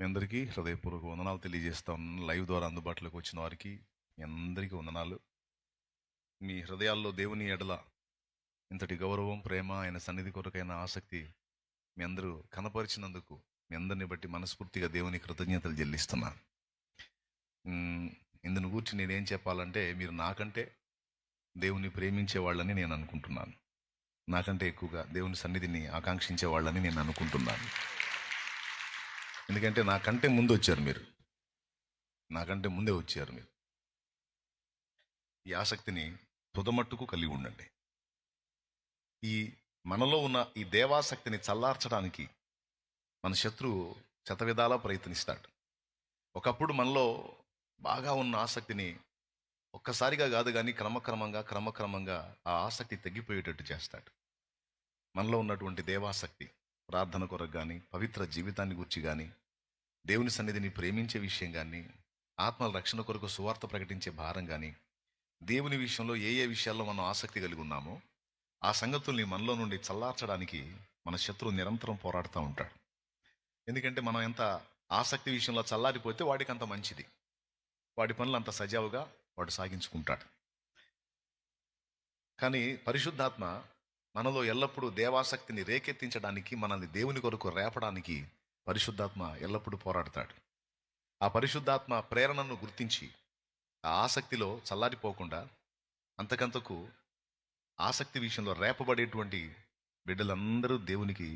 మీ అందరికీ హృదయపూర్వక వందనాలు తెలియజేస్తా ఉన్నాను. లైవ్ ద్వారా అందుబాటులోకి వచ్చిన వారికి మీ అందరికీ వందనాలు. మీ హృదయాల్లో దేవుని ఎడల ఇంతటి గౌరవం, ప్రేమ, ఆయన సన్నిధి కొరకైన ఆసక్తి మీ అందరూ కనపరిచినందుకు మీ అందరిని బట్టి మనస్ఫూర్తిగా దేవుని కృతజ్ఞతలు చెల్లిస్తున్నాను. ఇందును గూర్చి నేనేం చెప్పాలంటే, మీరు నాకంటే దేవుని ప్రేమించే వాళ్ళని నేను అనుకుంటున్నాను. నాకంటే ఎక్కువగా దేవుని సన్నిధిని ఆకాంక్షించే వాళ్ళని నేను అనుకుంటున్నాను. ఎందుకంటే నాకంటే ముందు వచ్చారు మీరు, నాకంటే ముందే వచ్చారు మీరు. ఈ ఆసక్తిని తుదమట్టుకు కలిగి ఉండండి. ఈ మనలో ఉన్న ఈ దేవాసక్తిని చల్లార్చడానికి మన శత్రువు శతవిధాలా ప్రయత్నిస్తాడు. ఒకప్పుడు మనలో బాగా ఉన్న ఆసక్తిని ఒక్కసారిగా కాదు కానీ క్రమక్రమంగా ఆ ఆసక్తి తగ్గిపోయేటట్టు చేస్తాడు. మనలో ఉన్నటువంటి దేవాసక్తి, ప్రార్థన కొరకు కానీ, పవిత్ర జీవితాన్ని గురించి కానీ, దేవుని సన్నిధిని ప్రేమించే విషయం కానీ, ఆత్మల రక్షణ కొరకు సువార్త ప్రకటించే భారం కానీ, దేవుని విషయంలో ఏ ఏ విషయాల్లో మనం ఆసక్తి కలిగి ఉన్నామో ఆ సంగతుల్ని మనలో నుండి చల్లార్చడానికి మన శత్రువు నిరంతరం పోరాడుతూ ఉంటాడు. ఎందుకంటే మనం ఎంత ఆసక్తి విషయంలో చల్లారిపోతే వాడికి అంత మంచిది, వాడి పనులు అంత సజావుగా వాడు సాగించుకుంటాడు. కానీ పరిశుద్ధాత్మ మనలో ఎల్లప్పుడూ దేవాసక్తిని రేకెత్తించడానికి, మనల్ని దేవుని కొరకు రేపడానికి పరిశుద్ధాత్మ ఎల్లప్పుడూ పోరాడతాడు. ఆ పరిశుద్ధాత్మ ప్రేరణను గుర్తించి ఆ ఆసక్తిలో చల్లారిపోకుండా అంతకంతకు ఆసక్తి విషయంలో రేపబడేటువంటి బిడ్డలందరూ దేవునికి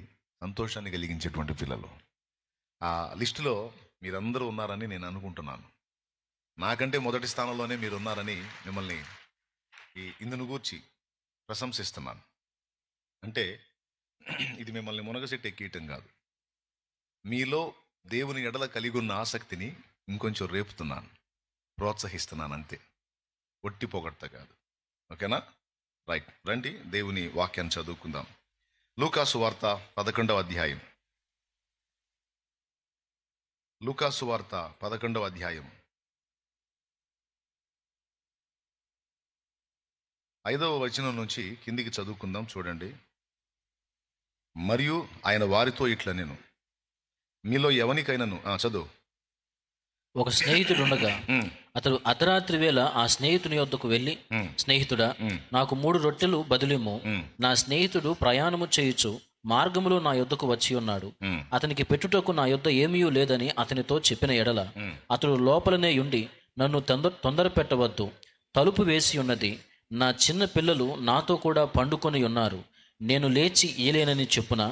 సంతోషాన్ని కలిగించేటువంటి పిల్లలు. ఆ లిస్టులో మీరందరూ ఉన్నారని నేను అనుకుంటున్నాను. నాకంటే మొదటి స్థానంలోనే మీరు ఉన్నారని మిమ్మల్ని ఇందును గూర్చి ప్రశంసిస్తున్నాను. అంటే ఇది మిమ్మల్ని మునగసెట్టి ఎక్కీయటం కాదు, మీలో దేవుని ఎడల కలిగి ఉన్న ఆసక్తిని ఇంకొంచెం రేపుతున్నాను, ప్రోత్సహిస్తున్నాను అంతే, ఒట్టి పొగడ్త కాదు. ఓకేనా? రైట్, రండి దేవుని వాక్యాన్ని చదువుకుందాం. లూకాసు వార్త 11వ అధ్యాయం. లూకాసు వార్త 11వ అధ్యాయం 5వ వచనం నుంచి కిందికి చదువుకుందాం. చూడండి. మరియు ఆయన వారితో ఇట్లా, నేను మీలో ఎవనికైనాను చదువు. ఒక స్నేహితుడుండగా అతడు అర్ధరాత్రి వేళ ఆ స్నేహితుని యొద్దకు వెళ్ళి, స్నేహితుడా, నాకు 3 రొట్టెలు బదులిమ్ము. నా స్నేహితుడు ప్రయాణము చేయుచు మార్గములో నా యొద్దకు వచ్చి ఉన్నాడు. అతనికి పెట్టుటకు నా యొద్ద ఏమీ లేదని అతనితో చెప్పిన ఎడల, అతడు లోపలనే ఉండి, నన్ను తొందర పెట్టవద్దు, తలుపు వేసి ఉన్నది, నా చిన్న పిల్లలు నాతో కూడా పండుకొని ఉన్నారు, నేను లేచి ఇయ్యలేనని చెప్పున,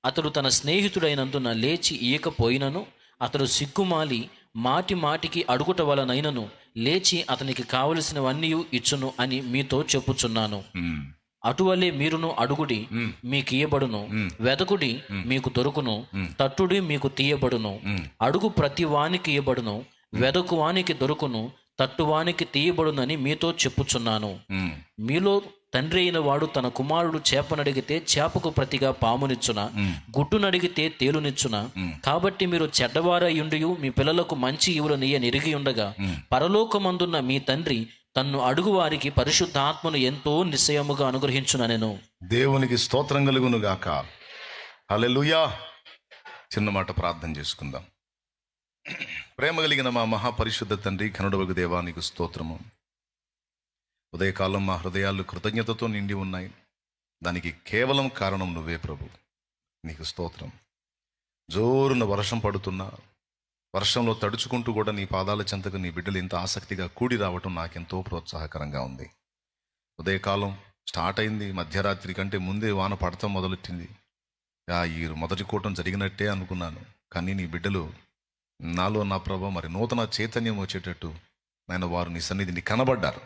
అతడు తన స్నేహితుడైనందున లేచి ఇయ్యకపోయినను అతడు సిగ్గుమాలి మాటికి అడుగుట వలనైనను లేచి అతనికి కావలసినవన్నీ ఇచ్చును అని మీతో చెప్పుచున్నాను. అటువలే మీరును అడుగుడి, మీకు ఇయ్యబడును, వెదకుడి, మీకు దొరుకును, తట్టుడి, మీకు తీయబడును. అడుగు ప్రతి వానికి ఇయ్యబడును, వెదకు వానికి దొరుకును, తట్టువానికి తీయబడునని మీతో చెప్పుచున్నాను. మీలో తండ్రి అయిన వాడు తన కుమారుడు చేపనడిగితే చేపకు ప్రతిగా పామునిచ్చున, గుడ్డునడిగితే తేలునిచ్చున. కాబట్టి మీరు చెడ్డవారయుండి మీ పిల్లలకు మంచి ఇవులనియ ఎరిగి ఉండగా, పరలోకమందున్న మీ తండ్రి తన్ను అడుగు వారికి పరిశుద్ధాత్మను ఎంతో నిశ్చయముగా అనుగ్రహించుననెను. దేవునికి స్తోత్రం కలుగును గాక. హల్లెలూయా. చిన్న మాట ప్రార్థన చేసుకుందాం. ప్రేమ కలిగిన మా మహాపరిశుద్ధ తండ్రి, ఘనుడవగు దేవా, నీకు స్తోత్రము. ఉదయకాలం మా హృదయాలు కృతజ్ఞతతో నిండి ఉన్నాయి. దానికి కేవలం కారణం నువ్వే ప్రభు. నీకు స్తోత్రం. జోరున వర్షం పడుతున్నా, వర్షంలో తడుచుకుంటూ కూడా నీ పాదాల చెంతకు నీ బిడ్డలు ఇంత ఆసక్తిగా కూడి రావటం నాకెంతో ప్రోత్సాహకరంగా ఉంది. ఉదయకాలం స్టార్ట్ అయింది, మధ్యరాత్రి కంటే ముందే వాన పడతాం మొదలెట్టింది. ఈ మొదటి కూటం జరిగినట్టే అనుకున్నాను. కానీ నీ బిడ్డలు నాలో నా ప్రభు మరి నూతన చైతన్యం వచ్చేటట్టు నాయన వారు నీ సన్నిధిని కనబడ్డారు.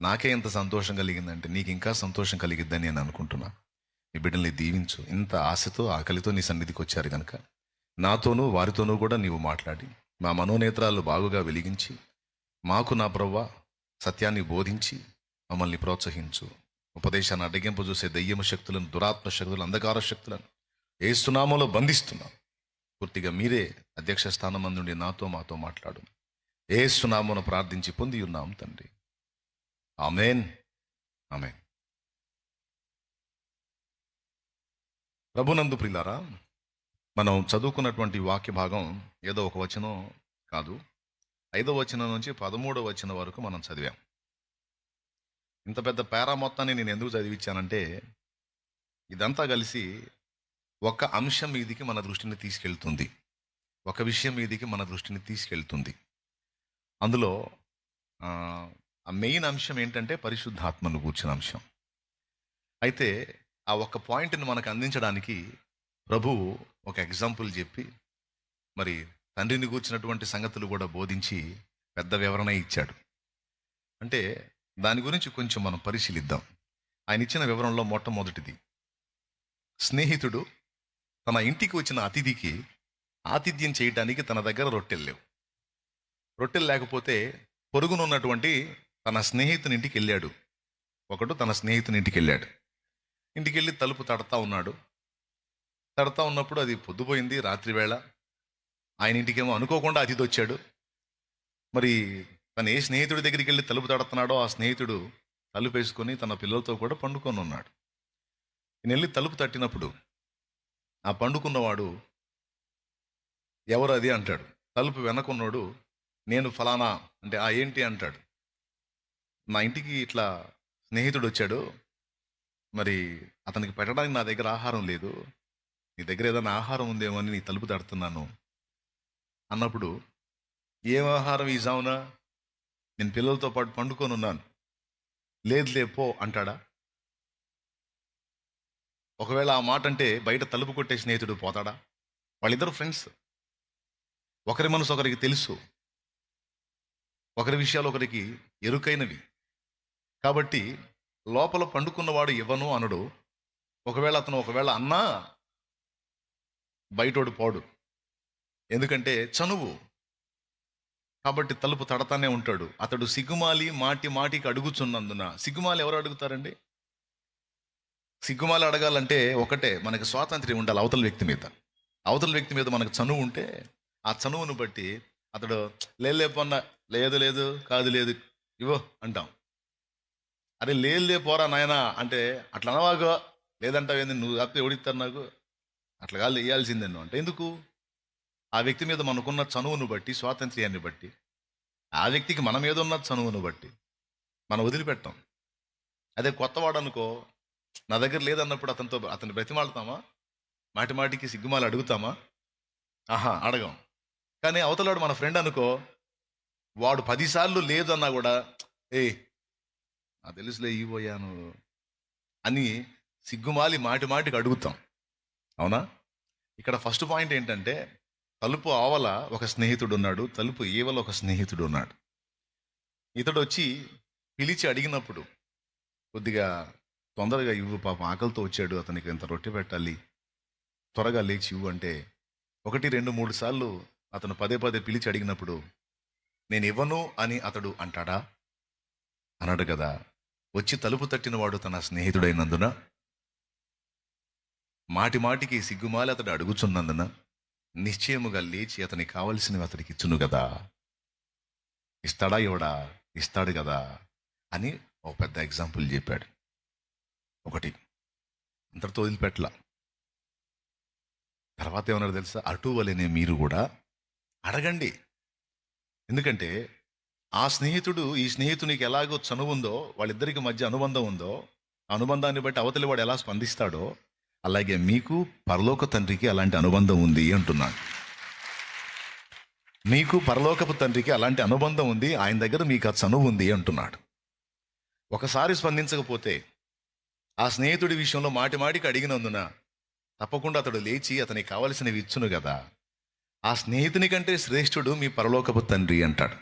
నాకే ఎంత సంతోషం కలిగిందంటే నీకు ఇంకా సంతోషం కలిగిద్దని నేను అనుకుంటున్నా. నీ బిడ్డల్ని దీవించు. ఇంత ఆశతో ఆకలితో నీ సన్నిధికి వచ్చారు కనుక నాతోనూ వారితోనూ కూడా నీవు మాట్లాడి మా మనోనేత్రాలు బాగుగా వెలిగించి మాకు నా ప్రవ్వ సత్యాన్ని బోధించి మమ్మల్ని ప్రోత్సహించు. ఉపదేశాన్ని అడ్డగింపు చూసే దయ్యము శక్తులను, దురాత్మ శక్తులను, అంధకార శక్తులను యేసు నామములో బంధిస్తున్నాం. పూర్తిగా మీరే అధ్యక్ష స్థానం అందుండి మాతో మాట్లాడు. యేసు నామమున ప్రార్థించి పొంది ఉన్నాం తండ్రి. ఆమేన్, ఆమేన్. ప్రభునందు ప్రియులారా, మనం చదువుకున్నటువంటి వాక్య భాగం ఏదో ఒక వచనం కాదు, 5వ వచనం నుంచి 13వ వచనం వరకు మనం చదివాం. ఇంత పెద్ద పేరా మొత్తాన్ని నేను ఎందుకు చదివించానంటే, ఇదంతా కలిసి ఒక అంశం మీదికి మన దృష్టిని తీసుకెళ్తుంది, ఒక విషయం మీదికి మన దృష్టిని తీసుకెళ్తుంది. అందులో ఆ మెయిన్ అంశం ఏంటంటే పరిశుద్ధాత్మను కూర్చున్న అంశం. అయితే ఆ ఒక్క పాయింట్ని మనకు అందించడానికి ప్రభువు ఒక ఎగ్జాంపుల్ చెప్పి, మరి తండ్రిని కూర్చున్నటువంటి సంగతులు కూడా బోధించి పెద్ద వివరణ ఇచ్చాడు. అంటే దాని గురించి కొంచెం మనం పరిశీలిద్దాం. ఆయన ఇచ్చిన వివరణలో మొట్టమొదటిది, స్నేహితుడు తన ఇంటికి వచ్చిన అతిథికి ఆతిథ్యం చేయటానికి తన దగ్గర రొట్టెలు లేవు. రొట్టెలు లేకపోతే పొరుగునున్నటువంటి తన స్నేహితుని ఇంటికి వెళ్ళాడు. తన స్నేహితుని ఇంటికి వెళ్ళాడు. ఇంటికి వెళ్ళి తలుపు తడతా ఉన్నప్పుడు అది పొద్దుపోయింది, రాత్రి వేళ. ఆయన ఇంటికేమో అనుకోకుండా అతిథి వచ్చాడు. మరి తను ఏ స్నేహితుడి దగ్గరికి వెళ్ళి తలుపు తడుతున్నాడో ఆ స్నేహితుడు తలుపు వేసుకొని తన పిల్లలతో కూడా పండుకొని ఉన్నాడు. ఈయన వెళ్ళి తలుపు తట్టినప్పుడు ఆ పండుకున్నవాడు ఎవరు అది అంటాడు. తలుపు వెనకున్నాడు, నేను ఫలానా అంటే ఆ ఏంటి అంటాడు. నా ఇంటికి ఇట్లా స్నేహితుడు వచ్చాడు, మరి అతనికి పెట్టడానికి నా దగ్గర ఆహారం లేదు, నీ దగ్గర ఏదైనా ఆహారం ఉందేమో అని నీ తలుపు తడుతున్నాను అన్నప్పుడు, ఏం ఆహారం ఈ జామున, నేను పిల్లలతో పాటు పండుకొని ఉన్నాను, లేదులే పో అంటాడా? ఒకవేళ ఆ మాట అంటే బయట తలుపు కొట్టే స్నేహితుడు పోతాడా? వాళ్ళిద్దరు ఫ్రెండ్స్, ఒకరి మనసు ఒకరికి తెలుసు, ఒకరి విషయాలు ఒకరికి ఎరుకైనవి. కాబట్టి లోపల పండుకున్నవాడు ఇవ్వను అనడు. ఒకవేళ అన్నా బయటోడు పోడు, ఎందుకంటే చనువు. కాబట్టి తలుపు తడతానే ఉంటాడు. అతడు సిగ్గుమాలి మాటికి అడుగుచున్నందున. సిగ్గుమాలి ఎవరు అడుగుతారండి? సిగ్గుమాలి అడగాలంటే ఒకటే, మనకి స్వాతంత్ర్యం ఉండాలి అవతల వ్యక్తి మీద మనకు చనువు ఉంటే, ఆ చనువును బట్టి అతడు లేపన్నా, లేదు కాదు లేదు ఇవో అంటాం. అరే లే పోరా నాయనా అంటే, అట్లా అనవాగో, లేదంటావేంది, నువ్వు తప్పితే ఎవడిస్తారు నాకు, అట్లా కాదు వేయాల్సిందే నువ్వు అంటే. ఎందుకు? ఆ వ్యక్తి మీద మనకున్న చనువును బట్టి, స్వాతంత్ర్యాన్ని బట్టి, ఆ వ్యక్తికి మనం ఏదున్న చనువును బట్టి మనం వదిలిపెట్టాం. అదే కొత్తవాడు అనుకో, నా దగ్గర లేదన్నప్పుడు అతన్ని బ్రతిమాలుతామా? మాటికి సిగ్గుమాలి అడుగుతామా? అడగం. కానీ అవతలాడు మన ఫ్రెండ్ అనుకో, వాడు 10 సార్లు లేదు అన్నా కూడా, తెలుసులే ఇవ్వయాను అని సిగ్గుమాలి మాటికి అడుగుతాం. అవునా? ఇక్కడ ఫస్ట్ పాయింట్ ఏంటంటే, తలుపు ఆవల ఒక స్నేహితుడు ఉన్నాడు, తలుపు ఈవల ఒక స్నేహితుడు ఉన్నాడు. ఇతడు వచ్చి పిలిచి అడిగినప్పుడు, కొద్దిగా తొందరగా ఇవ్వు, పాపం ఆకలితో వచ్చాడు, అతనికి ఎంత రొట్టె పెట్టాలి, త్వరగా లేచి ఇవ్వు అంటే 1, 2, 3 సార్లు అతను పదే పిలిచి అడిగినప్పుడు నేను ఇవ్వను అని అతడు అంటాడా? అన్నాడు కదా. వచ్చి తలుపు తట్టినవాడు తన స్నేహితుడైనందున, మాటికి సిగ్గుమాలి అతడు అడుగుచున్నందున నిశ్చయముగా లేచి అతనికి కావలసినవి అతనికి ఇచ్చును కదా. ఇస్తాడా? ఇవ్వడా? ఇస్తాడు కదా అని ఒక పెద్ద ఎగ్జాంపుల్ చెప్పాడు. ఒకటి అంతటితో వదిలిపెట్టలా. తర్వాత ఏమన్నాడు తెలుసా? అటువలనే మీరు కూడా అడగండి. ఎందుకంటే ఆ స్నేహితుడు ఈ స్నేహితునికి ఎలాగో చనువు ఉందో, వాళ్ళిద్దరికి మధ్య అనుబంధం ఉందో, ఆ అనుబంధాన్ని బట్టి అవతలి వాడు ఎలా స్పందిస్తాడో, అలాగే మీకు పరలోక తండ్రికి అలాంటి అనుబంధం ఉంది అంటున్నాడు. మీకు పరలోకపు తండ్రికి అలాంటి అనుబంధం ఉంది, ఆయన దగ్గర మీకు ఆ చనువు ఉంది అంటున్నాడు. ఒకసారి స్పందించకపోతే, ఆ స్నేహితుడి విషయంలో మాటికి అడిగినందున తప్పకుండా అతడు లేచి అతనికి కావలసినవి ఇచ్చును కదా. ఆ స్నేహితుని కంటే శ్రేష్ఠుడు మీ పరలోకపు తండ్రి అంటాడు.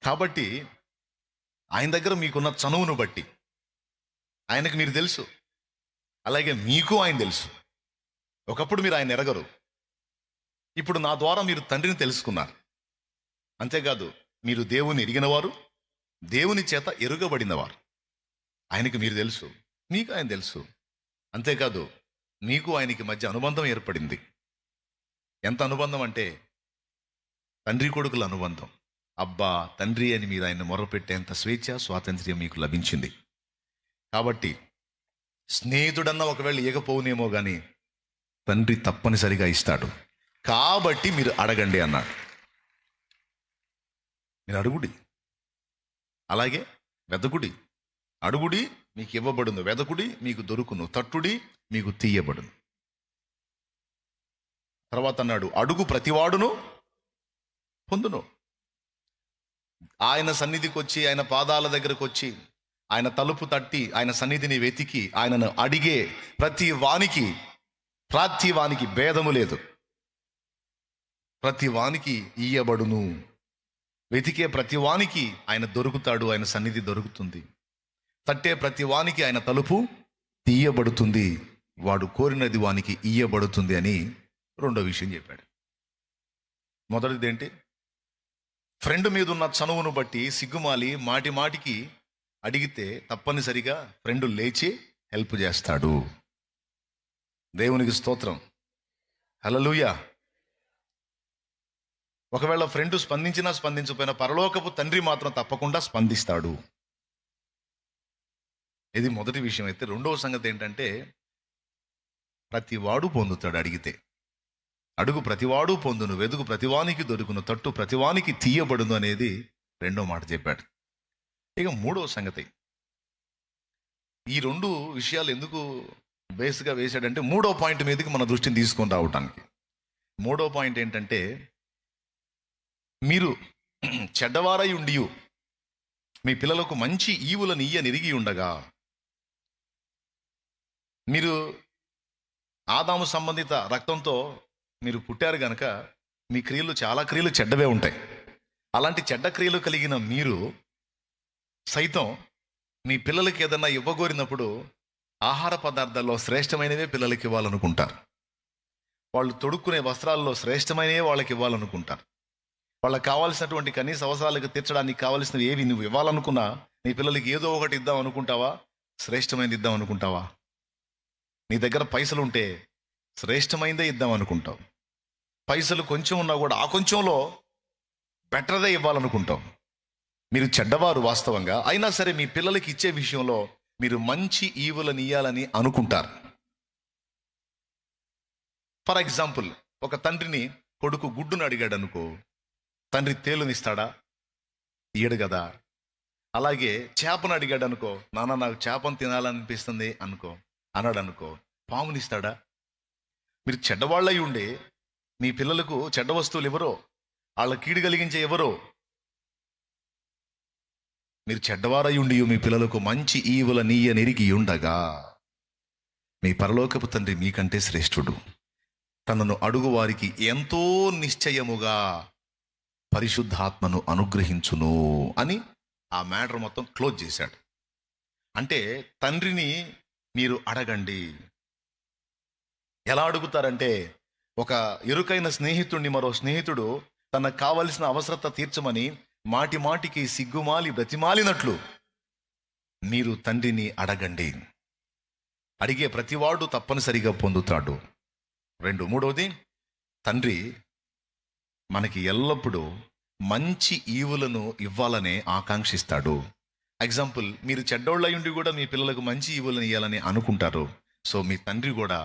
కాబట్టి ఆయన దగ్గర మీకున్న చనువును బట్టి ఆయనకు మీరు తెలుసు, అలాగే మీకు ఆయన తెలుసు. ఒకప్పుడు మీరు ఆయన ఎరగరు, ఇప్పుడు నా ద్వారా మీరు తండ్రిని తెలుసుకున్నారు. అంతేకాదు, మీరు దేవుని ఎరిగినవారు, దేవుని చేత ఎరుగబడినవారు. ఆయనకి మీరు తెలుసు, మీకు ఆయన తెలుసు. అంతేకాదు, మీకు ఆయనకి మధ్య అనుబంధం ఏర్పడింది. ఎంత అనుబంధం అంటే తండ్రి కొడుకుల అనుబంధం. అబ్బా తండ్రి అని మీరు ఆయన మొరపెట్టేంత స్వేచ్ఛ, స్వాతంత్ర్యం మీకు లభించింది. కాబట్టి స్నేహితుడన్నా ఒకవేళ ఇవ్వకపోవునేమో కానీ తండ్రి తప్పనిసరిగా ఇస్తాడు. కాబట్టి మీరు అడగండి అన్నాడు. మీరు అడుగుడి, అలాగే వెదకుడి. అడుగుడి, మీకు ఇవ్వబడును. వెదకుడి, మీకు దొరుకును. తట్టుడి, మీకు తీయబడును. తర్వాత అన్నాడు, అడుగు ప్రతివాడును పొందును. ఆయన సన్నిధికి వచ్చి, ఆయన పాదాల దగ్గరకు వచ్చి, ఆయన తలుపు తట్టి, ఆయన సన్నిధిని వెతికి, ఆయనను అడిగే ప్రతి వానికి భేదము లేదు. ప్రతి వానికి ఇయ్యబడును. వెతికే ప్రతి వానికి ఆయన దొరుకుతాడు, ఆయన సన్నిధి దొరుకుతుంది. తట్టే ప్రతి వానికి ఆయన తలుపు తీయబడుతుంది, వాడు కోరినది వానికి ఇయ్యబడుతుంది అని రెండో విషయం చెప్పాడు. మొదటిది ఏంటి? ఫ్రెండ్ మీద ఉన్న చనువును బట్టి సిగ్గుమాలి మాటికి అడిగితే తప్పనిసరిగా ఫ్రెండ్ లేచి హెల్ప్ చేస్తాడు. దేవునికి స్తోత్రం, హల్లెలూయా. ఒకవేళ ఫ్రెండ్ స్పందించినా స్పందించకపోయినా పరలోకపు తండ్రి మాత్రం తప్పకుండా స్పందిస్తాడు. ఇది మొదటి విషయం. అయితే రెండవ సంగతి ఏంటంటే, ప్రతివాడు పొందుతాడు అడిగితే. అడుగు ప్రతివాడు పొందును, వెదుగు ప్రతివానికి దొరుకును, తట్టు ప్రతివానికి తీయబడును అనేది రెండో మాట చెప్పాడు. ఇక మూడవ సంగతి, ఈ రెండు విషయాలు ఎందుకు బేస్గా వేశాడంటే మూడో పాయింట్ మీదకి మన దృష్టిని తీసుకొని రావటానికి. మూడో పాయింట్ ఏంటంటే, మీరు చెడ్డవారై ఉండి మీ పిల్లలకు మంచి ఈవులను ఇయ్యనిరిగి ఉండగా, మీరు ఆదాము సంబంధిత రక్తంతో మీరు పుట్టారు గనక మీ క్రియలు, చాలా క్రియలు చెడ్డవే ఉంటాయి. అలాంటి చెడ్డ క్రియలు కలిగిన మీరు సైతం మీ పిల్లలకి ఏదన్నా ఇవ్వగోరినప్పుడు ఆహార పదార్థాల్లో శ్రేష్టమైనవే పిల్లలకి ఇవ్వాలనుకుంటారు. వాళ్ళు తొడుక్కునే వస్త్రాల్లో శ్రేష్టమైనవే వాళ్ళకి ఇవ్వాలనుకుంటారు. వాళ్ళకి కావాల్సినటువంటి కనీస అవసరాలకు తీర్చడానికి కావాల్సినవి ఏవి నువ్వు ఇవ్వాలనుకున్నా నీ పిల్లలకి ఏదో ఒకటి ఇద్దాం అనుకుంటావా? శ్రేష్టమైనది ఇద్దాం అనుకుంటావా? నీ దగ్గర పైసలు ఉంటే శ్రేష్టమైనదే ఇద్దాం అనుకుంటావు. పైసలు కొంచెం ఉన్నా కూడా ఆ కొంచెంలో బెటర్దే ఇవ్వాలనుకుంటాం. మీరు చెడ్డవారు వాస్తవంగా, అయినా సరే మీ పిల్లలకి ఇచ్చే విషయంలో మీరు మంచి ఈవులను ఇయ్యాలని అనుకుంటారు. ఫర్ ఎగ్జాంపుల్, ఒక తండ్రిని కొడుకు గుడ్డును అడిగాడు అనుకో, తండ్రి తేలునిస్తాడా? ఇయ్యడు కదా. అలాగే చేపను అడిగాడు అనుకో, నాన్న నాకు చేపను తినాలనిపిస్తుంది అన్నాడు అనుకో, పామునిస్తాడా? మీరు చెడ్డవాళ్ళై ఉండే మీ పిల్లలకు చెడ్డ వస్తువులు ఎవరో, వాళ్ళ కీడు కలిగించే ఎవరో, మీరు చెడ్డవారై ఉండి మీ పిల్లలకు మంచి ఈవుల నీయనెరిగి ఉండగా మీ పరలోకపు తండ్రి మీకంటే శ్రేష్ఠుడు, తనను అడుగు వారికి ఎంతో నిశ్చయముగా పరిశుద్ధాత్మను అనుగ్రహించును అని ఆ మ్యాటర్ మొత్తం క్లోజ్ చేశాడు. అంటే తండ్రిని మీరు అడగండి. ఎలా అడుగుతారంటే, ఒక ఇరుకైన స్నేహితుడిని మరో స్నేహితుడు తనకు కావలసిన అవసరత తీర్చమని మాటికి సిగ్గుమాలి బ్రతిమాలినట్లు మీరు తండ్రిని అడగండి. అడిగే ప్రతివాడు తప్పనిసరిగా పొందుతాడు. మూడవది, తండ్రి మనకి ఎల్లప్పుడూ మంచి ఈవులను ఇవ్వాలనే ఆకాంక్షిస్తాడు. ఎగ్జాంపుల్, మీరు చెడ్డోళ్ళై ఉండి కూడా మీ పిల్లలకు మంచి ఈవులను ఇవ్వాలని అనుకుంటారు. సో మీ తండ్రి కూడా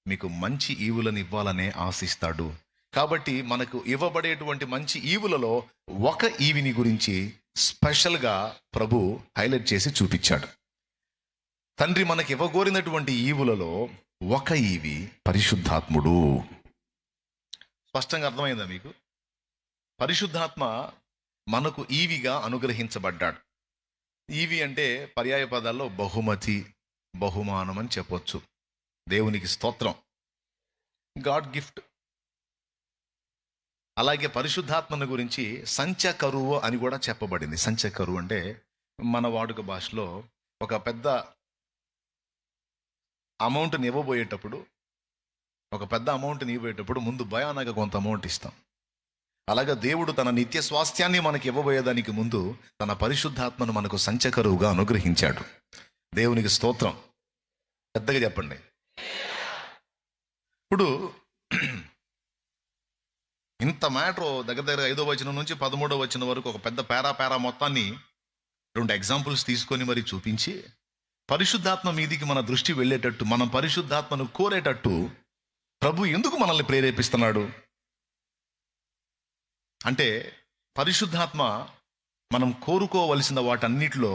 మీకు మంచి ఈవులను ఇవ్వాలనే ఆశిస్తాడు. కాబట్టి మనకు ఇవ్వబడేటువంటి మంచి ఈవులలో ఒక ఈవిని గురించి స్పెషల్గా ప్రభు హైలైట్ చేసి చూపించాడు. తండ్రి మనకి ఇవ్వగోరినటువంటి ఈవులలో ఒక ఈవి పరిశుద్ధాత్ముడు. స్పష్టంగా అర్థమైందా మీకు? పరిశుద్ధాత్మ మనకు ఈవిగా అనుగ్రహించబడ్డాడు. ఈవి అంటే పర్యాయ పదాల్లో బహుమతి, బహుమానం అని చెప్పొచ్చు. దేవునికి స్తోత్రం, గాడ్ గిఫ్ట్. అలాగే పరిశుద్ధాత్మను గురించి సంచకరువు అని కూడా చెప్పబడింది. సంచకరువు అంటే మన వాడుక భాషలో ఒక పెద్ద అమౌంట్ని ఇవ్వబోయేటప్పుడు, ముందు భయానక కొంత అమౌంట్ ఇస్తాం. అలాగే దేవుడు తన నిత్య స్వాస్థ్యాన్ని మనకి ఇవ్వబోయేదానికి ముందు తన పరిశుద్ధాత్మను మనకు సంచకరువుగా అనుగ్రహించాడు. దేవునికి స్తోత్రం, పెద్దగా చెప్పండి. ఇప్పుడు ఇంత మ్యాటర్ దగ్గర 5వ వచనం నుంచి 13వ వచనం వరకు ఒక పెద్ద పేరా మొత్తాన్ని 2 ఎగ్జాంపుల్స్ తీసుకొని మరి చూపించి, పరిశుద్ధాత్మ మీదికి మన దృష్టి వెళ్ళేటట్టు, మనం పరిశుద్ధాత్మను కోరేటట్టు ప్రభు ఎందుకు మనల్ని ప్రేరేపిస్తున్నాడు అంటే, పరిశుద్ధాత్మ మనం కోరుకోవలసిన వాటన్నిటిలో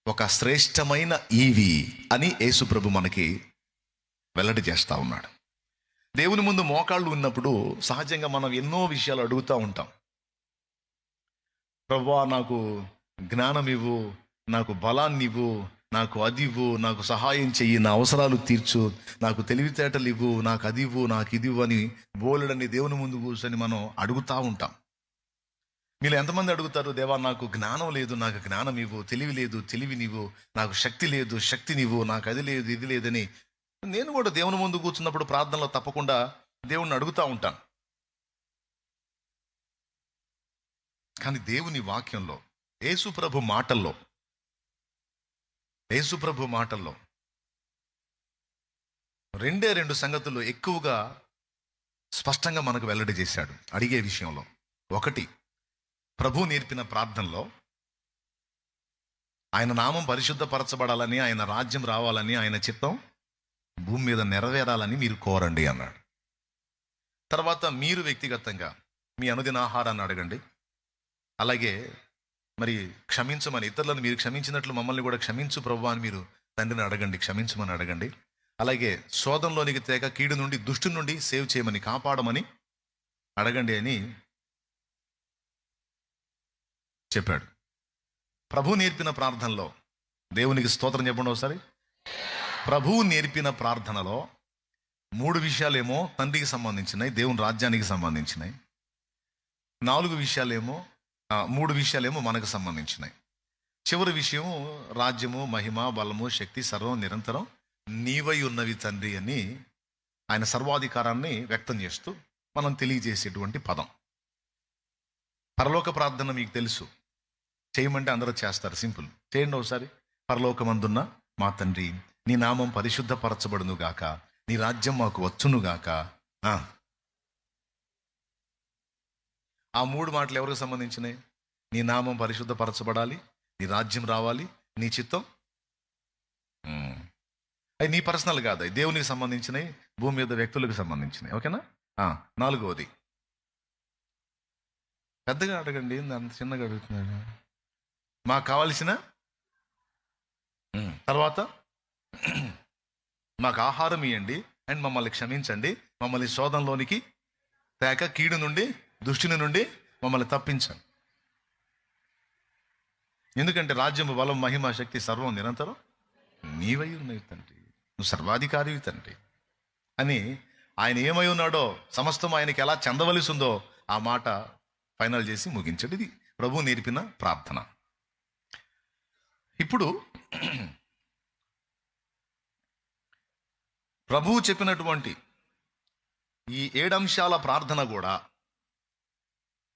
ఒక శ్రేష్టమైన ఈవి అని యేసు ప్రభు మనకి వెల్లడి చేస్తూ ఉన్నాడు. దేవుని ముందు మోకాళ్ళు ఉన్నప్పుడు సహజంగా మనం ఎన్నో విషయాలు అడుగుతూ ఉంటాం. ప్రభువా, నాకు జ్ఞానం ఇవ్వు, నాకు బలాన్ని ఇవ్వు, నాకు అది ఇవ్వు, నాకు సహాయం చెయ్యి, నా అవసరాలు తీర్చు, నాకు తెలివితేటలు ఇవ్వు, నాకు అది ఇవ్వు, నాకు ఇది ఇవ్వు అని బోలెడని దేవుని ముందు కూర్చొని మనం అడుగుతూ ఉంటాం. మీరు ఎంతమంది అడుగుతారు, దేవా నాకు జ్ఞానం లేదు, నాకు జ్ఞానం ఇవ్వు, తెలివి లేదు, తెలివినివ్వు, నాకు శక్తి లేదు, శక్తినివ్వు, నాకు అది లేదు, ఇది లేదని. నేను కూడా దేవుని ముందు కూర్చున్నప్పుడు ప్రార్థనలో తప్పకుండా దేవుణ్ణి అడుగుతూ ఉంటాను. కానీ దేవుని వాక్యంలో, యేసు ప్రభు మాటల్లో రెండు సంగతులు ఎక్కువగా స్పష్టంగా మనకు వెల్లడి చేశాడు అడిగే విషయంలో. ఒకటి, ప్రభు నేర్పిన ప్రార్థనలో ఆయన నామం పరిశుద్ధపరచబడాలని, ఆయన రాజ్యం రావాలని, ఆయన చిత్తం భూమి మీద నెరవేరాలని మీరు కోరండి అన్నాడు. తర్వాత మీరు వ్యక్తిగతంగా మీ అనుదిన ఆహారాన్ని అడగండి. అలాగే మరి క్షమించమని, ఇతరులను మీరు క్షమించినట్లు మమ్మల్ని కూడా క్షమించు ప్రభువా అని మీరు తండ్రిని అడగండి, క్షమించమని అడగండి. అలాగే శోధంలోనికి తేక కీడు నుండి, దుష్టు నుండి సేవ్ చేయమని, కాపాడమని అడగండి అని చెప్పాడు. ప్రభు నేర్పిన ప్రార్థనలో, దేవునికి స్తోత్రం చెప్పండి ఒకసారి. ప్రభువు నేర్పిన ప్రార్థనలో 3 విషయాలేమో తండ్రికి సంబంధించినవి, దేవుని రాజ్యానికి సంబంధించినవి. 3 విషయాలేమో మనకు సంబంధించినవి. చివరి విషయం, రాజ్యము, మహిమ, బలము, శక్తి సర్వం నిరంతరం నీవై ఉన్నవి తండ్రి అని ఆయన సర్వాధికారాన్ని వ్యక్తం చేస్తూ మనం తెలియజేసేటువంటి పదం. పరలోక ప్రార్థన మీకు తెలుసు, చేయమంటే అందరూ చేస్తారు, సింపుల్. చేయండి ఒకసారి. పరలోకమందున్న మా తండ్రి, నీ నామం పరిశుద్ధపరచబడును గాక, నీ రాజ్యం మాకు వచ్చును గాక. ఆ 3 మాటలు ఎవరికి సంబంధించినాయి? నీ నామం పరిశుద్ధపరచబడాలి, నీ రాజ్యం రావాలి, నీ చిత్తం. అవి నీ పర్సనల్ కాదు, అవి దేవునికి సంబంధించినవి, భూమి మీద వ్యక్తులకు సంబంధించినవి. ఓకేనా? 4వది, పెద్దగా అడగండి, అంత చిన్నగా అడుగుతున్నాడు. మాకు కావాల్సిన, తర్వాత మాకు ఆహారం ఇవ్వండి అండ్ మమ్మల్ని క్షమించండి, మమ్మల్ని శోధంలోనికి తేక కీడు నుండి, దుష్టుని నుండి మమ్మల్ని తప్పించండి. ఎందుకంటే రాజ్యం, బలం, మహిమ, శక్తి సర్వం నిరంతరం నీవై ఉన్నవి తండ్రి, నువ్వు సర్వాధికారివి తండ్రి అని ఆయన ఏమై ఉన్నాడో, సమస్తం ఆయనకి ఎలా చెందవలసి ఉందో ఆ మాట ఫైనల్ చేసి ముగించాడు. ఇది ప్రభు నేర్పిన ప్రార్థన. ఇప్పుడు ప్రభువు చెప్పినటువంటి ఈ 7 అంశాల ప్రార్థన కూడా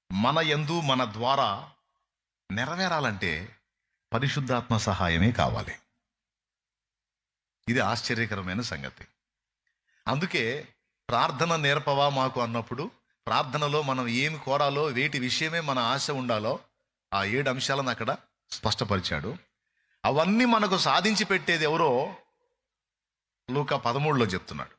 మన యందు, మన ద్వారా నెరవేరాలంటే పరిశుద్ధాత్మ సహాయమే కావాలి. ఇది ఆశ్చర్యకరమైన సంగతి. అందుకే ప్రార్థన నేర్పవా మాకు అన్నప్పుడు, ప్రార్థనలో మనం ఏమి కోరాలో, వేటి విషయమే మన ఆశ ఉండాలో ఆ 7 అంశాలను అక్కడ స్పష్టపరిచాడు. అవన్నీ మనకు సాధించి పెట్టేది ఎవరో లూకా 13లో చెప్తున్నాడు.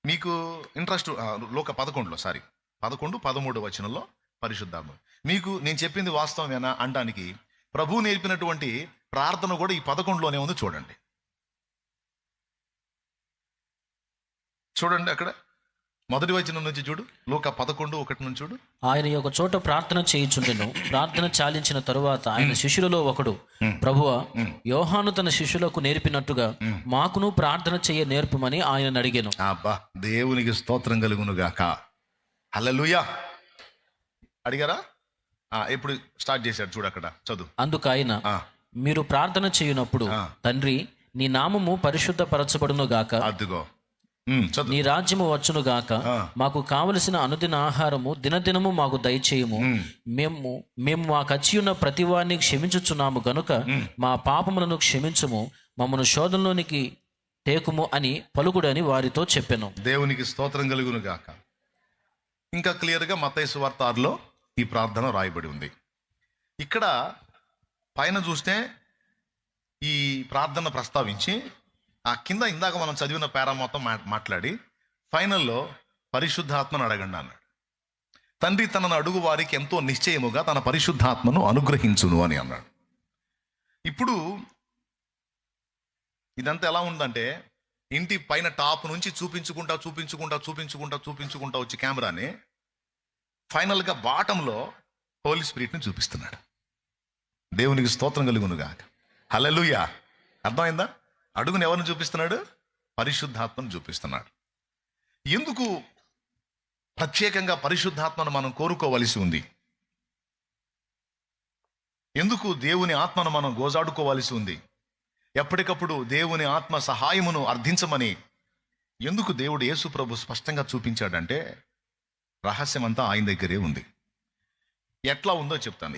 మీకు ఇంట్రెస్ట్, లూకా 11 13 వచనంలో పరిశుద్ధాత్మ, మీకు నేను చెప్పింది వాస్తవమేనా అనడానికి ప్రభువు నేర్పినటువంటి ప్రార్థన కూడా ఈ 11లోనే ఉంది. చూడండి అక్కడ మొదటి వచనం నుంచి చూడు, లూకా 11:1 నుంచి చూడు. ఆయన ఒక చోట ప్రార్థన చేయుచుండెను. ప్రార్థన చాలించిన తరువాత ఆయన శిష్యులలో ఒకడు, ప్రభువా, యోహాను తన శిష్యులకు నేర్పినట్టుగా మాకును ప్రార్థన చేయ నేర్పమని ఆయన అడిగాను. అబ్బా, దేవునికి స్తోత్రం కలుగును గాక. హల్లెలూయా. అడిగారా? ఇప్పుడు స్టార్ట్ చేశాడు చూడు, అక్కడ చదువు. అందుకు ఆయన, మీరు ప్రార్థన చేయునప్పుడు, తండ్రి, నీ నామము పరిశుద్ధపరచబడును గాక, అదిగో నీ రాజ్యము వచ్చును గాక, మాకు కావలసిన అనుదిన ఆహారము దినదినము మాకు దయచేయము, మేము మాకచ్చి ఉన్న ప్రతి వారిని క్షమించుచున్నాము గనుక మా పాపములను క్షమించుము, మమ్మను శోధనలోనికి టేకుము అని పలుకుడని వారితో చెప్పెను. దేవునికి స్తోత్రం కలుగును గాక. ఇంకా క్లియర్గా మత్తయి సువార్త 6లో ఈ ప్రార్థన రాయబడి ఉంది. ఇక్కడ పైన చూస్తే ఈ ప్రార్థన ప్రస్తావించి, ఆ కింద ఇందాక మనం చదివిన పేరా మొత్తం మాట్లాడి ఫైనల్లో పరిశుద్ధాత్మను అడగండి అన్నాడు. తండ్రి తనను అడుగు వారికి ఎంతో నిశ్చయముగా తన పరిశుద్ధాత్మను అనుగ్రహించును అని అన్నాడు. ఇప్పుడు ఇదంతా ఎలా ఉందంటే, ఇంటి పైన టాప్ నుంచి చూపించుకుంటా వచ్చి కెమెరాని ఫైనల్గా బాటంలో హోలీ స్పిరిట్ని చూపిస్తున్నాడు. దేవునికి స్తోత్రం కలుగునుగా. హల్లెలూయా. అర్థమైందా? అడుగుని ఎవరిని చూపిస్తున్నాడు? పరిశుద్ధాత్మను చూపిస్తున్నాడు. ఎందుకు ప్రత్యేకంగా పరిశుద్ధాత్మను మనం కోరుకోవలసి ఉంది? ఎందుకు దేవుని ఆత్మను మనం గోజాడుకోవలసి ఉంది? ఎప్పటికప్పుడు దేవుని ఆత్మ సహాయమును అర్థించమని ఎందుకు దేవుడు యేసు ప్రభు స్పష్టంగా చూపించాడంటే, రహస్యం అంతా ఆయన దగ్గరే ఉంది. ఎట్లా ఉందో చెప్తాను.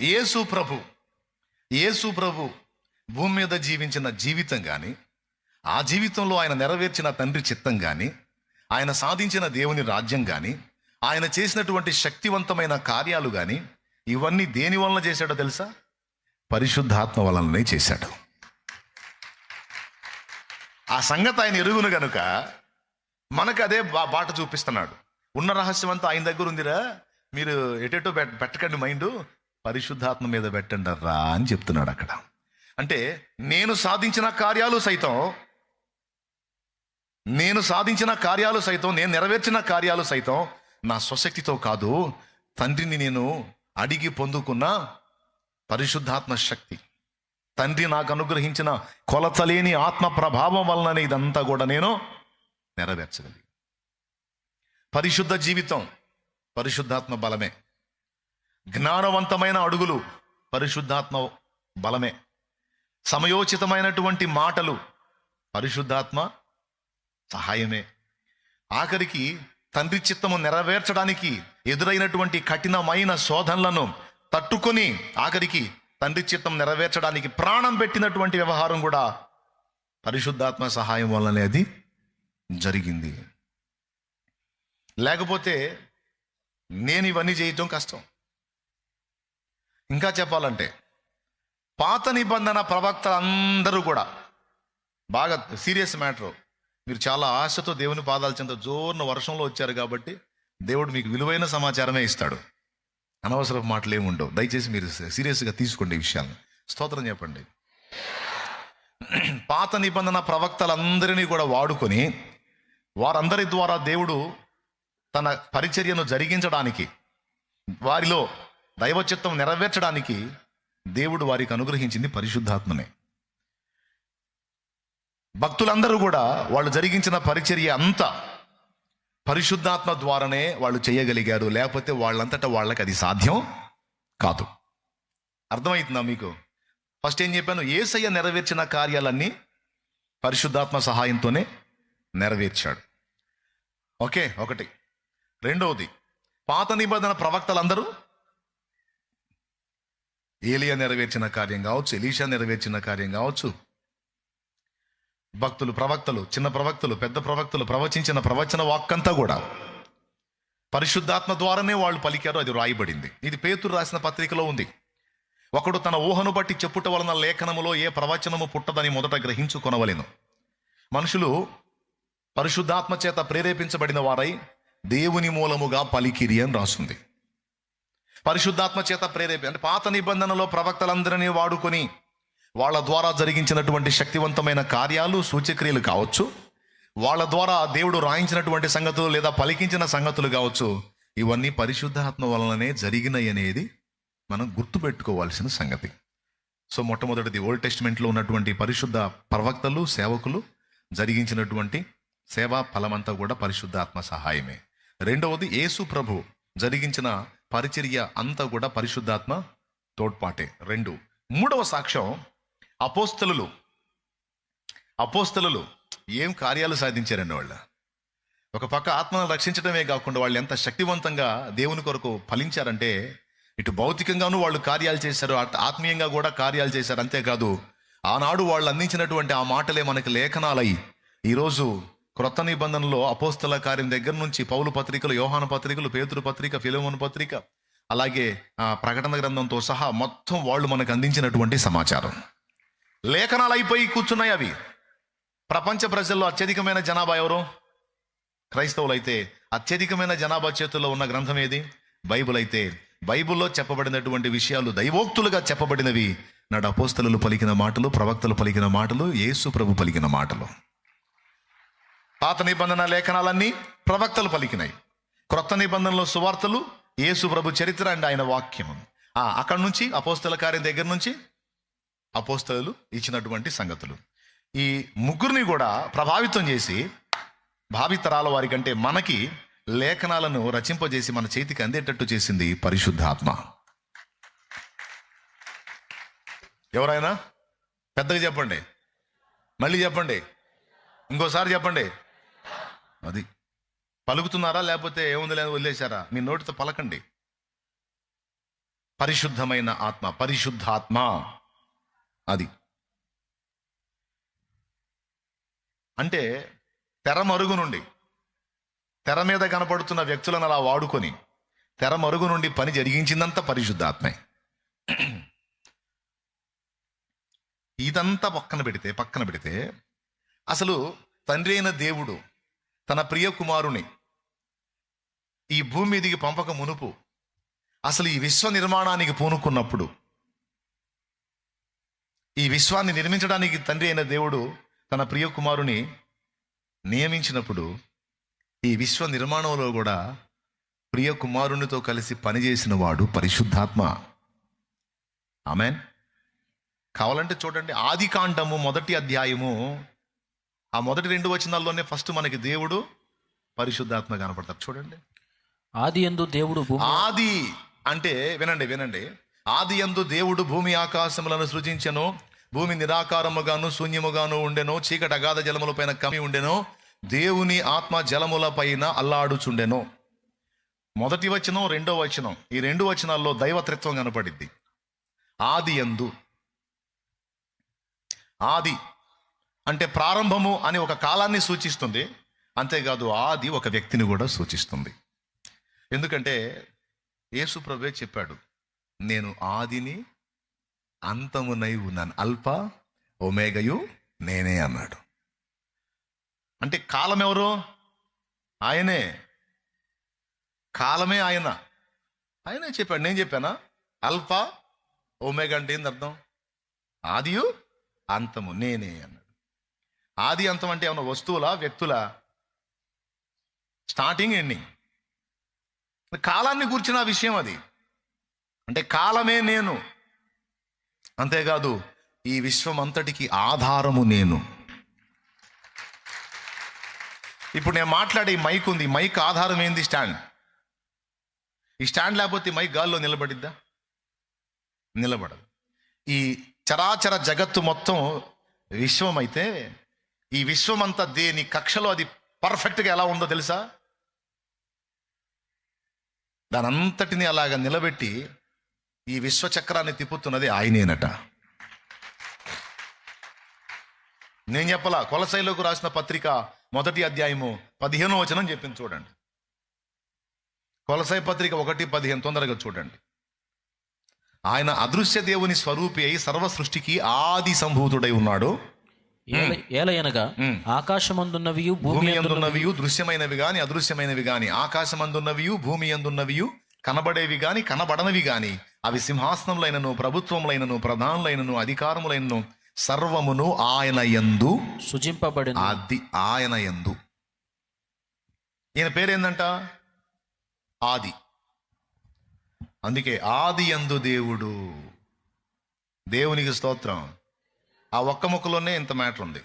యేసు ప్రభు భూమి మీద జీవించిన జీవితం కానీ, ఆ జీవితంలో ఆయన నెరవేర్చిన తండ్రి చిత్తం కానీ, ఆయన సాధించిన దేవుని రాజ్యం కానీ, ఆయన చేసినటువంటి శక్తివంతమైన కార్యాలు కానీ, ఇవన్నీ దేని వలన చేశాడో తెలుసా? పరిశుద్ధాత్మ వలననే చేశాడు. ఆ సంగతి ఆయన ఎరుగును గనుక మనకు అదే బాట చూపిస్తున్నాడు. ఉన్న రహస్యం అంతా ఆయన దగ్గర ఉందిరా, మీరు ఎటేటో పెట్టకండి, మైండ్ పరిశుద్ధాత్మ మీద పెట్టండి రా అని చెప్తున్నాడు అక్కడ. అంటే నేను సాధించిన కార్యాలు సైతం, నేను నెరవేర్చిన కార్యాలు సైతం నా స్వశక్తితో కాదు, తండ్రిని నేను అడిగి పొందుకున్న పరిశుద్ధాత్మ శక్తి, తండ్రి నాకు అనుగ్రహించిన కొలతలేని ఆత్మ ప్రభావం వలన ఇదంతా కూడా నేను నెరవేర్చగలిగి. పరిశుద్ధ జీవితం పరిశుద్ధాత్మ బలమే. జ్ఞానవంతమైన అడుగులు పరిశుద్ధాత్మ బలమే. సమయోచితమైనటువంటి మాటలు పరిశుద్ధాత్మ సహాయమే. ఆఖరికి తండ్రి చిత్తము నెరవేర్చడానికి ఎదురైనటువంటి కఠినమైన శోధనలను తట్టుకొని ఆఖరికి తండ్రి చిత్తం నెరవేర్చడానికి ప్రాణం పెట్టినటువంటి వ్యవహారం కూడా పరిశుద్ధాత్మ సహాయం వల్లనే అది జరిగింది. లేకపోతే నేను ఇవన్నీ చేయటం కష్టం. ఇంకా చెప్పాలంటే పాత నిబంధన ప్రవక్తలందరూ కూడా బాగా సీరియస్ మ్యాటర్. మీరు చాలా ఆశతో దేవుని పాదాల చెంత జోరున వర్షంలో వచ్చారు కాబట్టి దేవుడు మీకు విలువైన సమాచారమే ఇస్తాడు. అనవసరపు మాటలు ఏమి ఉండవు. దయచేసి మీరు సీరియస్గా తీసుకోండి ఈ విషయాన్ని. స్తోత్రం చెప్పండి. పాత నిబంధన ప్రవక్తలందరినీ కూడా వాడుకొని వారందరి ద్వారా దేవుడు తన పరిచర్యను జరిగించడానికి, వారిలో దైవచిత్తం నెరవేర్చడానికి దేవుడు వారికి అనుగ్రహించింది పరిశుద్ధాత్మనే. భక్తులందరూ కూడా వాళ్ళు జరిగించిన పరిచర్య అంతా పరిశుద్ధాత్మ ద్వారానే వాళ్ళు చేయగలిగారు. లేకపోతే వాళ్ళంతటా వాళ్ళకి అది సాధ్యం కాదు. అర్థమవుతుందా మీకు? ఫస్ట్ ఏం చెప్పాను? యేసయ్య నెరవేర్చిన కార్యాలన్నీ పరిశుద్ధాత్మ సహాయంతోనే నెరవేర్చాడు. ఓకే, ఒకటి. రెండవది, పాత నిబంధన ప్రవక్తలందరూ ఏలియా నెరవేర్చిన కార్యం కావచ్చు, ఎలీషా నెరవేర్చిన కార్యం కావచ్చు, భక్తులు, ప్రవక్తలు, చిన్న ప్రవక్తలు, పెద్ద ప్రవక్తలు ప్రవచించిన ప్రవచన వాక్కంతా కూడా పరిశుద్ధాత్మ ద్వారానే వాళ్ళు పలికారు. అది రాయబడింది. ఇది పేతురు రాసిన పత్రికలో ఉంది. ఒకడు తన ఊహను బట్టి చెప్పుట వలన లేఖనములో ఏ ప్రవచనము పుట్టదని మొదట గ్రహించుకొనవలెను. మనుషులు పరిశుద్ధాత్మ చేత ప్రేరేపించబడిన వారై దేవుని మూలముగా పలికిరి అని రాస్తుంది. పరిశుద్ధాత్మ చేత అంటే పాత నిబంధనలో ప్రవక్తలందరినీ వాడుకొని వాళ్ళ ద్వారా జరిగించినటువంటి శక్తివంతమైన కార్యాలు, సూచక్రియలు కావచ్చు, వాళ్ళ ద్వారా దేవుడు రాయించినటువంటి సంగతులు లేదా పలికించిన సంగతులు కావచ్చు, ఇవన్నీ పరిశుద్ధాత్మ వలననే జరిగినాయి అనేది మనం గుర్తుపెట్టుకోవాల్సిన సంగతి. సో మొట్టమొదటిది, ఓల్డ్ టెస్టిమెంట్లో ఉన్నటువంటి పరిశుద్ధ ప్రవక్తలు, సేవకులు జరిగించినటువంటి సేవా ఫలమంతా కూడా పరిశుద్ధాత్మ సహాయమే. రెండవది, యేసు ప్రభు జరిగించిన పరిచర్య అంతా కూడా పరిశుద్ధాత్మ తోడ్పాటే. రెండు. మూడవ సాక్ష్యం, అపోస్తలులు ఏం కార్యాలు సాధించారండి వాళ్ళు. ఒక పక్క ఆత్మను రక్షించడమే కాకుండా వాళ్ళు ఎంత శక్తివంతంగా దేవుని కొరకు ఫలించారంటే, ఇటు భౌతికంగానూ వాళ్ళు కార్యాలు చేశారు, ఆత్మీయంగా కూడా కార్యాలు చేశారు. అంతేకాదు, ఆనాడు వాళ్ళు అందించినటువంటి ఆ మాటలే మనకి లేఖనాలై ఈరోజు క్రొత్త నిబంధనలో అపోస్తల కార్యం దగ్గర నుంచి పౌలు పత్రికలు, యోహాను పత్రికలు, పేతురు పత్రిక, ఫిలెమోను పత్రిక, అలాగే ప్రకటన గ్రంథంతో సహా మొత్తం వాళ్ళు మనకు అందించినటువంటి సమాచారం లేఖనాలు అయిపోయి కూర్చున్నాయి. అవి ప్రపంచ ప్రజల్లో అత్యధికమైన జనాభా ఎవరు? క్రైస్తవులైతే అత్యధికమైన జనాభా చేతుల్లో ఉన్న గ్రంథం ఏది? బైబిల్. అయితే బైబిల్లో చెప్పబడినటువంటి విషయాలు దైవోక్తులుగా చెప్పబడినవి. నాడు అపోస్తలులు పలికిన మాటలు, ప్రవక్తలు పలికిన మాటలు, యేసు ప్రభు పలికిన మాటలు. పాత నిబంధన లేఖనాలన్నీ ప్రవక్తలు పలికినాయి. క్రొత్త నిబంధనలో సువార్తలు, యేసు ప్రభు చరిత్ర అండ్ ఆయన వాక్యం. అక్కడి నుంచి అపోస్తల కార్యం దగ్గర నుంచి అపోస్తలులు ఇచ్చినటువంటి సంగతులు. ఈ ముగ్గురిని కూడా ప్రభావితం చేసి భావితరాల వారి కంటే మనకి లేఖనాలను రచింపజేసి మన చేతికి అందేటట్టు చేసింది పరిశుద్ధాత్మ. ఎవరైనా పెద్దగా చెప్పండి, మళ్ళీ చెప్పండి, ఇంకోసారి చెప్పండి. అది పలుకుతున్నారా లేకపోతే ఏముంది లేదు వదిలేశారా? మీ నోటితో పలకండి. పరిశుద్ధమైన ఆత్మ, పరిశుద్ధాత్మ. అది అంటే తెర మరుగు నుండి, తెర మీద కనపడుతున్న వ్యక్తులను అలా వాడుకొని తెర మరుగు నుండి పని జరిగించిందంతా పరిశుద్ధాత్మే. ఇదంతా పక్కన పెడితే అసలు తండ్రి అయిన దేవుడు తన ప్రియ కుమారుని ఈ భూమి మీదికి పంపక మునుపు, అసలు ఈ విశ్వ నిర్మాణానికి పూనుకున్నప్పుడు, ఈ విశ్వాన్ని నిర్మించడానికి తండ్రి అయిన దేవుడు తన ప్రియ కుమారుని నియమించినప్పుడు, ఈ విశ్వ నిర్మాణంలో కూడా ప్రియ కుమారునితో కలిసి పనిచేసిన వాడు పరిశుద్ధాత్మ. ఆమెన్. కావాలంటే చూడండి, ఆది కాండము 1వ అధ్యాయము ఆ మొదటి 2 వచనాల్లోనే ఫస్ట్ మనకి దేవుడు పరిశుద్ధాత్మ కనపడతారు. చూడండి. ఆది యందు దేవుడు ఆది అంటే వినండి. ఆది యందు దేవుడు భూమి ఆకాశములను సృజించెను. భూమి నిరాకారముగాను శూన్యముగాను ఉండెను. చీకటి అగాధ జలముల పైన కమ్మి ఉండెను. దేవుని ఆత్మ జలముల పైన అల్లాడుచుండెను. 1వ వచనం, 2వ వచనం, ఈ 2 వచనాల్లో దైవత్రిత్వం కనపడిద్ది. ఆది యందు. ఆది అంటే ప్రారంభము అని ఒక కాలాన్ని సూచిస్తుంది. అంతేకాదు ఆది ఒక వ్యక్తిని కూడా సూచిస్తుంది. ఎందుకంటే యేసు ప్రభువే చెప్పాడు, నేను ఆదిని అంతమునై ఉన్నాను, అల్ఫా ఒమేగయు నేనే అన్నాడు. అంటే కాలం ఎవరు? ఆయనే. కాలమే ఆయనే చెప్పాడు. నేను చెప్పానా? అల్ఫా ఒమేగా అంటే ఏంది అర్థం? ఆదియు అంతము నేనే అన్నాడు. ఆది అంతం అంటే ఏమన్నా వస్తువులా, వ్యక్తులా? Starting, ending. కాలాన్ని కూర్చిన విషయం అది. అంటే కాలమే నేను. అంతేకాదు ఈ విశ్వం అంతటికి ఆధారము నేను. ఇప్పుడు నేను మాట్లాడే ఈ మైక్ ఉంది, మైక్ ఆధారం ఏంది? స్టాండ్. ఈ స్టాండ్ లేకపోతే మైక్ గాల్లో నిలబడిద్దా? నిలబడదు. ఈ చరాచర జగత్తు మొత్తం విశ్వం అయితే, ఈ విశ్వం అంతా దేని కక్షలో అది పర్ఫెక్ట్గా ఎలా ఉందో తెలుసా? దాని అంతటిని అలాగ నిలబెట్టి ఈ విశ్వచక్రాన్ని తిప్పుతున్నది ఆయనేనట. నేను చెప్పలా, కొలసైలోకి రాసిన పత్రిక 1వ అధ్యాయము 15వ వచనం చెప్పింది. చూడండి, కొలసై పత్రిక 1:15 తొందరగా చూడండి. ఆయన అదృశ్య దేవుని స్వరూపి అయి సర్వ సృష్టికి ఆది సంభూతుడై ఉన్నాడు. ఏలయనగా ఆకాశమందున్నవియు భూమి అందున్నవియు, దృశ్యమైనవి గాని అదృశ్యమైనవి గాని, ఆకాశమందున్నవియు భూమి అందున్నవియు, కనబడేవి గాని కనబడనవి గాని, అవి సింహాసనములైనను ప్రభుత్వములైనను ప్రధానులైనను అధికారములైనను సర్వమును ఆయన యందు సృజింపబడిన. అది ఆయన యందు. ఈయన పేరేందంట? ఆది. అందుకే ఆది యందు దేవుడు. దేవునికి స్తోత్రం. ఆ ఒక్క ముక్కలోనే ఇంత మ్యాటర్ ఉంది.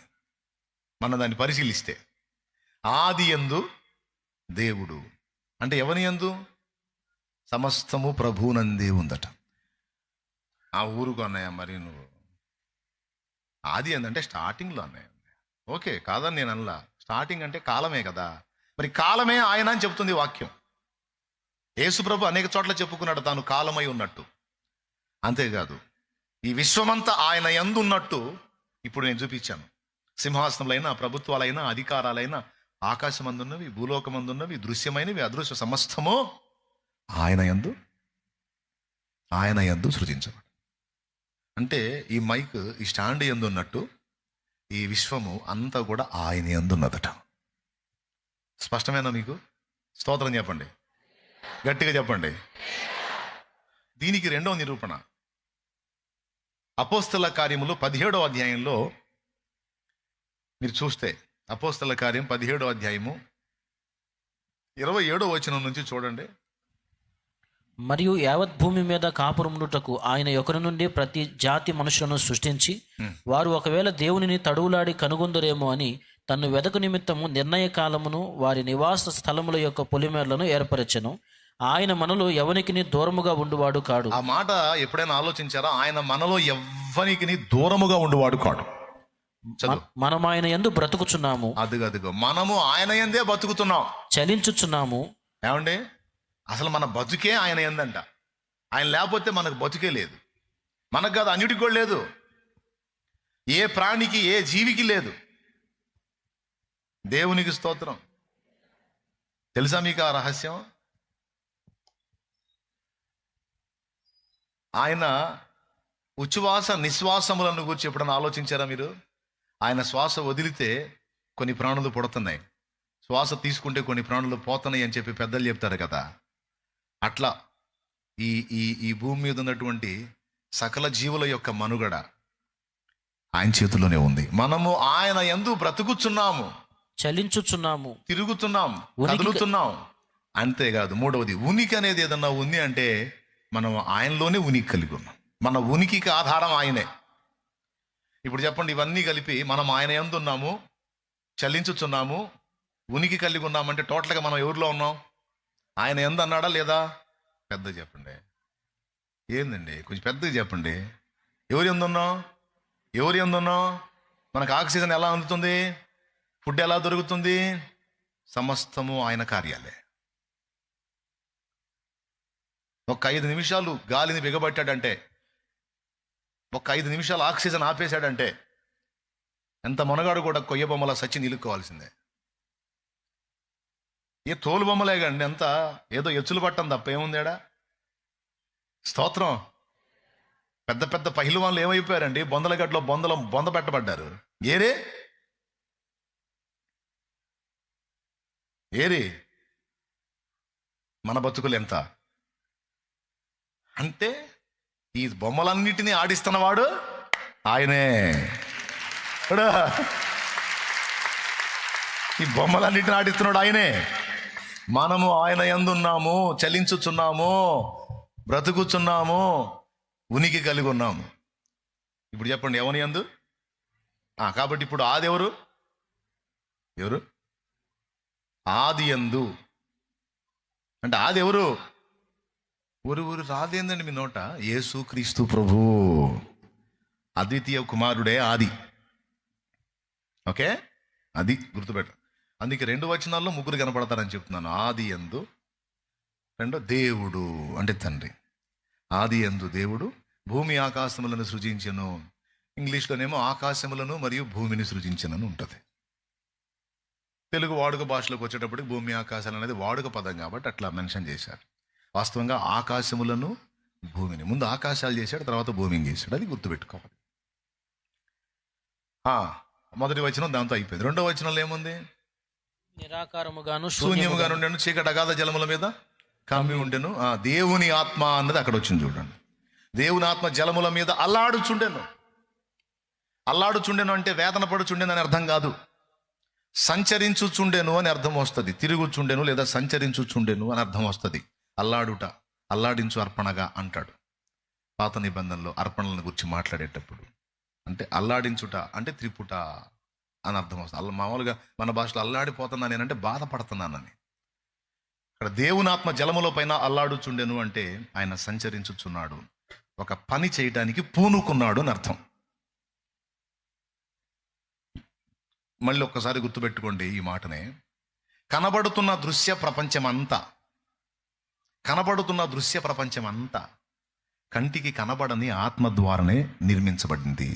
మనం దాన్ని పరిశీలిస్తే ఆది యందు దేవుడు అంటే ఎవని యందు? సమస్తము ప్రభువునందే ఉందట. ఆ ఊరుకు అన్నాయా మరి నువ్వు? ఆది ఏందంటే స్టార్టింగ్లో అన్నాయి. ఓకే, కాదని నేను అనలా. స్టార్టింగ్ అంటే కాలమే కదా. మరి కాలమే ఆయన అని చెప్తుంది వాక్యం. యేసు ప్రభు అనేక చోట్ల చెప్పుకున్నాడు తాను కాలమై ఉన్నట్టు. అంతేకాదు ఈ విశ్వమంతా ఆయన యందు ఉన్నట్టు ఇప్పుడు నేను చూపించాను. సింహాసనములైన, ప్రభుత్వాలైన, అధికారాలైన, ఆకాశమందున్నవి, భూలోకమందున్నవి, దృశ్యమైనవి, అదృశ్య సమస్తము ఆయన యందు సృజించబడు. అంటే ఈ మైక్ ఈ స్టాండ్ యందు ఉన్నట్టు ఈ విశ్వము అంతా కూడా ఆయన యందు ఉన్నదట. స్పష్టమేనా మీకు? స్తోత్రం చెప్పండి, గట్టిగా చెప్పండి. దీనికి రెండవ నిరూపణ అపోస్తల కార్యములు 17వ అధ్యాయంలో మీరు చూస్తే, అపోస్తల కార్యం 17వ అధ్యాయము 27వ వచనం నుంచి చూడండి. మరియు యావత్ భూమి మీద కాపురమునుటకు ఆయన ఒకరి నుండి ప్రతి జాతి మనుషులను సృష్టించి, వారు ఒకవేళ దేవునిని తడువులాడి కనుగొందరేమో అని తన్ను వెదకు నిమిత్తము నిర్ణయ కాలమును వారి నివాస స్థలముల యొక్క పొలిమేర్లను ఏర్పరచెను. ఆయన మనలో ఎవనికి దూరముగా ఉండువాడు కాడు. ఆ మాట ఎప్పుడైనా ఆలోచించారా? ఆయన మనలో ఎవ్వనికి దూరముగా ఉండువాడు కాడు. మనం ఆయన యందు బ్రతుకుచున్నాము. అదిగో మనము ఆయన యందే బతుకుతున్నాం, చలించుచున్నాము. ఏమండి, అసలు మన బతుకే ఆయన యందంట. ఆయన లేకపోతే మనకు బతుకే లేదు. మనకు కాదు, అన్నిటికి కూడా లేదు. ఏ ప్రాణికి, ఏ జీవికి లేదు. దేవునికి స్తోత్రం. తెలుసా మీకు ఆ రహస్యం? ఆయన ఉచ్ఛ్వాస నిశ్వాసములను గురించి ఎప్పుడైనా ఆలోచించారా మీరు? ఆయన శ్వాస వదిలితే కొన్ని ప్రాణులు పుడుతున్నాయి, శ్వాస తీసుకుంటే కొన్ని ప్రాణులు పోతున్నాయి అని చెప్పి పెద్దలు చెప్తారు కదా. అట్లా ఈ ఈ ఈ భూమి మీద ఉన్నటువంటి సకల జీవుల యొక్క మనుగడ ఆయన చేతిలోనే ఉంది. మనము ఆయన యందు బ్రతుకుచున్నాము, చలించుచున్నాము, తిరుగుతున్నాం, కదులుతున్నాం. అంతేకాదు, మూడవది ఉనికి అనేది ఏదన్నా ఉంది అంటే మనం ఆయనలోనే ఉనికి కలిగి ఉన్నాం. మన ఉనికికి ఆధారం ఆయనే. ఇప్పుడు చెప్పండి, ఇవన్నీ కలిపి మనం ఆయన యందు ఉన్నాము, చలించుచున్నాము, ఉనికి కలిగి ఉన్నామంటే టోటల్గా మనం ఎవరిలో ఉన్నాం? ఆయన యందు అన్నాడా లేదా? పెద్దగా చెప్పండి. ఏందండి, కొంచెం పెద్దగా చెప్పండి. ఎవరి యందు ఉన్నాం? ఎవరి యందు ఉన్నాం? మనకు ఆక్సిజన్ ఎలా అందుతుంది? ఫుడ్ ఎలా దొరుకుతుంది? సమస్తము ఆయన కార్యాలే. ఒక 5 నిమిషాలు గాలిని బిగబట్టాడంటే, ఒక 5 నిమిషాలు ఆక్సిజన్ ఆపేశాడంటే ఎంత మునగాడు కూడా కొయ్య బొమ్మలా సచ్చి నిలుక్కోవాల్సిందే. ఏ తోలు బొమ్మలే కండి, ఎంత ఏదో ఎచ్చులు పట్టం తప్ప ఏముందేడా? స్తోత్రం. పెద్ద పెద్ద పహిల్వాన్లు ఏమైపోయారండి? బొందలగడ్డలో బొంద పెట్టబడ్డారు. ఏరి మన బతుకులు ఎంత అంటే, ఈ బొమ్మలన్నిటినీ ఆడిస్తున్నవాడు ఆయనే. ఈ బొమ్మలన్నిటిని ఆడిస్తున్నాడు ఆయనే. మనము ఆయన యందున్నాము, చలించుచున్నాము, బ్రతుకుచున్నాము, ఉనికి కలిగి ఉన్నాము. ఇప్పుడు చెప్పండి, ఎవని యందు? కాబట్టి ఇప్పుడు ఆది ఎవరు? ఆది యందు అంటే ఆది ఎవరు? ఊరు రాదేందండి మీ నోట? యేసు క్రీస్తు ప్రభు, అద్వితీయ కుమారుడే ఆది. ఓకే, అది గుర్తుపెట్ట. అందుకే 2 వచనాల్లో ముగ్గురు కనపడతారని చెప్తున్నాను. ఆది యందు, రెండో దేవుడు అంటే తండ్రి. ఆది యందు దేవుడు భూమి ఆకాశములను సృజించెను. ఇంగ్లీష్లోనేమో ఆకాశములను మరియు భూమిని సృజించెనని ఉంటుంది. తెలుగు వాడుక భాషలోకి వచ్చేటప్పటికి భూమి ఆకాశాలు అనేది వాడుక పదం కాబట్టి అట్లా మెన్షన్ చేశారు. వాస్తవంగా ఆకాశములను భూమిని, ముందు ఆకాశాలు చేశాడు, తర్వాత భూమిని చేశాడు. అది గుర్తుపెట్టుకోవాలి. మొదటి వచనం దాంతో అయిపోయింది. 2వ వచనంలో ఏముంది? నిరాకారముగాను శూన్యముగా ఉండెను, చీకటి అగాధ జలముల మీద కమ్మి ఉండెను. దేవుని ఆత్మ అన్నది అక్కడ వచ్చింది చూడండి. దేవుని ఆత్మ జలముల మీద అల్లాడుచుండెను. అల్లాడుచుండెను అంటే వేదన పడుచుండెను అని అర్థం కాదు. సంచరించుచుండెను అని అర్థం వస్తుంది. తిరుగుచుండెను లేదా సంచరించుచుండెను అని అర్థం వస్తుంది. అల్లాడుట, అల్లాడించు అర్పణగా అంటాడు పాత నిబంధనలో అర్పణలను గురించి మాట్లాడేటప్పుడు. అంటే అల్లాడించుట అంటే త్రిపుట అని అర్థం వస్తుంది. మామూలుగా మన భాషలో అల్లాడిపోతున్నాను నేనంటే బాధపడుతున్నానని. ఇక్కడ దేవుని ఆత్మ జలముల పైన అల్లాడుచుండెను అంటే ఆయన సంచరించుచున్నాడు, ఒక పని చేయడానికి పూనుకున్నాడు అని అర్థం. మళ్ళీ ఒక్కసారి గుర్తుపెట్టుకోండి ఈ మాటనే. కనబడుతున్న దృశ్య ప్రపంచం అంతా కంటికి కనబడని ఆత్మ ద్వారానే నిర్మించబడింది.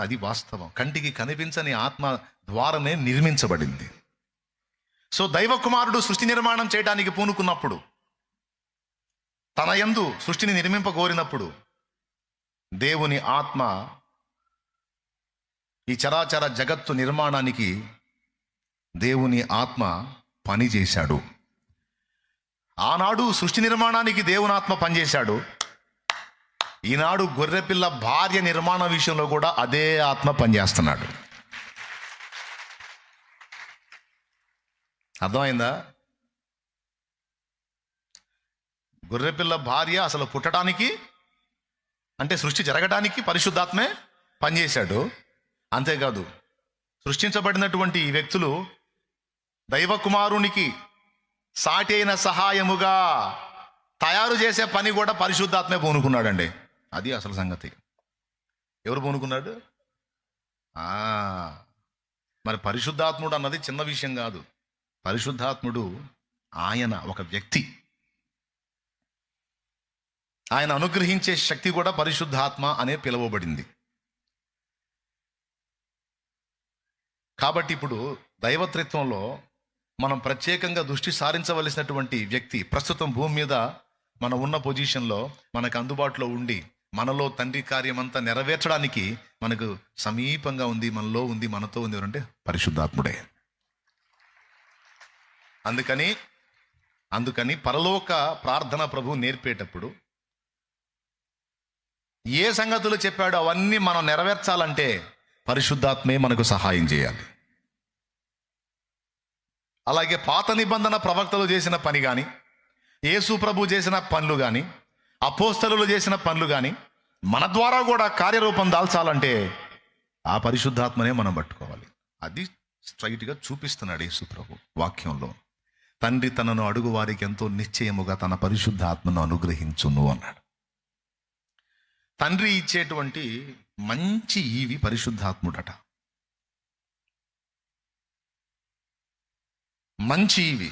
అది వాస్తవం. కంటికి కనిపించని ఆత్మ ద్వారానే నిర్మించబడింది. సో దైవ కుమారుడు సృష్టి నిర్మాణం చేయడానికి పూనుకున్నప్పుడు, తన యందు సృష్టిని నిర్మింపగోరినప్పుడు, దేవుని ఆత్మ ఈ చరాచర జగత్తు నిర్మాణానికి దేవుని ఆత్మ పని చేశాడు. ఆనాడు సృష్టి నిర్మాణానికి దేవుని ఆత్మ పనిచేశాడు. ఈనాడు గొర్రెపిల్ల భార్య నిర్మాణ విషయంలో కూడా అదే ఆత్మ పనిచేస్తున్నాడు. అర్థమైందా? గొర్రెపిల్ల భార్య అసలు పుట్టడానికి అంటే సృష్టి జరగడానికి పరిశుద్ధాత్మే పనిచేశాడు. అంతేకాదు, సృష్టించబడినటువంటి ఈ వ్యక్తులు దైవ కుమారునికి సాటి అయిన సహాయముగా తయారు చేసే పని కూడా పరిశుద్ధాత్మే పూనుకున్నాడండి. అది అసలు సంగతి. ఎవరు పూనుకున్నాడు? మరి పరిశుద్ధాత్ముడు అన్నది చిన్న విషయం కాదు. పరిశుద్ధాత్ముడు ఆయన ఒక వ్యక్తి. ఆయన అనుగ్రహించే శక్తి కూడా పరిశుద్ధాత్మ అనే పిలువబడింది. కాబట్టి ఇప్పుడు దైవత్రిత్వంలో మనం ప్రత్యేకంగా దృష్టి సారించవలసినటువంటి వ్యక్తి, ప్రస్తుతం భూమి మీద మనం ఉన్న పొజిషన్లో మనకు అందుబాటులో ఉండి మనలో తండ్రి కార్యమంతా నెరవేర్చడానికి మనకు సమీపంగా ఉంది, మనలో ఉంది, మనతో ఉంది ఎవరంటే పరిశుద్ధాత్ముడే. అందుకని పరలోక ప్రార్థన ప్రభు నేర్పేటప్పుడు ఏ సంగతులు చెప్పాడో అవన్నీ మనం నెరవేర్చాలంటే పరిశుద్ధాత్మే మనకు సహాయం చేయాలి. అలాగే పాత నిబంధన ప్రవక్తలు చేసిన పని కానీ, యేసు ప్రభు చేసిన పనులు కానీ, అపోస్తలులు చేసిన పనులు కానీ మన ద్వారా కూడా కార్యరూపం దాల్చాలంటే ఆ పరిశుద్ధాత్మనే మనం పట్టుకోవాలి. అది స్ట్రైట్గా చూపిస్తున్నాడు యేసు ప్రభు వాక్యంలో. తండ్రి తనను అడుగు వారికి ఎంతో నిశ్చయముగా తన పరిశుద్ధాత్మను అనుగ్రహించును అన్నాడు. తండ్రి ఇచ్చేటువంటి మంచి ఈవి పరిశుద్ధాత్ముడట. మంచి ఈవి.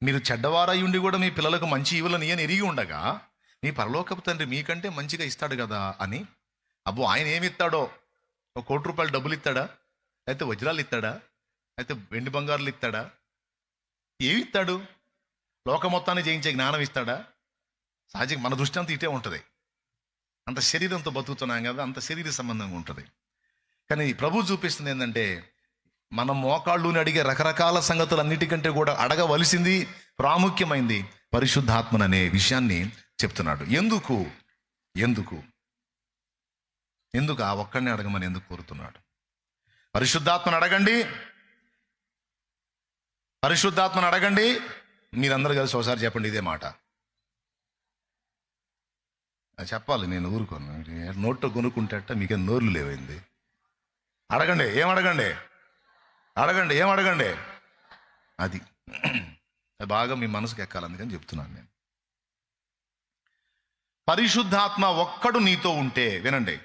మీరు చెడ్డవారై ఉండి కూడా మీ పిల్లలకు మంచి ఈవులను అని ఎరిగి ఉండగా మీ పరలోకపు తండ్రి మీకంటే మంచిగా ఇస్తాడు కదా అని, అబ్బో ఆయన ఏమి ఇస్తాడో, ఒక ₹1,00,00,000 డబ్బులు ఇస్తాడా, అయితే వజ్రాలు ఇస్తాడా, అయితే వెండి బంగారులు ఇస్తాడా, ఏమి ఇస్తాడు? లోక మొత్తాన్ని జయించే జ్ఞానం ఇస్తాడా? సహజంగా మన దృష్టి అంతా ఇటే ఉంటుంది. అంత శరీరంతో బతుకుతున్నాం కదా, అంత శరీర సంబంధంగా ఉంటుంది. కానీ ప్రభు చూపిస్తుంది ఏంటంటే మన మోకాళ్ళుని అడిగే రకరకాల సంగతులన్నిటికంటే కూడా అడగవలసింది, ప్రాముఖ్యమైంది పరిశుద్ధాత్మననే విషయాన్ని చెప్తున్నాడు. ఎందుకు ఎందుకు ఎందుకు ఆ ఒక్కడిని అడగమని ఎందుకు కోరుతున్నాడు? పరిశుద్ధాత్మను అడగండి, పరిశుద్ధాత్మను అడగండి. మీరందరూ కలిసి ఒకసారి చెప్పండి ఇదే మాట. చెప్పాలి, నేను ఊరుకోను. నోట్లో కొనుక్కుంటేట మీకే నోర్లు లేవైంది. అడగండి, ఏం అడగండి, అడగండి, ఏం అడగండి. అది బాగా మీ మనసుకు ఎక్కాలి, అందుకని చెప్తున్నాను నేను. పరిశుద్ధాత్మ ఒక్కడు నీతో ఉంటే, వినండి,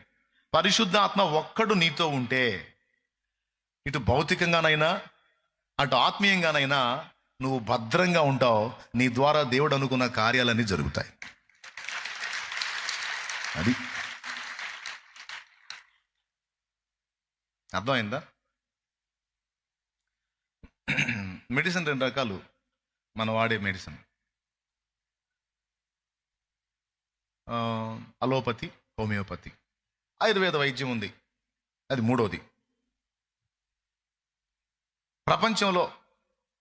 పరిశుద్ధాత్మ ఒక్కడు నీతో ఉంటే ఇటు భౌతికంగానైనా అటు ఆత్మీయంగానైనా నువ్వు భద్రంగా ఉంటావు. నీ ద్వారా దేవుడు అనుకున్న కార్యాలన్నీ జరుగుతాయి. అది అర్థమైందా? మెడిసిన్ 2 రకాలు మనం వాడే మెడిసిన్. Allopathy, homeopathy. ఆయుర్వేద వైద్యం ఉంది, అది 3వది. ప్రపంచంలో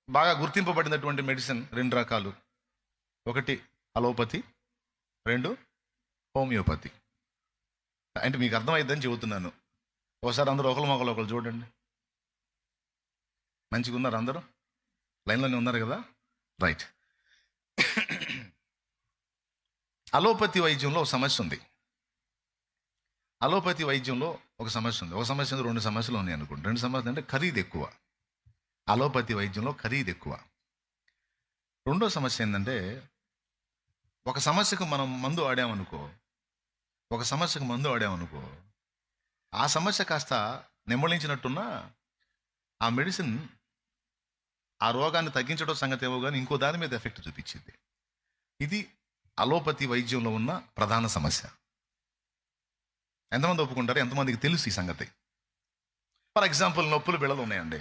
బాగా గుర్తింపబడినటువంటి మెడిసిన్ 2 రకాలు. 1 అలోపతి, 2 హోమియోపతి. అంటే మీకు అర్థమైద్దని చెబుతున్నాను. ఒకసారి అందరూ ఒకరు చూడండి. మంచిగా ఉన్నారు అందరూ? లైన్లోనే ఉన్నారు కదా? రైట్. అలోపతి వైద్యంలో ఒక సమస్య ఉంది. అలోపతి వైద్యంలో ఒక సమస్య ఉంది. ఒక సమస్య 2 సమస్యలు ఉన్నాయి అనుకోండి. 2 సమస్యలు అంటే ఖరీదు ఎక్కువ. అలోపతి వైద్యంలో ఖరీదు ఎక్కువ. 2వ సమస్య ఏంటంటే, ఒక సమస్యకు మనం మందు వాడామనుకో, ఆ సమస్య కాస్త నెమ్మలించినట్టున్నా ఆ మెడిసిన్ ఆ రోగాన్ని తగ్గించడం సంగతి ఏమో కానీ ఇంకో దాని మీద ఎఫెక్ట్ చూపించింది. ఇది అలోపతి వైద్యంలో ఉన్న ప్రధాన సమస్య. ఎంతమంది ఒప్పుకుంటారు? ఎంతమందికి తెలుసు ఈ సంగతి? ఫర్ ఎగ్జాంపుల్, నొప్పులు బిళ్ళలు ఉన్నాయండి.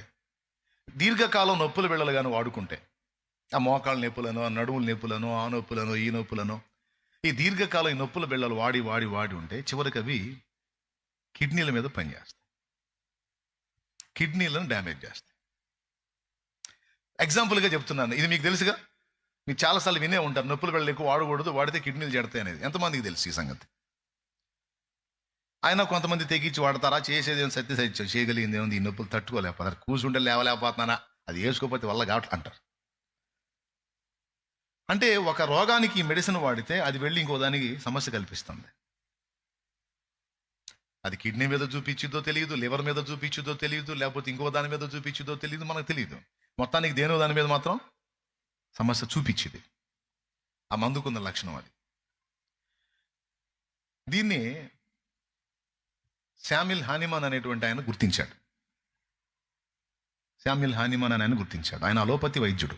దీర్ఘకాలం నొప్పులు బిళ్ళలు కానీ వాడుకుంటే, ఆ మోకాళ్ళ నొప్పులను, ఆ నడుముల నొప్పులను, ఆ నొప్పులను, ఈ నొప్పులను, ఈ దీర్ఘకాలం ఈ నొప్పుల బిళ్ళలు వాడి వాడి వాడి ఉంటే చివరికి అవి కిడ్నీల మీద పనిచేస్తాయి, కిడ్నీలను డ్యామేజ్ చేస్తాయి. ఎగ్జాంపుల్గా చెప్తున్నాను, ఇది మీకు తెలుసుగా, మీకు చాలాసార్లు వినే ఉంటారు, నొప్పులు వెళ్ళి ఎక్కువ వాడకూడదు, వాడితే కిడ్నీలు చెడతాయి అనేది. ఎంతమందికి తెలుసు ఈ సంగతి? అయినా కొంతమంది తెగించి వాడతారా? చేసేది ఏం సత్య సత్యం, చేయగలిగింది ఏముంది, ఈ నొప్పులు తట్టుకోలేకపోతారు, కూర్చుంటే లేవలేకపోతున్నానా, అది వేసుకోకపోతే వల్ల కావట్లే అంటారు. అంటే ఒక రోగానికి ఈ మెడిసిన్ వాడితే అది వెళ్ళి ఇంకో దానికి సమస్య కల్పిస్తుంది. అది కిడ్నీ మీద చూపించుదో తెలియదు, లివర్ మీద చూపించుదో తెలియదు, లేకపోతే ఇంకో దాని మీద చూపించుదో తెలియదు, మనకు తెలియదు. మొత్తానికి దేనో దాని మీద మాత్రం సమస్య చూపించింది. ఆ మందుకున్న లక్షణం అది. దీన్ని శామ్యుల్ హానిమన్ అనేటువంటి ఆయన గుర్తించాడు. శామ్యుల్ హానిమన్ అని ఆయన గుర్తించాడు. ఆయన అలోపతి వైద్యుడు.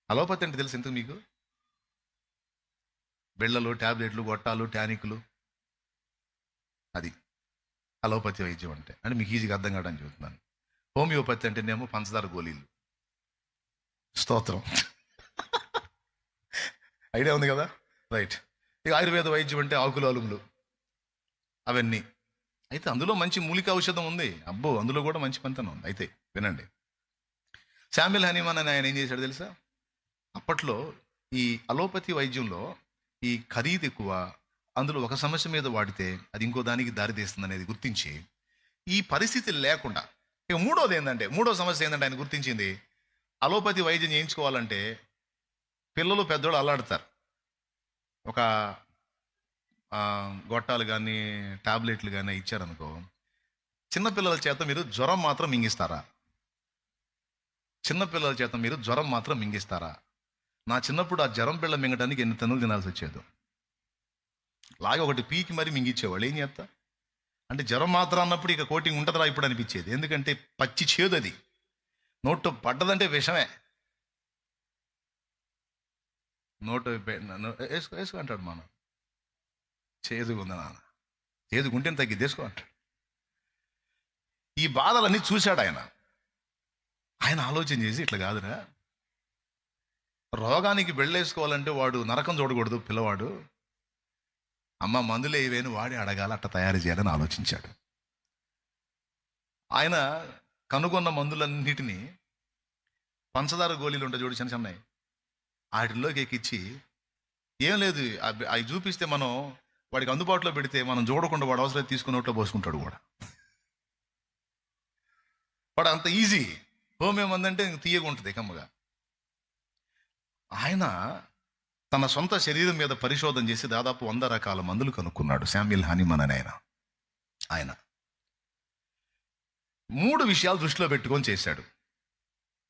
అలోపతి అంటే తెలుసు ఎందుకు మీకు? బెళ్ళలు, ట్యాబ్లెట్లు, గొట్టాలు, టానిక్లు, అది అలోపతి వైద్యం అంటే మీకు ఈజీగా అర్థం కావడానికి చెబుతున్నాను. హోమియోపతి అంటేనేమో పంచదార గోళీలు. స్తోత్రం. ఐడియా ఉంది కదా, రైట్. ఇక ఆయుర్వేద వైద్యం అంటే ఆకులు, అలుములు, అవన్నీ. అయితే అందులో మంచి మూలిక ఔషధం ఉంది, అబ్బో, అందులో కూడా మంచి పంతనం ఉంది. అయితే వినండి, శామ్యుల్ హానిమన్ అని ఆయన ఏం చేశాడు తెలుసా? అప్పట్లో ఈ అలోపతి వైద్యంలో ఈ ఖరీదు ఎక్కువ, అందులో ఒక సమస్య మీద వాడితే అది ఇంకో దానికి దారితీస్తుంది అనేది గుర్తించి, ఈ పరిస్థితి లేకుండా, ఇక మూడో సమస్య ఏంటంటే ఆయన గుర్తించింది, అలోపతి వైద్యం చేయించుకోవాలంటే పిల్లలు పెద్దోళ్ళు అల్లాడతారు. ఒక గొట్టాలు కానీ టాబ్లెట్లు కానీ ఇచ్చారనుకో, చిన్నపిల్లల చేత మీరు జ్వరం మాత్రం మింగిస్తారా? చిన్నపిల్లల చేత మీరు జ్వరం మాత్రం మింగిస్తారా? నా చిన్నప్పుడు ఆ జ్వరం పిల్ల మింగడానికి ఎన్ని తన్నులు తినాల్సి వచ్చేదో. లాగా ఒకటి పీకి మరి మింగిచ్చేవాళ్ళు. ఏం చేస్తా అంటే జ్వరం మాత్రం అన్నప్పుడు ఇక కోటింగ్ ఉంటుందా ఇప్పుడు అనిపించేది. ఎందుకంటే పచ్చి చేదు, అది నోటు పడ్డదంటే విషమే. నోటు వేసుకో అంటాడు మన, చేదుగుందా నాన్న, చేదుగుంటే తగ్గిద్దేసుకో అంటాడు. ఈ బాధలన్నీ చూశాడు ఆయన. ఆలోచన చేసి, ఇట్లా కాదురా, రోగానికి బెళ్ళేసుకోవాలంటే వాడు నరకం చూడకూడదు పిల్లవాడు, అమ్మ మందులు ఏవేని వాడి అడగాల, అట్లా తయారు చేయాలని ఆలోచించాడు. ఆయన కనుగొన్న మందులన్నిటినీ పంచదార గోళీలు ఉంటాయి చూడు, చిన్న చిన్నవి, వాటిల్లోకి ఎక్కించి, ఏం లేదు అవి చూపిస్తే మనం వాడికి అందుబాటులో పెడితే మనం చూడకుండా వాడు అవసరం తీసుకుని నోట్లో పోసుకుంటాడు కూడా. వాడు అంత ఈజీ. హోమియో మందు అంటే తీయగా ఉంటుంది కమ్మగా. ఆయన తన సొంత శరీరం మీద పరిశోధన చేసి దాదాపు 100 రకాల మందులు కనుక్కున్నాడు, శామ్యుల్ హానిమన్ అని ఆయన 3 విషయాలు దృష్టిలో పెట్టుకొని చేశాడు.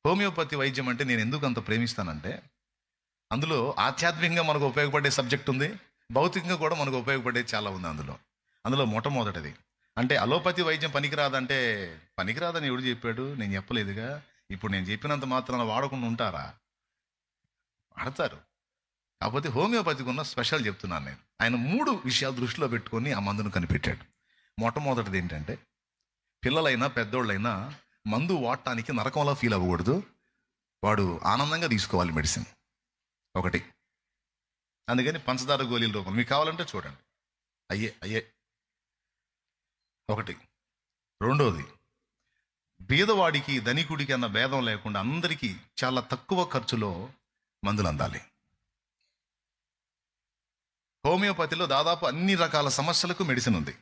హోమియోపతి వైద్యం అంటే నేను ఎందుకు అంత ప్రేమిస్తానంటే, అందులో ఆధ్యాత్మికంగా మనకు ఉపయోగపడే సబ్జెక్ట్ ఉంది, భౌతికంగా కూడా మనకు ఉపయోగపడేది చాలా ఉంది. అందులో మొట్టమొదటిది అంటే అలోపతి వైద్యం పనికిరాదంటే, పనికిరాదని ఎవడు చెప్పాడు? నేను చెప్పలేదుగా. ఇప్పుడు నేను చెప్పినంత మాత్రాన వాడకుండా ఉంటారా? వాడతారు. కాకపోతే హోమియోపతికి ఉన్న స్పెషల్ చెప్తున్నాను నేను. ఆయన 3 విషయాలు దృష్టిలో పెట్టుకొని ఆ మందును కనిపెట్టాడు. మొట్టమొదటిది ఏంటంటే, పిల్లలైనా పెద్దోళ్ళైనా మందు వాడటానికి నరకంలా ఫీల్ అవ్వకూడదు, వాడు ఆనందంగా తీసుకోవాలి మెడిసిన్. ఒకటి, అందుకని పంచదార గోళీల రూపం మీకు కావాలంటే చూడండి, అయ్యే ఒకటి. రెండోది, బీదవాడికి ధనికుడికి అన్న భేదం లేకుండా అందరికీ చాలా తక్కువ ఖర్చులో మందులు అందాలి. హోమియోపతిలో దాదాపు అన్ని రకాల సమస్యలకు మెడిసిన్ ఉంది,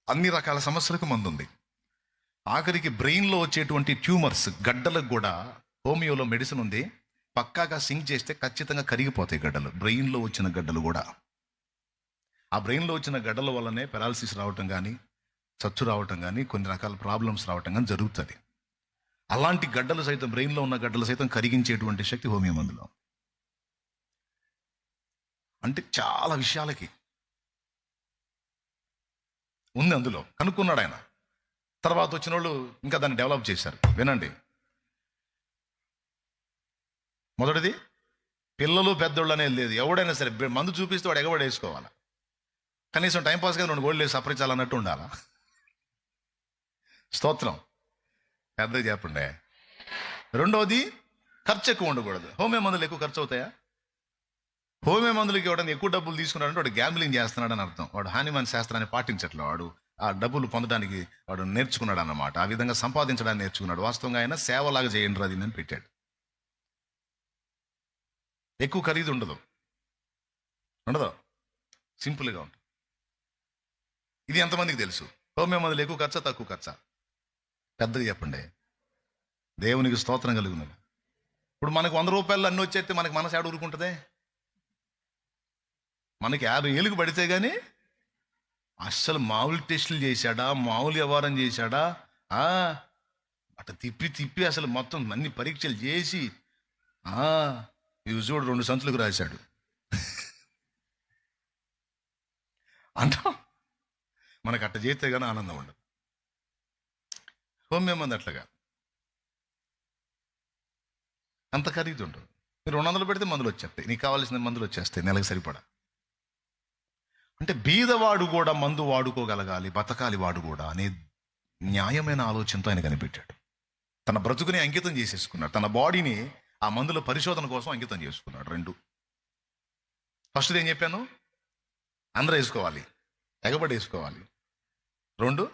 అన్ని రకాల సమస్యలకు మందు ఉంది. ఆఖరికి బ్రెయిన్లో వచ్చేటువంటి ట్యూమర్స్, గడ్డలకు కూడా హోమియోలో మెడిసిన్ ఉంది. పక్కాగా సింక్ చేస్తే ఖచ్చితంగా కరిగిపోతాయి గడ్డలు, బ్రెయిన్లో వచ్చిన గడ్డలు కూడా. ఆ బ్రెయిన్లో వచ్చిన గడ్డల వల్లనే పెరాలసిస్ రావటం కానీ, చచ్చు రావటం కానీ, కొన్ని రకాల ప్రాబ్లమ్స్ రావటం కానీ జరుగుతుంది. అలాంటి గడ్డలు సైతం, బ్రెయిన్లో ఉన్న గడ్డలు సైతం కరిగించేటువంటి శక్తి హోమియో మందులో. అంటే చాలా విషయాలకి ఉంది, అందులో కనుక్కున్నాడు ఆయన. తర్వాత వచ్చిన వాళ్ళు ఇంకా దాన్ని డెవలప్ చేశారు. వినండి, మొదటిది, పిల్లలు పెద్దోళ్ళు అనేది లేదు. ఎవడైనా సరే మందు చూపిస్తే వాడు ఎగబడి వేసుకోవాలి. కనీసం టైంపాస్గా 2 గోళ్ళు వేసి సపరించాలన్నట్టు ఉండాలా. స్తోత్రం, పెద్దగా చెప్పండి. రెండవది, ఖర్చు ఎక్కువ ఉండకూడదు. హోమియో మందులు ఎక్కువ ఖర్చు అవుతాయా? హోమియో మందులకి ఇవ్వడానికి ఎక్కువ డబ్బులు తీసుకున్నాడంటే వాడు గ్యాంబ్లింగ్ చేస్తున్నాడని అర్థం. వాడు హానిమన్ శాస్త్రాన్ని పాటించట్లే, వాడు ఆ డబ్బులు పొందడానికి వాడు నేర్చుకున్నాడు అన్నమాట. ఆ విధంగా సంపాదించడానికి నేర్చుకున్నాడు. వాస్తవంగా ఆయన సేవలాగా చేయండి అది అని పెట్టాడు. ఎక్కువ ఖరీదు ఉండదు, సింపుల్గా ఉంటుంది. ఇది ఎంతమందికి తెలుసు? హోమియో మందులు ఎక్కువ ఖర్చా తక్కువ ఖర్చా? పెద్దగా చెప్పండి. దేవునికి స్తోత్రం కలుగును. ఇప్పుడు మనకు 100 రూపాయలు అన్నీ వచ్చేస్తే మనకి మనసు ఏడ ఊరుకుంటుంది? మనకి 50,000 పడితే కానీ అస్సలు మామూలు టెస్టులు చేశాడా, మామూలు వ్యవహారం చేశాడా, అట్లా తిప్పి తిప్పి అసలు మొత్తం అన్ని పరీక్షలు చేసి ఇవి చూడు 2 సంచులకు రాశాడు అంట. మనకు అట్ట చేస్తే కానీ ఆనందం ఉండదు. హోమియో మంది అట్లాగా అంత ఖరీదు ఉండదు. మీరు 200 పెడితే మందులు వచ్చేస్తాయి, నీకు కావాల్సిన మందులు వచ్చేస్తాయి నెలకు సరిపడా. అంటే బీదవాడు కూడా మందు వాడుకోగలగాలి, బతకాలి వాడు కూడా అనే న్యాయమైన ఆలోచనతో ఆయన కనిపెట్టాడు. తన బ్రతుకుని అంకితం చేసేసుకున్నాడు, తన బాడీని ఆ మందుల పరిశోధన కోసం అంకితం చేసుకున్నాడు. 2 ఫస్ట్ ఏం చెప్పాను? అందరూ వేసుకోవాలి, ఎగబడి వేసుకోవాలి. 2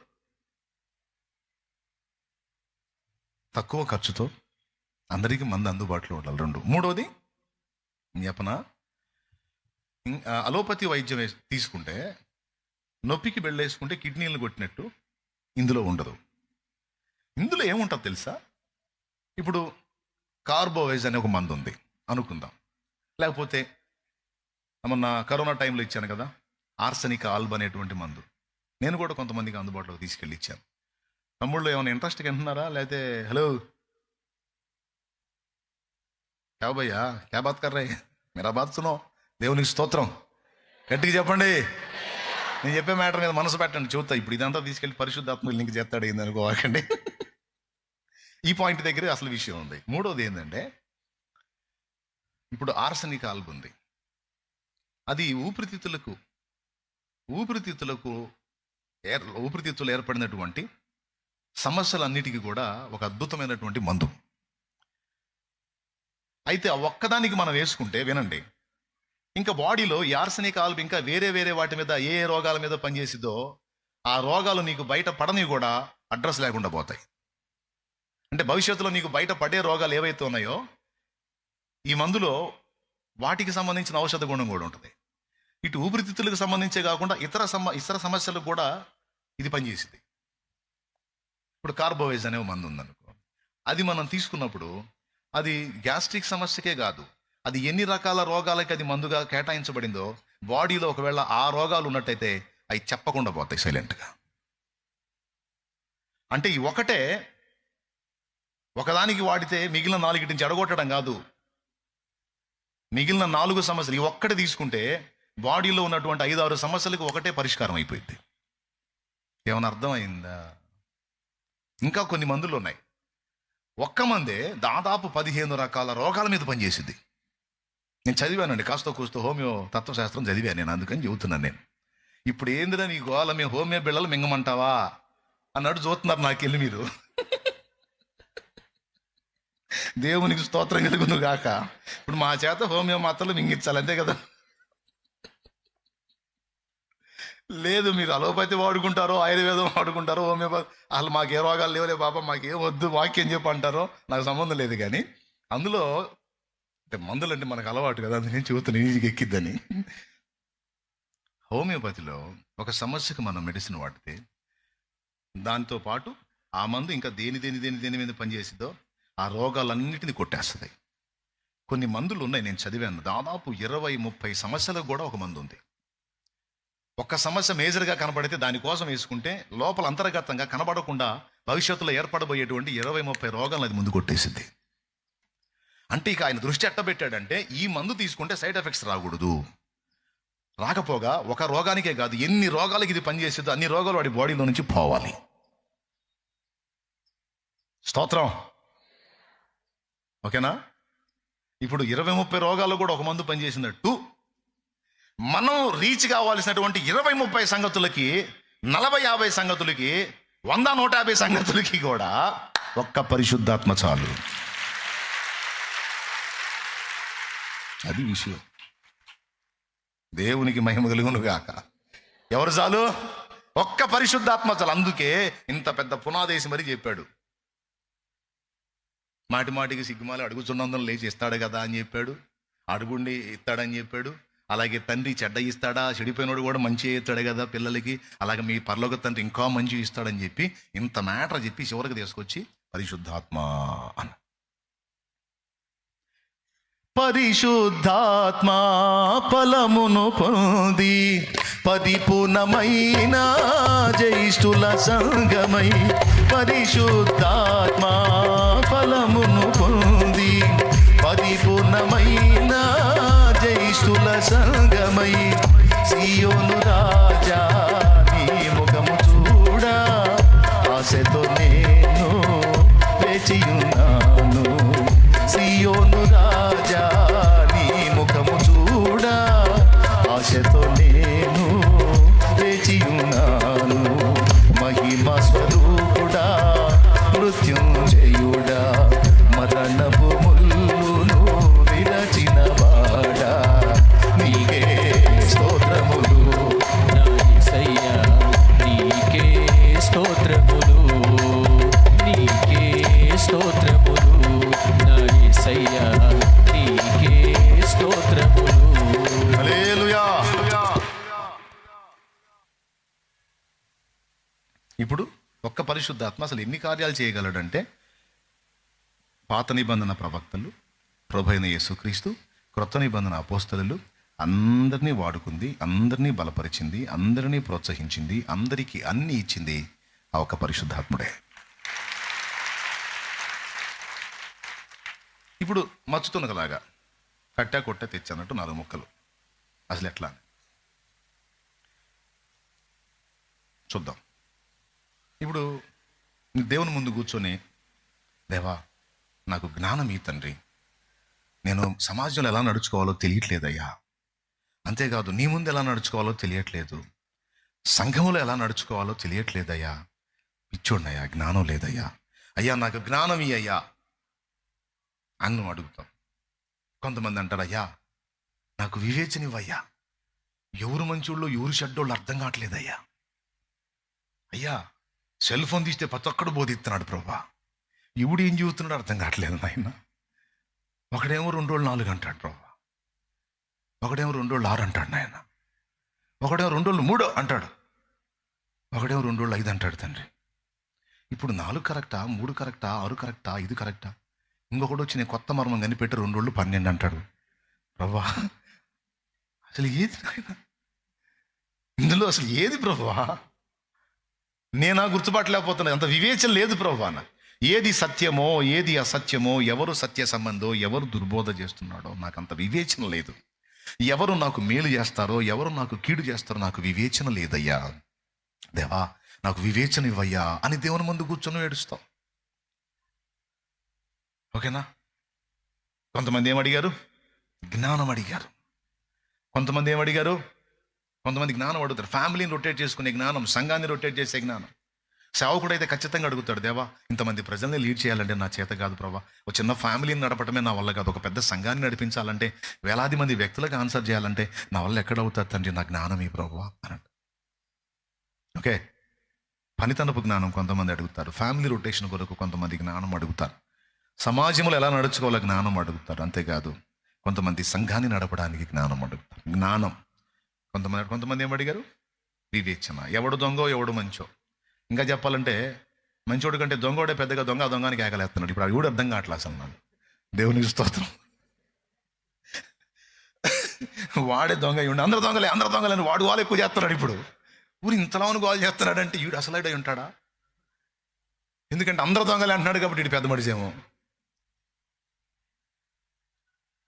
తక్కువ ఖర్చుతో అందరికీ మందు అందుబాటులో ఉండాలి. 2 మూడోది చెప్పనా, అలోపతి వైద్యం తీసుకుంటే నొప్పికి బెళ్ళేసుకుంటే కిడ్నీలను కొట్టినట్టు ఇందులో ఉండదు. ఇందులో ఏముంటుంది తెలుసా? ఇప్పుడు కార్బోవేజ్ అనే ఒక మందు ఉంది అనుకుందాం, లేకపోతే మొన్న కరోనా టైంలో ఇచ్చాను కదా ఆర్సెనిక్ ఆల్బ్ అనేటువంటి మందు. నేను కూడా కొంతమందికి అందుబాటులోకి తీసుకెళ్ళి ఇచ్చాను. తమ్ముళ్ళు ఏమైనా ఇంట్రెస్ట్గా వింటున్నారా? లేకపోతే హలో క్యా భయ్యా క్యా బాత్ కర్ రే, మేరా బాత్ సునో. దేవునికి స్తోత్రం, గట్టిగా చెప్పండి. నేను చెప్పే మ్యాటర్ మీద మనసు పెట్టండి, చూస్తా. ఇప్పుడు ఇదంతా తీసుకెళ్ళి పరిశుద్ధాత్మకు లింక్ చేస్తాడు ఏంది అనుకోవాకండి. ఈ పాయింట్ దగ్గర అసలు విషయం ఉంది. మూడోది ఏంటంటే, ఇప్పుడు ఆర్సెనిక్ ఆల్బ్ ఉంది. అది ఊపిరితిత్తులు ఏర్పడినటువంటి సమస్యలన్నిటికీ కూడా ఒక అద్భుతమైనటువంటి మందు. అయితే ఆ ఒక్కదానికి మనం వేసుకుంటే వినండి, ఇంకా బాడీలో ఈ ఆర్సెనిక్ ఆల్బ్ ఇంకా వేరే వేరే వాటి మీద ఏ రోగాల మీద పనిచేసిద్దో ఆ రోగాలు నీకు బయట పడని కూడా అడ్రస్ లేకుండా పోతాయి. అంటే భవిష్యత్తులో నీకు బయట పడే రోగాలు ఏవైతే ఉన్నాయో ఈ మందులో వాటికి సంబంధించిన ఔషధ గుణం కూడా ఉంటుంది. ఇటు ఊపిరితిత్తులకు సంబంధించే కాకుండా ఇతర సమస్యలకు కూడా ఇది పనిచేసింది. ఇప్పుడు కార్బోవేజ్ అనే మందు ఉందనుకో, అది మనం తీసుకున్నప్పుడు అది గ్యాస్ట్రిక్ సమస్యకే కాదు, అది ఎన్ని రకాల రోగాలకి అది మందుగా కేటాయించబడిందో బాడీలో ఒకవేళ ఆ రోగాలు ఉన్నట్టయితే అవి చెప్పకుండా పోతాయి సైలెంట్గా. అంటే ఈ ఒకదానికి వాడితే మిగిలిన 4 చెడగొట్టడం కాదు, మిగిలిన 4 సమస్యలు ఈ ఒక్కటి తీసుకుంటే బాడీలో ఉన్నటువంటి 5-6 సమస్యలకు ఒకటే పరిష్కారం అయిపోయింది. ఏమైనా అర్థమైందా? ఇంకా కొన్ని మందులు ఉన్నాయి. ఒక్క మందే దాదాపు 15 రకాల రోగాల మీద పనిచేసింది. నేను చదివానండి, కాస్త కూస్తో హోమియో తత్వశాస్త్రం చదివాను నేను, అందుకని చెబుతున్నాను నేను. ఇప్పుడు ఏందిరా నీ గోళ, మేము హోమియో బిళ్ళలు మింగమంటావా అన్నట్టు చూస్తున్నారు నాకెళ్ళి మీరు. దేవునికి స్తోత్రం కలుగును గాక. ఇప్పుడు మా చేత హోమియో మాత్రలు మింగించాలి అంతే కదా. లేదు మీరు అలోపతి వాడుకుంటారో ఆయుర్వేదం వాడుకుంటారో హోమియోపతి, అసలు మాకే రోగాలు లేవులే బాబా మాకేం వద్దు వాక్యం చెప్పి అంటారో నాకు సంబంధం లేదు. కానీ అందులో అంటే మందులు అంటే మనకు అలవాటు కదా, అందుకని చెబుతాను ఈజీగా ఎక్కిద్దని. హోమియోపతిలో ఒక సమస్యకు మనం మెడిసిన్ వాడితే దాంతో పాటు ఆ మందు ఇంకా దేని మీద పనిచేసిద్దో ఆ రోగాలన్నిటిని కొట్టేస్తుంది. కొన్ని మందులు ఉన్నాయి, నేను చదివాను, దాదాపు 20-30 సమస్యలకు కూడా ఒక మందు ఉంది. ఒక్క సమస్య మేజర్గా కనబడితే దానికోసం వేసుకుంటే లోపల అంతర్గతంగా కనబడకుండా భవిష్యత్తులో ఏర్పడబోయేటువంటి 20-30 రోగాలను అది ముందు కొట్టేసింది. అంటే ఇక ఆయన దృష్టి ఎట్టబెట్టాడంటే ఈ మందు తీసుకుంటే సైడ్ ఎఫెక్ట్స్ రాకూడదు. రాకపోగా ఒక రోగానికే కాదు, ఎన్ని రోగాలకి ఇది పనిచేసేదో అన్ని రోగాలు వాడి బాడీలో నుంచి పోవాలి. స్తోత్రం, ఓకేనా? ఇప్పుడు 20-30 రోగాలు కూడా ఒక మందు పనిచేసినట్టు మనం రీచ్ కావాల్సినటువంటి 20-30 సంగతులకి, 40-50 సంగతులకి, 100-150 సంగతులకి కూడా ఒక్క పరిశుద్ధాత్మ చాలు. అది విషయం. దేవునికి మహిమ కలుగును గాక. ఎవరు చాలు? ఒక్క పరిశుద్ధాత్మ చాలు. అందుకే ఇంత పెద్ద పునాదేసి మరి చెప్పాడు. మాటి మాటికి సిగ్గుమాలి అడుగుచున్నందున లేచి ఇస్తాడు కదా అని చెప్పాడు. అడుగుండి ఇస్తాడని చెప్పాడు. అలాగే తండ్రి చెడ్డ ఇస్తాడా, చెడిపోయినోడు కూడా మంచి ఇస్తాడు కదా పిల్లలకి, అలాగే మీ పరలోక తండ్రి ఇంకా మంచి ఇస్తాడని చెప్పి ఇంత మ్యాటర్ చెప్పి చివరికి తీసుకొచ్చి పరిశుద్ధాత్మ అన్న. పరిశుద్ధాత్మ ఫలమును పొంది పరిపూర్ణమైన జ్యేష్ఠుల సంగమై, పరిశుద్ధాత్మ ఫలమును పొంది పరిపూర్ణమైన జ్యేష్ఠుల సంగమై, సియోను రాజా నీ ముఖము చూడా ఆశతో నేను వేచియున్నాను. సియోను రాజా నీ ముఖము చూడా ఆశతో నేను వేచియున్నాను. మహిమ స్వరూపుడా మృత్యుంజయుడా మరణపు ముల్లును విరచిన వాడా, నీకే స్తోత్రములు నా యేసయ్యా, నీకే స్తోత్రములు, నీకే స్తోత్రములు, నా యేసయ్యా, నీకే స్తోత్రములు. హల్లెలూయా. ఇప్పుడు ఒక్క పరిశుద్ధాత్మ అసలు ఎన్ని కార్యాలు చేయగలడంటే, పాత నిబంధన ప్రవక్తలు, ప్రభువైన యేసుక్రీస్తు, క్రొత్త నిబంధన అపోస్తలులు అందరినీ వాడుకుంది, అందరినీ బలపరిచింది, అందరినీ ప్రోత్సహించింది, అందరికీ అన్ని ఇచ్చింది ఆ ఒక్క పరిశుద్ధాత్ముడే. ఇప్పుడు మచ్చుతున్నలాగా కట్టా కొట్ట తెచ్చన్నట్టు 4 ముక్కలు. అసలు ఎట్లా చూద్దాం. ఇప్పుడు దేవుని ముందు కూర్చొని, దేవా నాకు జ్ఞానం ఈ తండ్రి, నేను సమాజంలో ఎలా నడుచుకోవాలో తెలియట్లేదయ్యా, అంతేకాదు నీ ముందు ఎలా నడుచుకోవాలో తెలియట్లేదు, సంఘంలో ఎలా నడుచుకోవాలో తెలియట్లేదయ్యా, పిచ్చోడినయ్యా, జ్ఞానం లేదయ్యా, అయ్యా నాకు జ్ఞానం ఇయ్యయ్యా అని నువ్వు అడుగుతాం. కొంతమంది అంటారు, అయ్యా నాకు వివేచనివ్వయ్యా, ఎవరు మంచోళ్ళు ఎవరు చెడ్డోళ్ళు అర్థం కావట్లేదయ్యా, అయ్యా సెల్ ఫోన్ తీస్తే ప్రతి ఒక్కడు బోధిస్తున్నాడు ప్రభా, ఎవడు ఏం చూస్తున్నాడు అర్థం కావట్లేదు నాయన, ఒకడేమో 2 రోజులు 4 అంటాడు ప్రభా, ఒకడేమో 2 రోజులు 6 అంటాడు నాయన, ఒకడేమో 2 రోజులు 3 అంటాడు, ఒకడేమో 2 రోజులు 5 అంటాడు తండ్రి. ఇప్పుడు 4 కరెక్టా, 3 కరెక్టా, 6 కరెక్టా, 5 కరెక్టా? ఇంకొకటి వచ్చి నేను కొత్త మర్మం కనిపెట్టి 2 రోజులు 12 అంటాడు. ప్రభా అసలు ఏది నాయన ఇందులో, అసలు ఏది ప్రభా? నేనా గుర్తుపట్టలేకపోతున్నా, అంత వివేచన లేదు ప్రభా. ఏది సత్యమో ఏది అసత్యమో, ఎవరు సత్య సంబంధో ఎవరు దుర్బోధ చేస్తున్నాడో నాకు అంత వివేచన లేదు. ఎవరు నాకు మేలు చేస్తారో ఎవరు నాకు కీడు చేస్తారో నాకు వివేచన లేదయ్యా, దేవా నాకు వివేచన ఇవ్వయ్యా అని దేవుని ముందు కూర్చొని ఏడుస్తాం. ఓకేనా? కొంతమంది ఏమడిగారు? జ్ఞానం అడిగారు. కొంతమంది ఏమడిగారు? కొంతమంది జ్ఞానం అడుగుతారు, ఫ్యామిలీని రొటేట్ చేసుకునే జ్ఞానం, సంఘాన్ని రొటేట్ చేసే జ్ఞానం. సేవకుడు అయితే ఖచ్చితంగా అడుగుతాడు, దేవా ఇంతమంది ప్రజల్ని లీడ్ చేయాలంటే నా చేత కాదు ప్రభా, ఒక చిన్న ఫ్యామిలీని నడపడమే నా వల్ల కాదు, ఒక పెద్ద సంఘాన్ని నడిపించాలంటే, వేలాది మంది వ్యక్తులకు ఆన్సర్ చేయాలంటే నా వల్ల ఎక్కడవుతుంది తండ్రి, నా జ్ఞానం ఈ ప్రభువా అన్నాడు. ఓకే, పనితనపు జ్ఞానం కొంతమంది అడుగుతారు, ఫ్యామిలీ రొటేషన్ కొరకు కొంతమంది జ్ఞానం అడుగుతారు, సమాజంలో ఎలా నడుచుకోవాలో జ్ఞానం అడుగుతారు, అంతేకాదు కొంతమంది సంఘాన్ని నడపడానికి జ్ఞానం అడుగుతారు. జ్ఞానం కొంతమంది ఏమడిగారు? వివేచన. ఎవడు దొంగో ఎవడు మంచో. ఇంకా చెప్పాలంటే మంచోడు కంటే దొంగోడే పెద్దగా దొంగ దొంగనికి ఏకలేస్తున్నాడు. ఇప్పుడు అది కూడా అర్థం కావట్లేదు అసలు నాకు. దేవునికి స్తోత్రం. వాడే దొంగ, ఇవ్వండి అందరు దొంగలని వాడు వాళ్ళు ఎక్కువ చేస్తున్నాడు. ఇప్పుడు ఊరు ఇంతలోని గోల్ చేస్తున్నాడంటే వీడు అసలు ఉంటాడా? ఎందుకంటే అందరు దొంగలే అంటున్నాడు కాబట్టి వీడు పెద్ద మడిసేమో.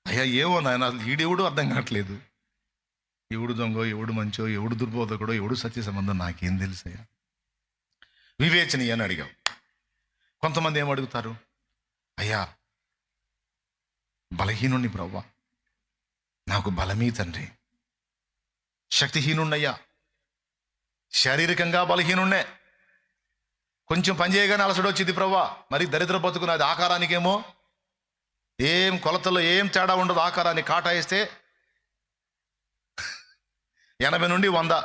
అయ్యా ఏమో నాయన, అసలు వీడెవడు అర్థం కావట్లేదు. ఎవడు దొంగో ఎవడు మంచో ఎవడు దుర్బోధకుడో ఎవడు సత్య సంబంధం నాకేం తెలుసయ్యా. వివేచనీయ అని అడిగాం. కొంతమంది ఏమడుగుతారు? అయ్యా బలహీనుణ్ణి ప్రవ్వా, నాకు బలమీ తండ్రి, శక్తిహీనుణ్ణయ్యా, శారీరకంగా బలహీనుణ్ణే, కొంచెం పని చేయగానే అలసడు వచ్చింది ప్రవ్వా. మరి దరిద్ర బతుకున్నది ఆకారానికేమో ఏం కొలతలో ఏం తేడా ఉండదు, ఆకారాన్ని కాటా వేస్తే 80 నుండి 100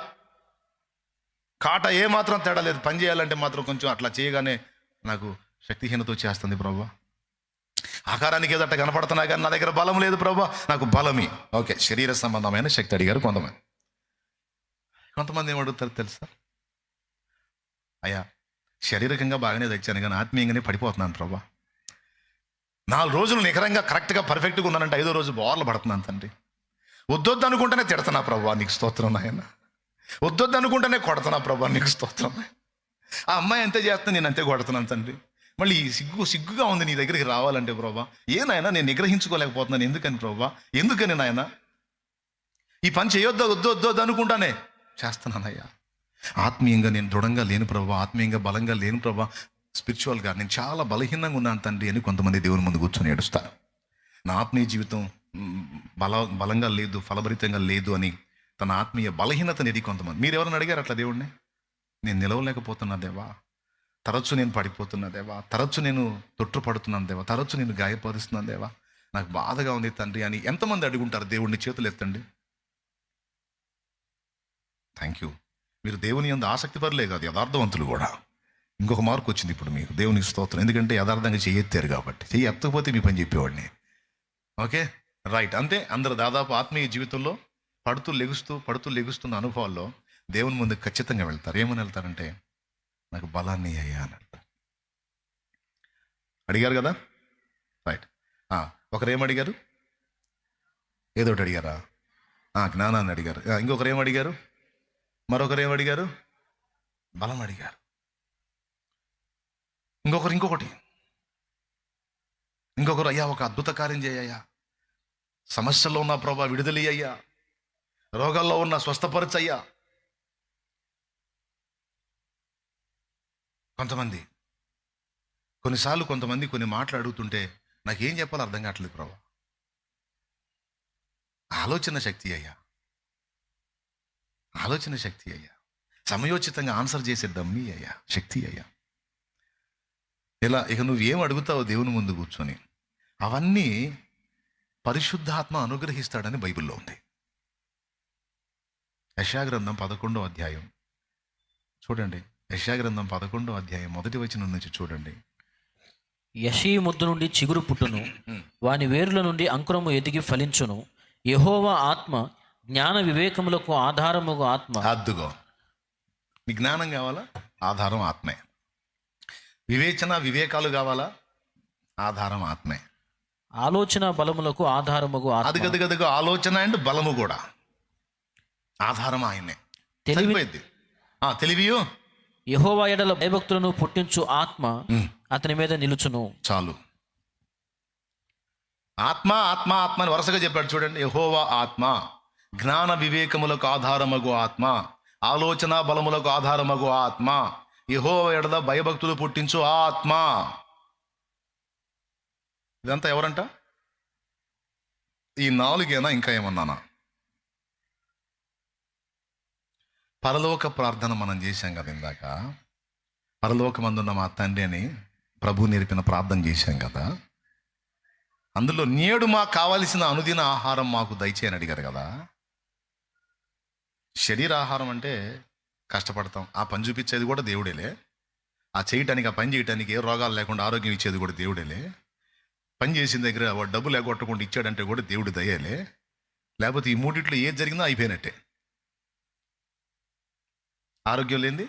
కాట ఏ మాత్రం తేడా లేదు. పని చేయాలంటే మాత్రం కొంచెం అట్లా చేయగానే నాకు శక్తిహీనత వచ్చేస్తుంది ప్రభా. ఆకారానికి ఏదట కనపడుతున్నా కానీ నా దగ్గర బలం లేదు ప్రభా, నాకు బలమి. ఓకే, శరీర సంబంధమైన శక్తి అడిగారు కొంతమంది ఏమడుగుతారు తెలుసా? అయ్యా, శారీరకంగా బాగానే తెచ్చాను కానీ ఆత్మీయంగానే పడిపోతున్నాను ప్రభా. 4 రోజులు నికరంగా కరెక్ట్గా పర్ఫెక్ట్గా ఉన్నానంటే 5వ రోజు బోర్లు పడుతున్నాను తండ్రి. వద్దొద్దు అనుకుంటేనే తిడుతున్నా ప్రభా, నీకు స్తోత్రం నాయన. వద్దొద్దు అనుకుంటేనే కొడుతున్నా ప్రభా, నీకు స్తోత్రం. ఆ అమ్మాయి అంతే చేస్తే నేను అంతే కొడుతున్నాను తండ్రి. మళ్ళీ సిగ్గుగా ఉంది నీ దగ్గరికి రావాలంటే ప్రభా. నాయనా నేను నిగ్రహించుకోలేకపోతున్నాను. ఎందుకని ప్రభా? ఎందుకని నాయన ఈ పని చేయొద్దు, వద్దొద్దు అనుకుంటానే చేస్తున్నానయ్యా. ఆత్మీయంగా నేను దృఢంగా లేను ప్రభా, ఆత్మీయంగా బలంగా లేను ప్రభా, స్పిరిచువల్గా నేను చాలా బలహీనంగా ఉన్నాను తండ్రి అని కొంతమంది దేవుని ముందు కూర్చొని ఏడుస్తారు. నా ఆత్మీయ జీవితం బలంగా లేదు, ఫలభరితంగా లేదు అని తన ఆత్మీయ బలహీనతని ఎదిగి కొంతమంది. మీరు ఎవరైనా అడిగారు అట్లా దేవుడిని? నేను నిలవలేకపోతున్నా దేవా, తరచు నేను పడిపోతున్నా దేవా, తరచు నేను తొట్టుపడుతున్నాను దేవా, తరచు నేను గాయపరుస్తున్నాను దేవా, నాకు బాధగా ఉంది తండ్రి అని ఎంతమంది అడుగుంటారు దేవుడిని? చేతులు ఎత్తండి. Thank you. మీరు దేవుని యందు ఆసక్తి పరులే కాదు, యథార్థవంతులు కూడా. ఇంకొక మార్కు వచ్చింది ఇప్పుడు మీకు. దేవునికి స్తోత్రం. ఎందుకంటే యథార్థంగా చెయ్యెత్తారు కాబట్టి. చెయ్యి ఎత్తకపోతే మీ పని చెప్పేవాడిని. Okay, right. అంతే. అందరూ దాదాపు ఆత్మీయ జీవితంలో పడుతూ లెగుస్తున్న అనుభవాల్లో దేవుని ముందు ఖచ్చితంగా వెళ్తారు. ఏమని వెళ్తారంటే, నాకు బలాన్ని అయ్యా అని వెళ్తారు. అడిగారు కదా, రైట్. ఒకరేమడిగారు? ఏదోటి అడిగారా? జ్ఞానాన్ని అడిగారు. ఇంకొకరు ఏమడిగారు? మరొకరు ఏమడిగారు? బలం అడిగారు. ఇంకొకరు అయ్యా ఒక అద్భుత కార్యం చేయ్యా, సమస్యల్లో ఉన్న ప్రభా విడుదలయ్యా, రోగాల్లో ఉన్న స్వస్థపరచయ్యా. కొన్నిసార్లు కొంతమంది కొన్ని మాటలు అడుగుతుంటే నాకేం చెప్పాలో అర్థం కావట్లేదు ప్రభా. ఆలోచన శక్తి అయ్యా, సమయోచితంగా ఆన్సర్ చేసే దమ్మి అయ్యా, శక్తి అయ్యా. ఇలా ఇక నువ్వేం అడుగుతావు దేవుని ముందు కూర్చొని, అవన్నీ పరిశుద్ధాత్మ అనుగ్రహిస్తాడని బైబిల్లో ఉంది. యెషయా గ్రంథం 11వ అధ్యాయం చూడండి. యెషయా గ్రంథం 11వ అధ్యాయం 1వ వచనం నుంచి చూడండి. యెషయి ముద్దు నుండి చిగురు పుట్టును, వాని వేరుల నుండి అంకురము ఎదిగి ఫలించును. యెహోవా ఆత్మ జ్ఞాన వివేకములకు ఆధారముగు ఆత్మ. అద్దుగో, నీ జ్ఞానం కావాలా? ఆధారం ఆత్మే. వివేచన వివేకాలు కావాలా? ఆధారం ఆత్మే. ఆలోచన బలములకు ఆధారముగు ఆత్మ. అదిగదిగదిగో ఆలోచన అండ్ బలము కూడా ఆధారం ఆయనే. తెలివియు యెహోవా ఎడల భయభక్తులను పుట్టించు ఆత్మ అతని మీద నిలుచును. చాలు. ఆత్మ ఆత్మ ఆత్మ అని వరుసగా చెప్పాడు చూడండి. యెహోవా ఆత్మ, జ్ఞాన వివేకములకు ఆధారమగు ఆత్మ, ఆలోచన బలములకు ఆధారమగు ఆత్మ, యెహోవా ఎడల భయభక్తులు పుట్టించు ఆత్మ. ఇదంతా ఎవరంట? ఈ 4 ఇంకా ఏమన్నానా? పరలోక ప్రార్థన మనం చేశాం కదా ఇందాక. పరలోకమందున్న మా తండ్రి అని ప్రభు నేర్పిన ప్రార్థన చేశాం కదా. అందులో నేడు మాకు కావలసిన అనుదిన ఆహారం మాకు దయచేయని అడిగారు కదా. శరీర ఆహారం అంటే కష్టపడతాం, ఆ పని చూపించేది కూడా దేవుడేలే. ఆ పని చేయటానికి ఏ రోగాలు లేకుండా ఆరోగ్యం ఇచ్చేది కూడా దేవుడేలే. పని చేసిన దగ్గర డబ్బులు ఎగ్గొట్టకుండా ఇచ్చాడంటే కూడా దేవుడి దయ్యాలే. లేకపోతే ఈ మూడిట్లో ఏది జరిగినా అయిపోయినట్టే. ఆరోగ్యం లేనిది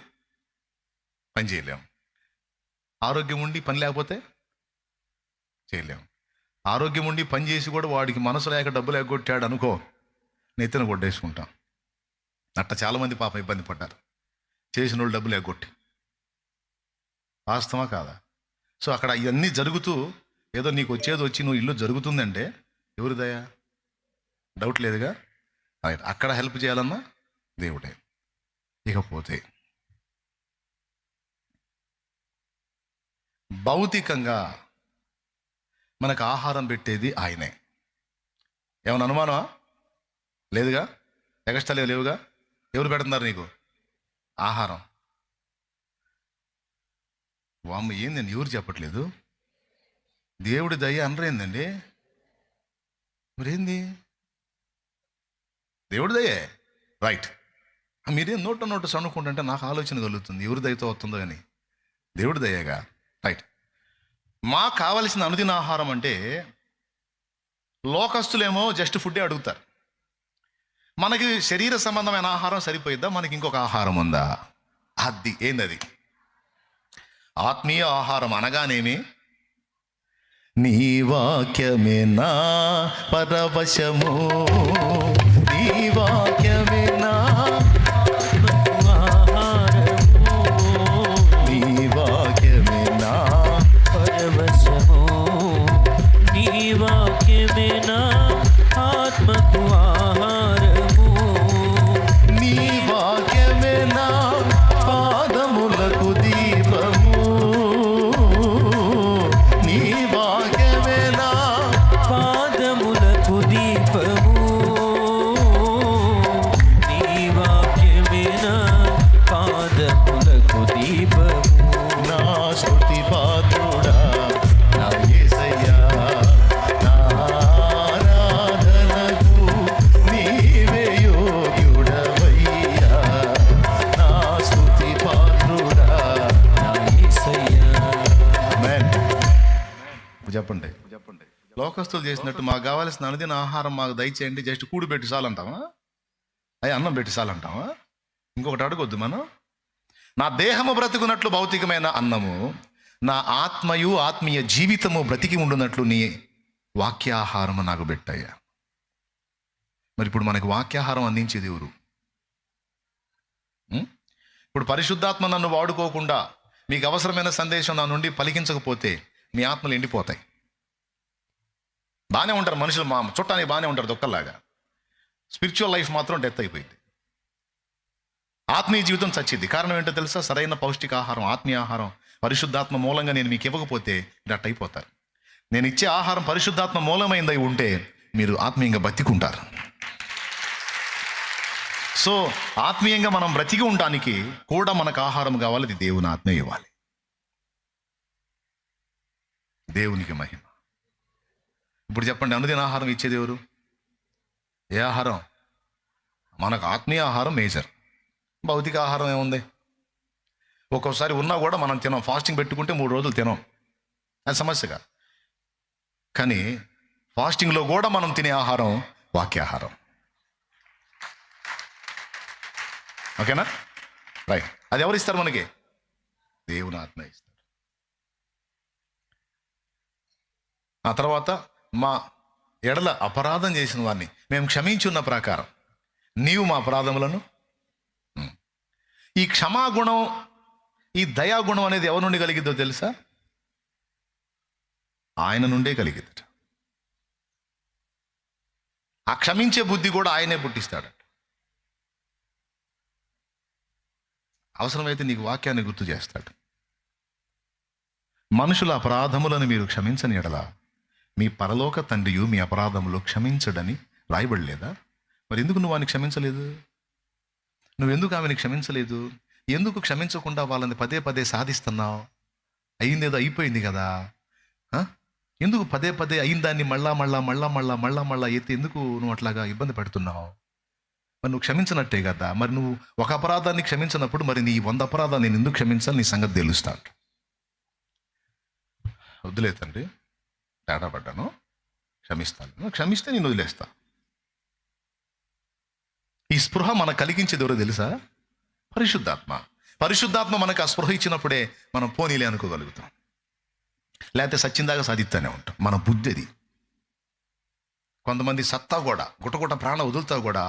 పని చేయలేం, ఆరోగ్యం ఉండి పని లేకపోతే చేయలేం. ఆరోగ్యం ఉండి పని చేసి కూడా వాడికి మనసు లేక డబ్బులు ఎగ్గొట్టాడు అనుకో, నెత్తిన కొట్టేసుకుంటాం. అట్లా చాలామంది పాపం ఇబ్బంది పడ్డారు, చేసిన వాళ్ళు డబ్బులు ఎగ్గొట్టి. వాస్తవా కాదా? సో అక్కడ ఇవన్నీ జరుగుతూ ఏదో నీకు వచ్చేది వచ్చి నువ్వు ఇల్లు జరుగుతుందంటే ఎవరి దయ? డౌట్ లేదుగా. అక్కడ హెల్ప్ చేయాలన్నా దేవుడే. ఇకపోతే భౌతికంగా మనకు ఆహారం పెట్టేది ఆయనే. ఏమన్నా అనుమానమా? లేదుగా. ఎగస్టాలు లేవుగా. ఎవరు పెడుతున్నారు నీకు ఆహారం? వామ్మ ఏందండి ఎవరు చెప్పట్లేదు? దేవుడి దయ అనరేందండి? మరేంది? దేవుడి దయే, రైట్. మీరేం నోటు సనుకుంటుంటే నాకు ఆలోచన కలుగుతుంది, ఎవరి దయతో వస్తుందో అని. దేవుడి దయగా. రైట్. మాకు కావలసిన అనుదిన ఆహారం అంటే లోకస్తులేమో జస్ట్ ఫుడ్డే అడుగుతారు. మనకి శరీర సంబంధమైన ఆహారం సరిపోయిద్దా, మనకి ఇంకొక ఆహారం ఉందా? అది ఏందది? ఆత్మీయ ఆహారం అనగానేమి? నీ వాక్యమే నా పరవశము, నీ వాక్యమే నా నీ వాక్యమే నా పరవశము, నీ వాక్యమే నా ఆత్మకు ఆహారము, నీ వాక్యమే నా పాదములకు దీపము, నీ వాక్యమే నా పాదములకు దీపము, నీ వాక్యమే నా పాదములకు దీపము. నా స్తుతి పాత్రుడా నా యేసయ్యా, నా ఆరాధనకు నీవే యోగ్యుడవయ్యా, నా స్తుతి పాత్రుడా నా యేసయ్యా. ఆమేన్. చెప్పండి. లోకస్తులు చేసినట్టు మాకు కావాల్సిన అనుదిన ఆహారం మాకు దయచేయండి, జస్ట్ కూడు పెట్టి చాలంటావా? అయ్యి అన్నం పెట్టి చాలంటావా? ఇంకొకటి అడగొద్దు మనం. నా దేహము బ్రతుకున్నట్లు భౌతికమైన అన్నము, నా ఆత్మయు ఆత్మీయ జీవితము బ్రతికి ఉండునట్లు నీ వాక్యాహారము నాకు పెట్టయ్యా. మరి ఇప్పుడు మనకి వాక్యాహారం అందించేది ఎవరు? ఇప్పుడు పరిశుద్ధాత్మ నన్ను వాడుకోకుండా మీకు అవసరమైన సందేశం నా నుండి పలికించకపోతే మీ ఆత్మలు ఎండిపోతాయి. బాగానే ఉంటారు మనుషులు, మా చుట్టానికి బాగానే ఉంటారు దొక్కల్లాగా. స్పిరిచువల్ లైఫ్ మాత్రం డెత్ అయిపోయింది. ఆత్మీయ జీవితం చచ్చింది. కారణం ఏంటో తెలుసా? సరైన పౌష్టిక ఆహారం, ఆత్మీయ ఆహారం పరిశుద్ధాత్మ మూలంగా నేను మీకు ఇవ్వకపోతే మీరు అట్ అయిపోతారు. నేను ఇచ్చే ఆహారం పరిశుద్ధాత్మ మూలమైందై ఉంటే మీరు ఆత్మీయంగా బతికుంటారు. సో ఆత్మీయంగా మనం బ్రతికి ఉండడానికి కూడా మనకు ఆహారం కావాలి. అది దేవుని ఆత్మ ఇవ్వాలి. దేవునికి మహిమ. ఇప్పుడు చెప్పండి, అనుదిన ఆహారం ఇచ్చేది ఎవరు? ఏ ఆహారం? మనకు ఆత్మీయ ఆహారం మేజర్. భౌతిక ఆహారం ఏముంది? ఒక్కోసారి ఉన్నా కూడా మనం తినం. ఫాస్టింగ్ పెట్టుకుంటే 3 రోజులు తినం, అది సమస్యగా. కానీ ఫాస్టింగ్లో కూడా మనం తినే ఆహారం వాక్యాహారం. ఓకేనా? రైట్. అది ఎవరు ఇస్తారు మనకి? దేవుని ఆత్మ ఇస్తారు. ఆ తర్వాత మా ఎడల అపరాధం చేసిన వారిని మేము క్షమించున్న ప్రకారం నీవు మా అపరాధములను. ఈ క్షమాగుణం, ఈ దయాగుణం అనేది ఎవరి నుండి కలిగిద్దో తెలుసా? ఆయన నుండే కలిగిద్దట. ఆ క్షమించే బుద్ధి కూడా ఆయనే పుట్టిస్తాడట. అవసరమైతే నీకు వాక్యాన్ని గుర్తు చేస్తాడు. మనుషుల అపరాధములను మీరు క్షమించని ఎడల మీ పరలోక తండ్రియు మీ అపరాధములు క్షమించడని రాయబడలేదా? మరి ఎందుకు నువ్వు వాడిని క్షమించలేదు? నువ్వెందుకు ఆమెను క్షమించలేదు? ఎందుకు క్షమించకుండా వాళ్ళని పదే పదే సాధిస్తున్నావు? అయిందేదో అయిపోయింది కదా. ఎందుకు పదే పదే అయిన దాన్ని మళ్ళా ఎత్తి ఎందుకు నువ్వు అట్లాగా ఇబ్బంది పెడుతున్నావు? మరి నువ్వు క్షమించినట్టే కదా. మరి నువ్వు ఒక అపరాధాన్ని క్షమించినప్పుడు మరి నీ 100 అపరాధాన్ని నేను ఎందుకు క్షమించాలి? నీ సంగతి తెలుస్తాడు. వదిలేతండి, తేడా పడ్డాను, క్షమిస్తాను. క్షమిస్తే నేను వదిలేస్తా. ఈ స్పృహ మనకు కలిగించేది ఎవరో తెలుసా? పరిశుద్ధాత్మ. పరిశుద్ధాత్మ మనకు ఆ స్పృహ ఇచ్చినప్పుడే మనం పోనీలే అనుకోగలుగుతాం. లేకపోతే సచ్చిందాగా సాధిస్తూనే ఉంటాం. మన బుద్ధి అది. కొంతమంది సత్తా కూడా గుట్టగుట్ట ప్రాణం వదులుతా కూడా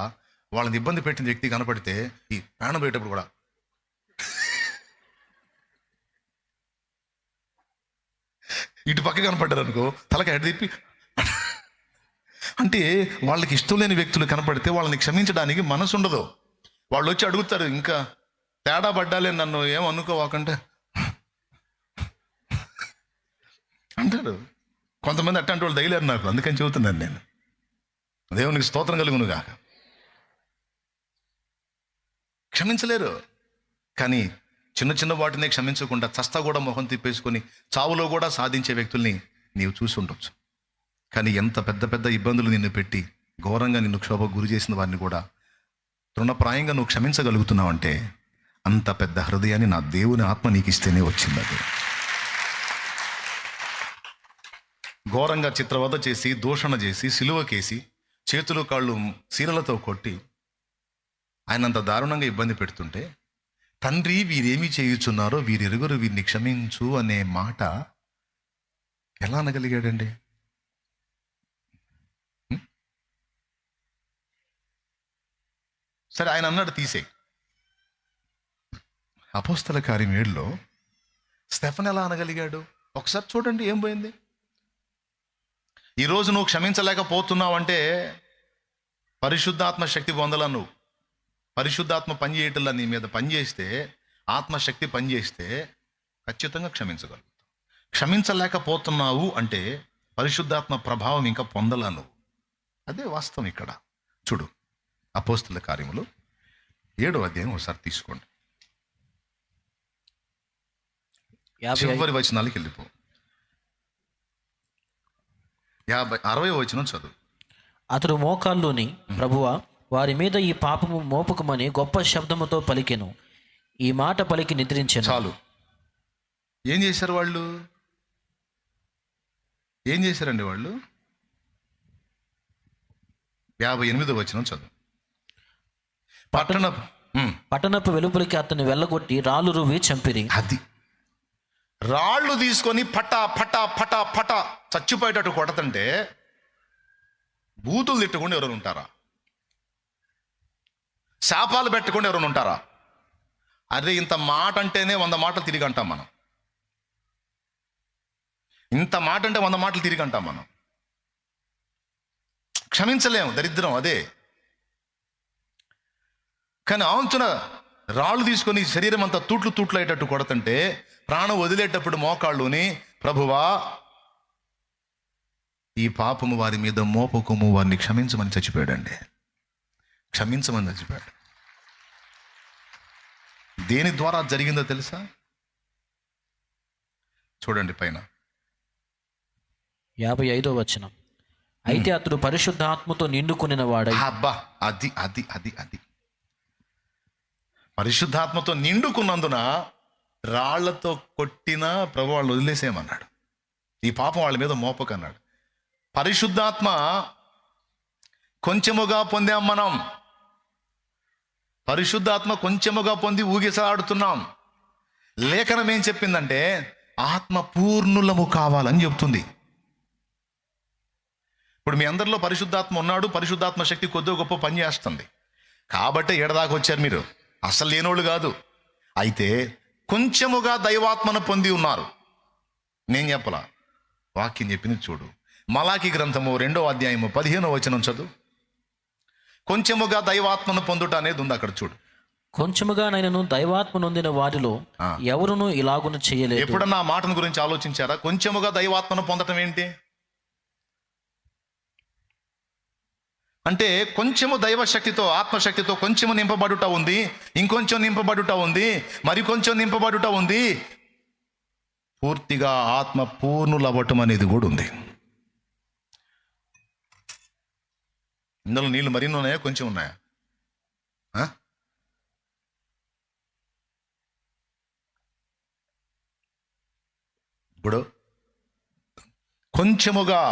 వాళ్ళని ఇబ్బంది పెట్టిన వ్యక్తి కనపడితే ఈ ప్రాణం పోయేటప్పుడు కూడా ఇటు పక్క కనపడ్డారు అనుకో, తలకి ఎడ తిప్పి అంటే వాళ్ళకి ఇష్టం లేని వ్యక్తులు కనపడితే వాళ్ళని క్షమించడానికి మనసు ఉండదు. వాళ్ళు వచ్చి అడుగుతారు, ఇంకా తేడా పడ్డాలే నన్ను ఏమనుకోవాకంటే అంటారు. కొంతమంది అట్లాంటి వాళ్ళు తగిలేరు నాకు, అందుకని చెబుతున్నాను నేను. దేవునికి స్తోత్రం కలుగును గాక. క్షమించలేరు. కానీ చిన్న చిన్న వాటినే క్షమించకుండా చస్తా కూడా మొహం తిప్పేసుకొని చావులో కూడా సాధించే వ్యక్తుల్ని నీవు చూసి ఉండొచ్చు. కానీ ఎంత పెద్ద పెద్ద ఇబ్బందులు నిన్ను పెట్టి ఘోరంగా నిన్ను క్షోభకు గురి చేసిన వారిని కూడా తృణప్రాయంగా నువ్వు క్షమించగలుగుతున్నావంటే అంత పెద్ద హృదయాన్ని నా దేవుని ఆత్మ నీకు ఇస్తేనే వచ్చింది. అది ఘోరంగా చిత్రవధ చేసి, దూషణ చేసి, సిలువకేసి, చేతులు కాళ్ళు శీలలతో కొట్టి ఆయనంత దారుణంగా ఇబ్బంది పెడుతుంటే, తండ్రి వీరేమి చేయుచున్నారో వీరెరుగురు వీరిని క్షమించు అనే మాట ఎలా అనగలిగాడండి? సరే, ఆయన అన్నాడు తీసేయి. అపోస్తల కార్యం 7లో స్టెఫన్ ఎలా అనగలిగాడు? ఒకసారి చూడండి ఏం పోయింది. ఈరోజు నువ్వు క్షమించలేకపోతున్నావు అంటే పరిశుద్ధాత్మ శక్తి పొందలా. నువ్వు పరిశుద్ధాత్మ పనిచేయటంలా నీ మీద పనిచేస్తే, ఆత్మశక్తి పనిచేస్తే ఖచ్చితంగా క్షమించగలుగుతావు. క్షమించలేకపోతున్నావు అంటే పరిశుద్ధాత్మ ప్రభావం ఇంకా పొందలా నువ్వు. అదే వాస్తవం ఇక్కడ. చూడు, అపోస్తల కార్యములు 7వ అధ్యాయం ఒకసారి తీసుకోండి. చివరి వచనాలకి వెళ్ళిపో. 60వ వచనం చదువు. అతడు మోకాల్లోని, ప్రభువా వారి మీద ఈ పాపము మోపకమని గొప్ప శబ్దముతో పలికెను. ఈ మాట పలికి నిద్రించెను. చాలు. ఏం చేశారు వాళ్ళు? ఏం చేశారండి వాళ్ళు? 58వ వచనం చదువు. పట్టణపు వెలుపలికి అతన్ని వెళ్ళగొట్టి రాళ్ళు రువ్వి చంపిరి. అది రాళ్ళు తీసుకొని పట పట పట పట చచ్చిపోయేటట్టు కొడతంటే బూతులు తిట్టకుండా ఎవరైనా ఉంటారా? శాపాలు పెట్టకుండా ఎవరైనా ఉంటారా? అదే ఇంత మాట అంటేనే 100 మాటలు తిరిగి అంటాం మనం. ఇంత మాట అంటే 100 మాటలు తిరిగి అంటాం మనం. క్షమించలేము, దరిద్రం అదే. కానీ ఆంచున రాళ్ళు తీసుకొని శరీరం అంతా తూట్లు అయ్యేటట్టు కొడతంటే, ప్రాణం వదిలేటప్పుడు మోకాళ్ళుని, ప్రభువా ఈ పాపము వారి మీద మోపకము, వారిని క్షమించమని చచ్చిపోయాడండి. క్షమించమని చచ్చిపోయాడు. దేని ద్వారా జరిగిందో తెలుసా? చూడండి పైన 55వ వచనం. అయితే అతడు పరిశుద్ధాత్మతో నిండుకొనిన వాడై. అబ్బా, అది అది అది అది పరిశుద్ధాత్మతో నిండుకున్నందున రాళ్లతో కొట్టిన ప్రభు వాళ్ళు వదిలేసేయమన్నాడు. ఈ పాపం వాళ్ళ మీద మోపకన్నాడు. పరిశుద్ధాత్మ కొంచెముగా పొందాం మనం. పరిశుద్ధాత్మ కొంచెముగా పొంది ఊగిసలాడుతున్నాం. లేఖనం ఏం చెప్పిందంటే ఆత్మ పూర్ణులము కావాలని చెప్తుంది. ఇప్పుడు మీ అందరిలో పరిశుద్ధాత్మ ఉన్నాడు. పరిశుద్ధాత్మ శక్తి కొద్దిగా గొప్ప పని చేస్తుంది కాబట్టి ఏడదాకా వచ్చారు మీరు. అసలు లేనోళ్ళు కాదు. అయితే కొంచెముగా దైవాత్మను పొంది ఉన్నారు. నేను చెప్పలా, వాక్యం చెప్పింది చూడు. మలాకి గ్రంథము 2వ అధ్యాయము 15వ వచనం చదువు. కొంచెముగా దైవాత్మను పొందుట అనేది ఉంది అక్కడ చూడు. కొంచెముగా నైనను దైవాత్మ నొందిన వారిలో ఎవరునూ ఇలాగున చేయలేదు. ఎప్పుడన్నా ఆ మాటను గురించి ఆలోచించారా? కొంచెముగా దైవాత్మను పొందటం ఏంటి అంటే, కొంచెము దైవశక్తితో, ఆత్మశక్తితో కొంచెము నింపబడుట ఉంది, ఇంకొంచెం నింపబడుట ఉంది, మరి కొంచెం నింపబడుట ఉంది, పూర్తిగా ఆత్మ పూర్ణులవ్వటం అనేది కూడా ఉంది. ఇందులో నీళ్ళు మరిన్ని ఉన్నాయా, కొంచెం ఉన్నాయా? ఇప్పుడు కొంచెముగా,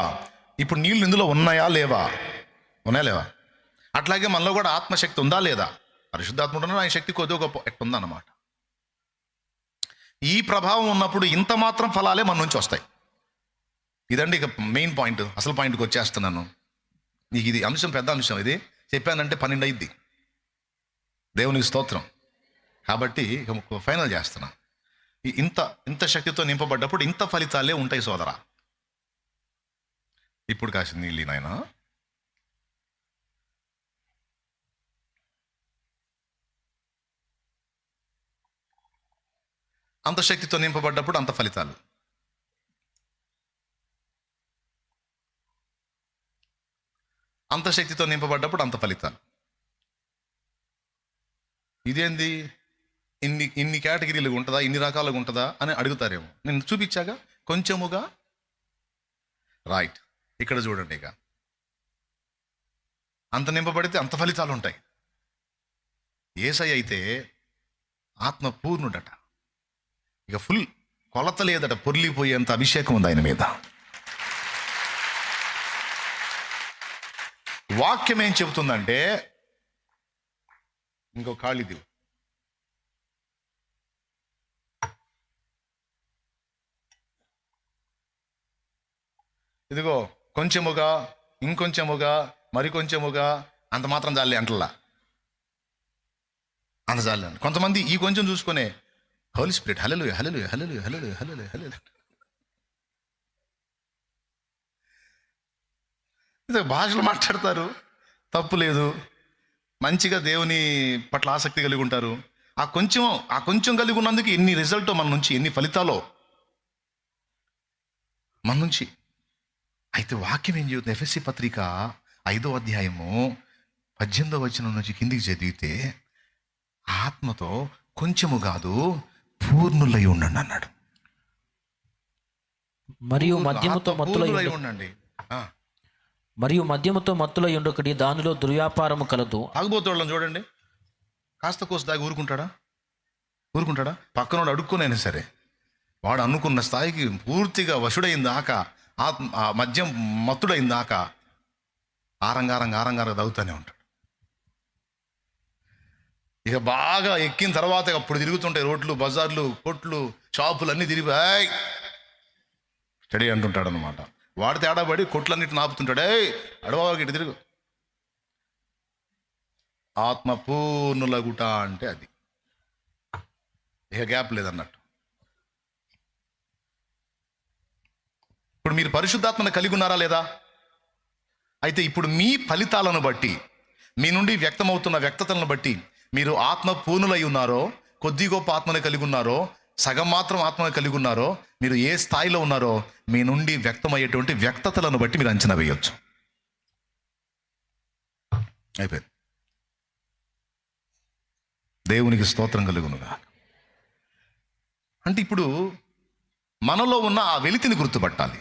ఇప్పుడు నీళ్ళు ఇందులో ఉన్నాయా లేవా? ఉన్నాయా లేవా? అట్లాగే మనలో కూడా ఆత్మశక్తి ఉందా లేదా? పరిశుద్ధాత్ముడు ఆయన శక్తి కొద్దిగా గొప్ప ఎట్టుందన్నమాట. ఈ ప్రభావం ఉన్నప్పుడు ఇంత మాత్రం ఫలాలే మన నుంచి వస్తాయి. ఇదండి ఇక మెయిన్ పాయింట్. అసలు పాయింట్కి వచ్చేస్తున్నాను. నీకు ఇది అంశం పెద్ద అంశం. ఇది చెప్పానంటే 12 అయింది. దేవునికి స్తోత్రం. కాబట్టి ఇక ఫైనల్ చేస్తున్నా. ఇంత శక్తితో నింపబడ్డప్పుడు ఇంత ఫలితాలే ఉంటాయి సోదరా. ఇప్పుడు కాసిన నీళ్ళు నాయనా. అంత శక్తితో నింపబడ్డప్పుడు అంత ఫలితాలు. అంత శక్తితో నింపబడ్డప్పుడు అంత ఫలితాలు. ఇదేంది, ఇన్ని కేటగిరీలుగా ఉంటుందా, ఇన్ని రకాలుగా ఉంటుందా అని అడుగుతారేమో. నేను చూపించాగా కొంచెముగా. రైట్, ఇక్కడ చూడండి. ఇక అంత నింపబడితే అంత ఫలితాలు ఉంటాయి. యేసయ్య అయితే ఆత్మ పూర్ణుడట. ఇక ఫుల్ కొలత లేదట, పొర్లిపోయేంత అభిషేకం ఉంది ఆయన మీద. వాక్యం ఏం చెబుతుందంటే, ఇంకో ఖాళీది, ఇదిగో కొంచెముగా, ఇంకొంచెముగా, మరికొంచెముగా, అంత మాత్రం చాలే అంటల్లా, అంత చాలే. కొంతమంది ఈ కొంచెం చూసుకునే హోలీ స్పిరిట్ హల్లెలూయా హల్లెలూయా హల్లెలూయా హల్లెలూయా హల్లెలూయా హల్లెలూయా. ఇది భాషలు మాట్లాడతారు, తప్పు లేదు, మంచిగా దేవుని పట్ల ఆసక్తి కలిగి ఉంటారు. ఆ కొంచెం కలిగి ఉన్నందుకు ఎన్ని రిజల్ట్ మన నుంచి, ఎన్ని ఫలితాలో మన నుంచి. అయితే వాక్యం ఏం చెబుతుంది? ఎఫెసీ పత్రిక 5వ అధ్యాయము 18వ వచనం నుంచి కిందికి చదివితే, ఆత్మతో కొంచెము కాదు పూర్ణులై ఉండండి అన్నాడు. మరియు మద్యముతో మత్తులై ఉండండి. మరియు మద్యముతో మత్తులై ఉండొకటి, దానిలో దుర్వ్యాపారము కలదు. తాగుబోతోళ్ళని చూడండి, కాస్త కోసి దాగి ఊరుకుంటాడా? పక్కనోడు అడుక్కొనైనా సరే వాడు అనుకున్న స్థాయికి పూర్తిగా వశుడైన దాకా, మద్యం మత్తుడైన దాకా ఆరంగారంగా తాగుతూనే ఉంటాడు. ఇక బాగా ఎక్కిన తర్వాత అప్పుడు తిరుగుతుంటాయి రోడ్లు, బజార్లు, కొట్లు, షాపులు అన్నీ తిరిగి స్టడీ అంటుంటాడు అనమాట. వాడు తేడా పడి కొట్లన్నిటిని ఆపుతుంటాడు. అడవాకి ఇటు తిరుగు. ఆత్మ పూర్ణులగుట అంటే అది, ఇక గ్యాప్ లేదన్నట్టు. ఇప్పుడు మీరు పరిశుద్ధాత్మను కలిగి ఉన్నారా లేదా? అయితే ఇప్పుడు మీ ఫలితాలను బట్టి, మీ నుండి వ్యక్తమవుతున్న వ్యక్తతలను బట్టి మీరు ఆత్మ పూర్ణులై ఉన్నారో, కొద్ది గొప్ప ఆత్మను కలిగి ఉన్నారో, సగం మాత్రం ఆత్మను కలిగి ఉన్నారో, మీరు ఏ స్థాయిలో ఉన్నారో మీ నుండి వ్యక్తమయ్యేటువంటి వ్యక్తతలను బట్టి మీరు అంచనా వేయొచ్చు. అయిపోయింది. దేవునికి స్తోత్రం కలుగునుగా. అంటే ఇప్పుడు మనలో ఉన్న ఆ వెలితిని గుర్తుపట్టాలి.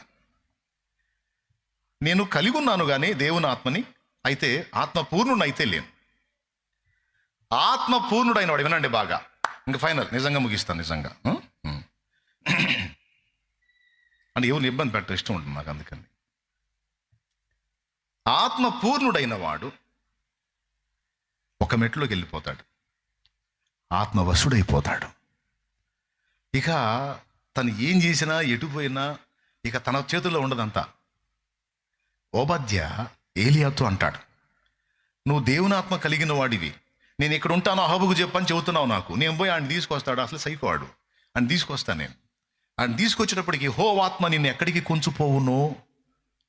నేను కలిగి ఉన్నాను కానీ దేవుని ఆత్మని, అయితే ఆత్మ పూర్ణుడు అయితే లేను. ఆత్మ పూర్ణుడైన వాడు, వినండి బాగా, ఇంకా ఫైనల్, నిజంగా ముగిస్తాను. నిజంగా అంటే ఎవరిని ఇబ్బంది పెట్టడం ఇష్టం ఉంటుంది నాకు, అందుకని. ఆత్మ పూర్ణుడైన వాడు ఒక మెట్లోకి వెళ్ళిపోతాడు, ఆత్మ వశుడైపోతాడు. ఇక తను ఏం చేసినా, ఎటుపోయినా ఇక తన చేతుల్లో ఉండదంతా. ఓబద్య ఏలియాతో అంటాడు, నువ్వు దేవుని ఆత్మ కలిగిన వాడివి, నేను ఇక్కడ ఉంటాను అహాబుకు చెప్పని చెబుతున్నావు నాకు. నేను పోయి ఆయన తీసుకొస్తాడు, అసలు సైకోవాడు, ఆయన తీసుకొస్తాను. నేను ఆయన తీసుకొచ్చేటప్పటికి యెహోవాత్మ నిన్ను ఎక్కడికి కొంచుపోవునో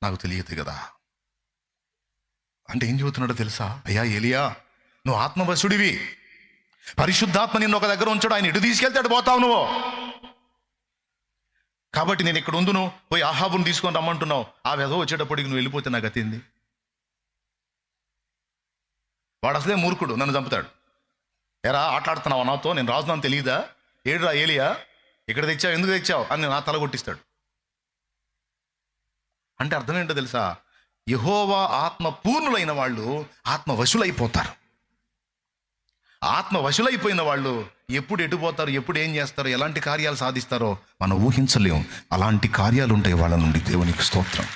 నాకు తెలియదు కదా. అంటే ఏం చెబుతున్నాడో తెలుసా? అయ్యా ఏలియా, నువ్వు ఆత్మవశుడివి, పరిశుద్ధాత్మ నిన్ను ఒక దగ్గర ఉంచాడు, ఆయన ఎటు తీసుకెళ్తాడు పోతావు నువ్వు. కాబట్టి నేను ఇక్కడ ఉందును, పోయి అహాబుని తీసుకొని రమ్మంటున్నావు. ఆ వెధవ వచ్చేటప్పటికి నువ్వు వెళ్ళిపోతే నాకు గతింది. వాడు అసలే మూర్ఖుడు, నన్ను చంపుతాడు. ఎరా ఆటలాడుతున్నావు నాతో, నేను రాజున్నాను తెలియదా? ఏడురా ఏలియా, ఇక్కడ తెచ్చావు, ఎందుకు తెచ్చావు అని నా తల కొట్టిస్తాడు. అంటే అర్థం ఏంటో తెలుసా? యెహోవా ఆత్మ పూర్ణులైన వాళ్ళు ఆత్మ వశులైపోతారు. ఆత్మ వశులైపోయిన వాళ్ళు ఎప్పుడు ఎటుపోతారు, ఎప్పుడు ఏం చేస్తారో, ఎలాంటి కార్యాలు సాధిస్తారో మనం ఊహించలేం. అలాంటి కార్యాలు ఉంటాయి వాళ్ళ నుండి. దేవునికి స్తోత్రం.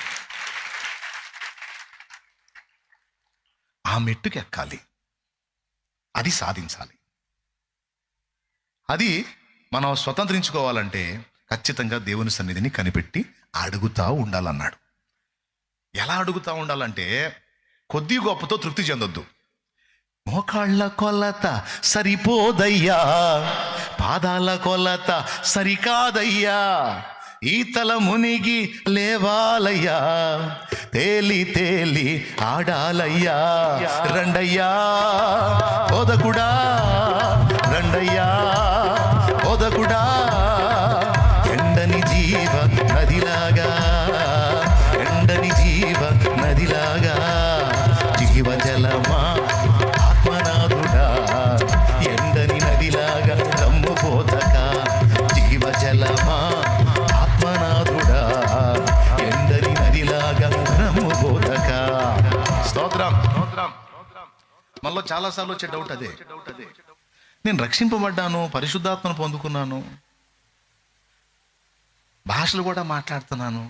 ఆ మెట్టుకు ఎక్కాలి, అది సాధించాలి. అది మనం స్వతంత్రించుకోవాలంటే ఖచ్చితంగా దేవుని సన్నిధిని కనిపెట్టి అడుగుతూ ఉండాలన్నాడు. ఎలా అడుగుతూ ఉండాలంటే, కొద్ది గొప్పతో తృప్తి చెందొద్దు. మోకాళ్ళ కొలత సరిపోదయ్యా, పాదాల కొలత సరికాదయ్యా, ఈతల మునిగి లేవాలయ్యా, తేలి తేలి ఆడాలయ్యా, రండయ్యా బోధకుడా, రండయ్యా బోధకుడా, ఎండని జీవ నదిలాగా, ఎండని జీవ నదిలాగా, జీవజలమా ఆత్మనాథుడా, ఎండని నదిలాగా రమ్ము పోతక, జీవజలమా ఆత్మనాథుడా, ఎండని నదిలాగా రమ్ము పోతక. స్తోత్రం. మనలో చాలాసార్లు వచ్చే డౌట్ అదే. నేను రక్షింపబడ్డాను, పరిశుద్ధాత్మను పొందుకున్నాను, భాషలు కూడా మాట్లాడుతున్నాను.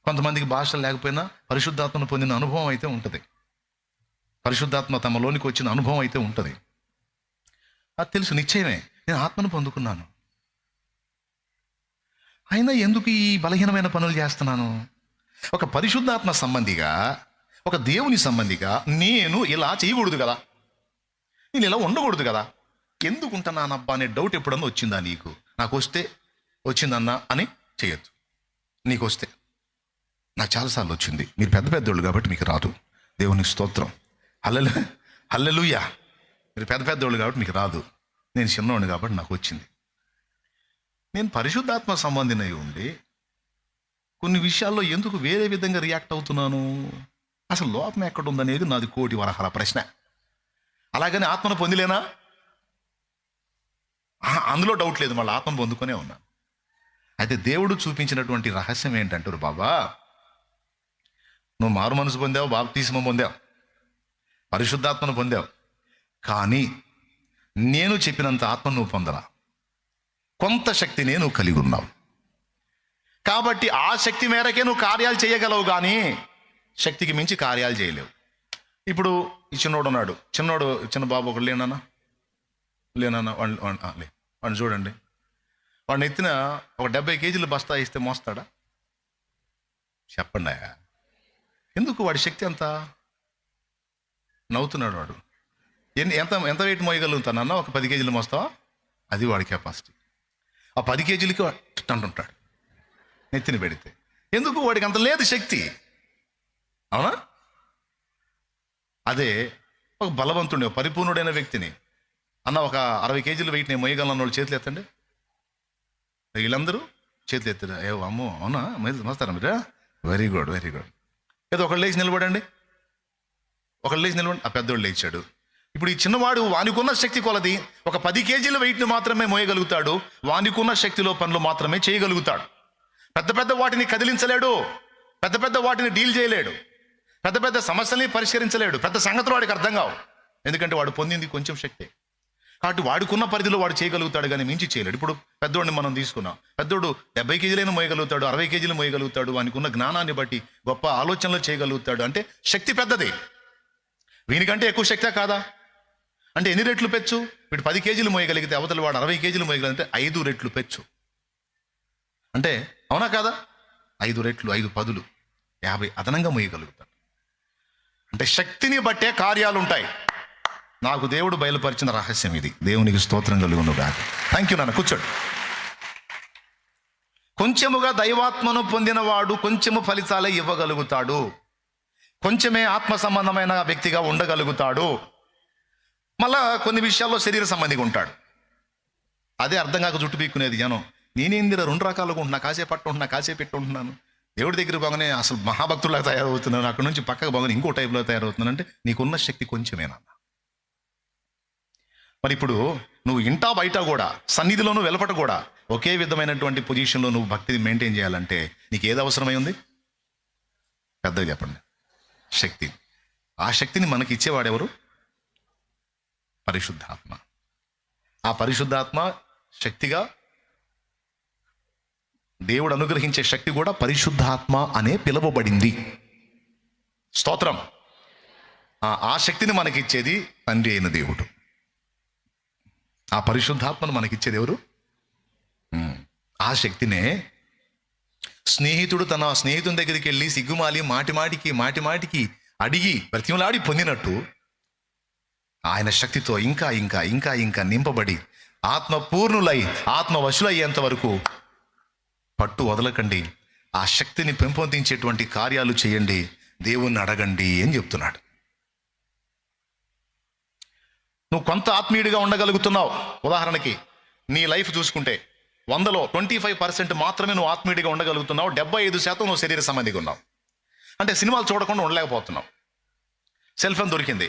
కొంతమందికి భాషలు లేకపోయినా పరిశుద్ధాత్మను పొందిన అనుభవం అయితే ఉంటుంది. పరిశుద్ధాత్మ తమలోనికి వచ్చిన అనుభవం అయితే ఉంటుంది. అది తెలుసు, నిశ్చయమే, నేను ఆత్మను పొందుకున్నాను. అయినా ఎందుకు ఈ బలహీనమైన పనులు చేస్తున్నాను? ఒక పరిశుద్ధాత్మ సంబంధిగా, ఒక దేవుని సంబంధిగా నేను ఇలా చేయకూడదు కదా, నేను ఇలా ఉండకూడదు కదా, ఎందుకు ఉంటున్నానబ్బా అనే డౌట్ ఎప్పుడన్నా వచ్చిందా నీకు? నాకు వస్తే వచ్చిందన్నా అని చేయొద్దు. నీకు వస్తే, నాకు చాలాసార్లు వచ్చింది. మీరు పెద్ద పెద్దోళ్ళు కాబట్టి మీకు రాదు. దేవునికి స్తోత్రం. హల్లెలూయా. మీరు పెద్ద పెద్దోళ్ళు కాబట్టి మీకు రాదు. నేను చిన్నవాడిని కాబట్టి నాకు వచ్చింది. నేను పరిశుద్ధాత్మ సంబంధినై ఉండి కొన్ని విషయాల్లో ఎందుకు వేరే విధంగా రియాక్ట్ అవుతున్నాను? అసలు లోపం ఎక్కడ ఉందనేది నాది కోటి వరహాల ప్రశ్న. అలాగని ఆత్మను పొందిలేనా? అందులో డౌట్ లేదు, మళ్ళీ ఆత్మను పొందుకొనే ఉన్నాను. అయితే దేవుడు చూపించినటువంటి రహస్యం ఏంటంటారు, బాబా నువ్వు మారు మనసు పొందావు, బాప్తిస్మం పొందావు, పరిశుద్ధాత్మను పొందావు, కానీ నేను చెప్పినంత ఆత్మ నువ్వు పొందరా. కొంత శక్తినే నువ్వు కలిగి ఉన్నావు కాబట్టి ఆ శక్తి మేరకే నువ్వు కార్యాలు చేయగలవు, కానీ శక్తికి మించి కార్యాలు చేయలేవు. ఇప్పుడు ఈ చిన్నోడు ఉన్నాడు, చిన్న బాబు ఒకడు లేనన్నా వాడిని చూడండి. వాడిని ఎత్తిన ఒక 70 కేజీలు బస్తా ఇస్తే మోస్తాడా? చెప్పండి. ఎందుకు? వాడి శక్తి అంత. నవ్వుతున్నాడు వాడు. ఎంత వెయిట్ మోయగలుగుతానన్నా? ఒక 10 కేజీలు మోస్తావా? అది వాడి కెపాసిటీ. ఆ 10 కేజీలకి అంటుంటాడు నెత్తిని పెడితే. ఎందుకు? వాడికి అంత లేదు శక్తి. అవునా? అదే ఒక బలవంతుడి, పరిపూర్ణుడైన వ్యక్తిని అన్న ఒక 60 కేజీలు వెయిట్ నేను మోయగలను వాళ్ళు చేతులు ఎత్తండి. వీళ్ళందరూ చేతులు ఎత్తారు. అమ్మో అవునా మోస్తారా మీరు? Very good, very good. ఏదో ఒకళ్ళు లేచి నిలబడండి, ఆ పెద్దోళ్ళు లేచాడు. ఇప్పుడు ఈ చిన్నవాడు వానికున్న శక్తి కొలది ఒక 10 కేజీల వెయిట్ని మాత్రమే మోయగలుగుతాడు. వానికున్న శక్తిలో పనులు మాత్రమే చేయగలుగుతాడు. పెద్ద పెద్ద వాటిని కదిలించలేడు, పెద్ద పెద్ద వాటిని డీల్ చేయలేడు, పెద్ద పెద్ద సమస్యల్ని పరిష్కరించలేడు. పెద్ద సంగతులు వాడికి అర్థం కావు, ఎందుకంటే వాడు పొందింది కొంచెం శక్తే. కాబట్టి వాడుకున్న పరిధిలో వాడు చేయగలుగుతాడు, కానీ మించి చేయలేడు. ఇప్పుడు పెద్దోడిని మనం తీసుకున్నాం, పెద్దోడు 70 కేజీలైనా మోయగలుగుతాడు, 60 కేజీలు మోయగలుగుతాడు. వానికి ఉన్న జ్ఞానాన్ని బట్టి గొప్ప ఆలోచనలు చేయగలుగుతాడు. అంటే శక్తి పెద్దది. వీనికంటే ఎక్కువ శక్తే కాదా? అంటే ఎన్ని రెట్లు పెచ్చు? వీడు 10 కేజీలు మోయగలిగితే అవతల వాడు 60 కేజీలు మోయగలిగితే 5 రెట్లు పెచ్చు. అంటే అవునా కాదా? 5 రెట్లు, 5 పదులు 50 అదనంగా మోయగలుగుతాడు. అంటే శక్తిని బట్టే కార్యాలు ఉంటాయి. నాకు దేవుడు బయలుపరిచిన రహస్యం ఇది. దేవునికి స్తోత్రం కలుగును గాక. థ్యాంక్ యూ నాన్న, కూర్చోండి. కొంచెముగా దైవాత్మను పొందినవాడు కొంచెము ఫలితాలే ఇవ్వగలుగుతాడు, కొంచెమే ఆత్మ సంబంధమైన వ్యక్తిగా ఉండగలుగుతాడు. మళ్ళా కొన్ని విషయాల్లో శరీర సంబంధిగా ఉంటాడు. అదే అర్థం కాక జుట్టు పీక్కునేది జనం. నేనేందిరా 2 రకాలుగా ఉంటున్నా, కాసేపు పట్టుంటున్నా, కాసేపు పెట్టుంటున్నాను. దేవుడి దగ్గర బాగానే అసలు మహాభక్తులా తయారవుతున్నాను, అక్కడ నుంచి పక్కకు బాగానే ఇంకో టైప్లో తయారవుతున్నాను. అంటే నీకున్న శక్తి కొంచెమేనా? మరి ఇప్పుడు నువ్వు ఇంటా బయట కూడా, సన్నిధిలోనూ వెలపట కూడా ఒకే విధమైనటువంటి పొజిషన్లో నువ్వు భక్తిని మెయింటైన్ చేయాలంటే నీకు ఏది అవసరమై ఉంది? పెద్దగా చెప్పండి. శక్తి. ఆ శక్తిని మనకి ఇచ్చేవాడెవరు? పరిశుద్ధాత్మ. ఆ పరిశుద్ధాత్మ శక్తిగా దేవుడు అనుగ్రహించే శక్తి కూడా పరిశుద్ధాత్మ అనే పిలువబడింది. స్తోత్రం. ఆ శక్తిని మనకిచ్చేది తండ్రి అయిన దేవుడు. ఆ పరిశుద్ధాత్మను మనకిచ్చేది ఎవరు? ఆ శక్తినే స్నేహితుడు తన స్నేహితుని దగ్గరికి వెళ్ళి సిగ్గుమాలి మాటిమాటికి అడిగి బ్రతిమలాడి పొందినట్టు ఆయన శక్తితో ఇంకా ఇంకా ఇంకా ఇంకా నింపబడి ఆత్మ పూర్ణులై ఆత్మ వశులయ్యేంత వరకు పట్టు వదలకండి. ఆ శక్తిని పెంపొందించేటువంటి కార్యాలు చేయండి, దేవుణ్ణి అడగండి అని చెప్తున్నాడు. నువ్వు కొంత ఆత్మీయుడిగా ఉండగలుగుతున్నావు. ఉదాహరణకి నీ లైఫ్ చూసుకుంటే 100లో 25% మాత్రమే నువ్వు ఆత్మీయుడిగా ఉండగలుగుతున్నావు, 75% నువ్వు శరీర సంబంధిగా ఉన్నావు. అంటే సినిమాలు చూడకుండా ఉండలేకపోతున్నావు. సెల్ ఫోన్ దొరికింది,